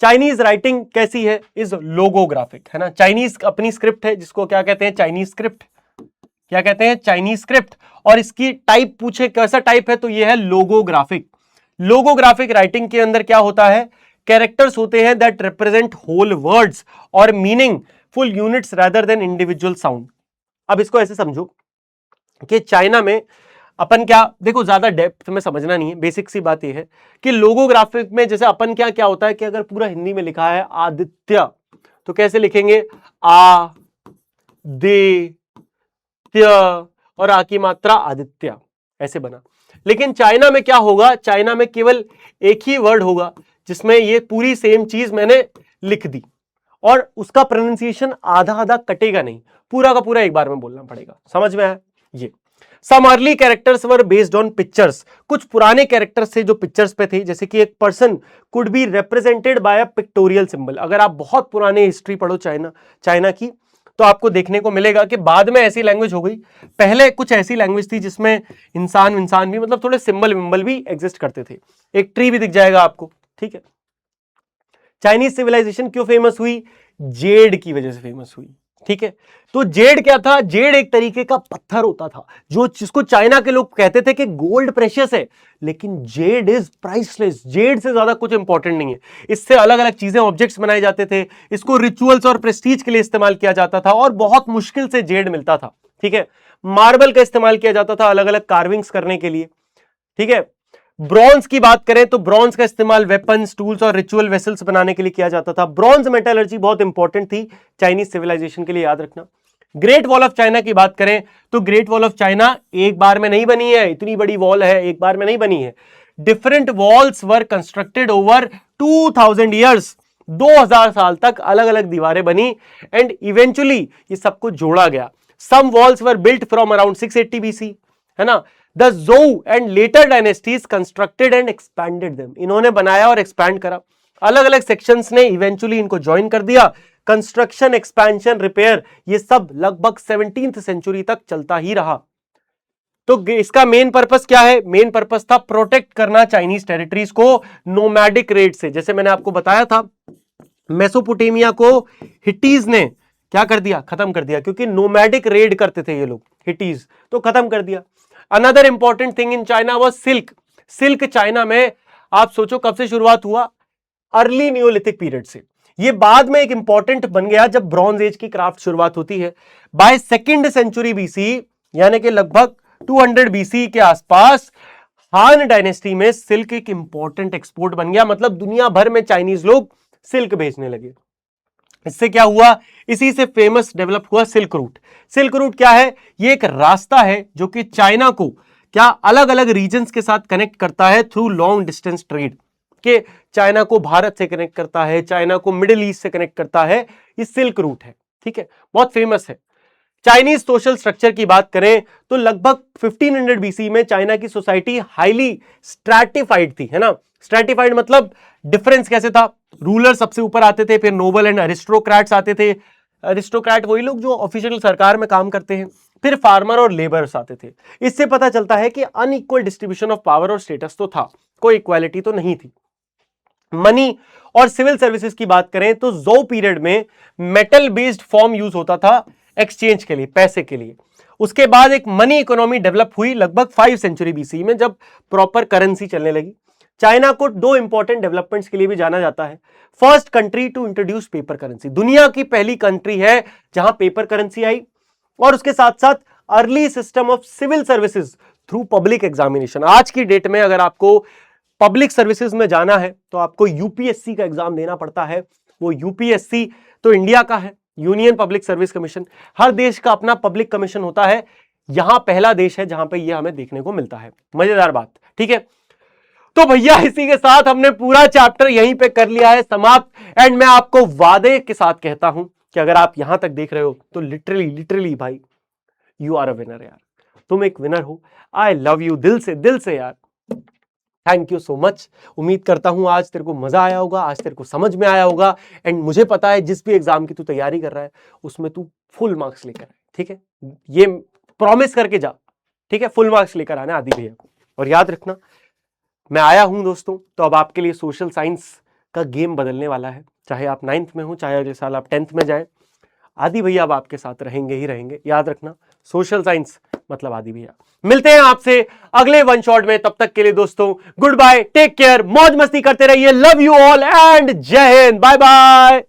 चाइनीज राइटिंग कैसी है? इज लोगोग्राफिक, है ना। चाइनीज अपनी स्क्रिप्ट है, जिसको क्या कहते हैं? Chinese script. क्या कहते हैं? Chinese script. और इसकी टाइप पूछे कैसा टाइप है, तो ये है लोगोग्राफिक। लोगोग्राफिक राइटिंग के अंदर क्या होता है? कैरेक्टर्स होते हैं दैट रिप्रेजेंट होल वर्ड्स और meaning full units rather than individual sound. अब इसको ऐसे समझो कि चाइना में अपन क्या, देखो ज्यादा डेप्थ में समझना नहीं है, बेसिक सी बात यह है कि लोगोग्राफिक में जैसे अपन क्या होता है कि अगर पूरा हिंदी में लिखा है आदित्य, तो कैसे लिखेंगे? आ दे त्य, और आ की मात्रा आदित्य, ऐसे बना। लेकिन चाइना में क्या होगा? चाइना में केवल एक ही वर्ड होगा जिसमें ये पूरी सेम चीज मैंने लिख दी, और उसका प्रोनाउंसिएशन आधा आधा कटेगा नहीं, पूरा का पूरा एक बार में बोलना पड़ेगा। समझ में आया? ये some early characters were based on pictures. कुछ पुराने कैरेक्टर्स थे जो पिक्चर्स पे थे, जैसे कि एक person could be represented by a pictorial symbol. अगर आप बहुत पुराने हिस्ट्री पढ़ो चाइना की, तो आपको देखने को मिलेगा कि बाद में ऐसी लैंग्वेज हो गई। पहले कुछ ऐसी लैंग्वेज थी जिसमें इंसान भी, मतलब थोड़े सिंबल विंबल भी एग्जिस्ट करते थे। एक ट्री भी दिख जाएगा आपको। ठीक है। चाइनीज सिविलाइजेशन क्यों फेमस हुई? जेड की वजह से फेमस हुई। ठीक है। तो जेड क्या था? जेड एक तरीके का पत्थर होता था, जो जिसको चाइना के लोग कहते थे कि गोल्ड प्रेशियस है, लेकिन जेड इज प्राइसलेस। जेड से ज्यादा कुछ इंपॉर्टेंट नहीं है। इससे अलग अलग चीजें, ऑब्जेक्ट्स बनाए जाते थे। इसको रिचुअल्स और प्रेस्टीज के लिए इस्तेमाल किया जाता था, और बहुत मुश्किल से जेड मिलता था। ठीक है। मार्बल का इस्तेमाल किया जाता था अलग अलग कार्विंग्स करने के लिए। ठीक है। ब्रॉन्ज की बात करें तो ब्रॉन्ज का इस्तेमाल वेपन्स, टूल्स और रिचुअल वेसल्स बनाने के लिए किया जाता था। ब्रॉन्ज मेटलर्जी बहुत इंपॉर्टेंट थी चाइनीज सिविलाइजेशन के लिए, याद रखना। ग्रेट वॉल ऑफ चाइना की बात करें तो ग्रेट वॉल ऑफ चाइना एक बार में नहीं बनी है, इतनी बड़ी वॉल है, एक बार में नहीं बनी है। डिफरेंट वॉल्स वर कंस्ट्रक्टेड ओवर 2000 ईयर्स। 2000 साल तक अलग अलग दीवारें बनी, एंड इवेंचुअली ये सबको जोड़ा गया। Some walls were built from around 680 BC, है ना। The Zhou and later dynasties constructed and expanded them. इन्होंने बनाया और एक्सपैंड करा। अलग अलग सेक्शंस ने इवेंचुअली इनको ज्वाइन कर दिया। कंस्ट्रक्शन, एक्सपेंशन, रिपेयर, ये सब लगभग 17th सेंचुरी तक चलता ही रहा। तो इसका मेन पर्पस क्या है? मेन पर्पस था प्रोटेक्ट करना चाइनीज टेरिटरीज को नोमैडिक रेड से। जैसे मैंने आपको बताया था, मेसोपोटामिया को हिटीज ने क्या कर दिया? खत्म कर दिया, क्योंकि नोमैडिक रेड करते थे ये लोग हिटीज, तो खत्म कर दिया। Another important thing in China was silk. Silk China में आप सोचो कब से शुरुआत हुआ? अर्ली न्यूलिथिक पीरियड से। ये बाद में एक इंपॉर्टेंट बन गया जब ब्रॉन्ज एज की क्राफ्ट शुरुआत होती है। बाय 2nd सेंचुरी बीसी, यानी कि लगभग 200 BC के आसपास, हान डायनेस्टी में सिल्क एक इंपॉर्टेंट एक्सपोर्ट बन गया। मतलब दुनिया भर में चाइनीज लोग सिल्क भेजने लगे। इससे क्या हुआ? इसी से फेमस डेवलप हुआ सिल्क रूट। सिल्क रूट क्या है? ये एक रास्ता है जो कि चाइना को क्या अलग अलग रीजन्स के साथ कनेक्ट करता है थ्रू लॉन्ग डिस्टेंस ट्रेड। के चाइना को भारत से कनेक्ट करता है, चाइना को मिडिल ईस्ट से कनेक्ट करता है, ये सिल्क रूट है। ठीक है, बहुत फेमस है। चाइनीज सोशल स्ट्रक्चर की बात करें तो लगभग 1500 BC में चाइना की सोसाइटी हाईली स्ट्रैटिफाइड थी, है ना। स्ट्रैटिफाइड मतलब डिफरेंस कैसे था? रूलर सबसे ऊपर आते थे, फिर नोबल एंड अरिस्टोक्रेट्स आते थे। अरिस्टोक्रेट वही लोग जो ऑफिशियल सरकार में काम करते हैं, फिर फार्मर और लेबर्स आते थे। इससे पता चलता है कि अनइक्वल डिस्ट्रीब्यूशन ऑफ पावर और स्टेटस तो था, कोई इक्वालिटी तो नहीं थी। मनी और सिविल सर्विसेज की बात करें तो ज़ोउ पीरियड में मेटल बेस्ड फॉर्म यूज होता था एक्सचेंज के लिए, पैसे के लिए। उसके बाद एक मनी इकोनॉमी डेवलप हुई लगभग 5 सेंचुरी BC में, जब प्रॉपर करेंसी चलने लगी। चाइना को 2 इंपॉर्टेंट डेवलपमेंट्स के लिए भी जाना जाता है। First country to introduce paper currency, दुनिया की पहली कंट्री है जहां पेपर करेंसी आई। और उसके साथ साथ early system of civil services through public examination. आज की डेट में अगर आपको पब्लिक सर्विसेज में जाना है तो आपको यूपीएससी का एग्जाम देना पड़ता है। वो यूपीएससी तो इंडिया का है, यूनियन पब्लिक सर्विस कमीशन। हर देश का अपना पब्लिक कमीशन होता है। यहां पहला देश है जहां पे ये हमें देखने को मिलता है। मजेदार बात, ठीक है। तो भैया इसी के साथ हमने पूरा चैप्टर यहीं पे कर लिया है समाप्त। एंड मैं आपको वादे के साथ कहता हूं कि अगर आप यहां तक देख रहे हो तो लिटरली भाई यू आर अ विनर यार, तुम एक विनर हो। आई लव यू दिल से यार, थैंक यू सो मच। उम्मीद करता हूं आज तेरे को मजा आया होगा, आज तेरे को समझ में आया होगा। एंड मुझे पता है जिस भी एग्जाम की तू तैयारी कर रहा है उसमें तू फुल मार्क्स लेकर आए, ठीक है, ये प्रॉमिस करके जा, ठीक है, फुल मार्क्स लेकर आना आदि भैया को। और याद रखना मैं आया हूं दोस्तों, तो अब आपके लिए सोशल साइंस का गेम बदलने वाला है। चाहे आप 9th में हो, चाहे अगले साल आप 10th में जाए, आदि भैया अब आपके साथ रहेंगे ही रहेंगे। याद रखना सोशल साइंस मतलब आदि भैया। मिलते हैं आपसे अगले वन शॉट में, तब तक के लिए दोस्तों गुड बाय, टेक केयर, मौज मस्ती करते रहिए, लव यू ऑल एंड जय हिंद, बाय बाय।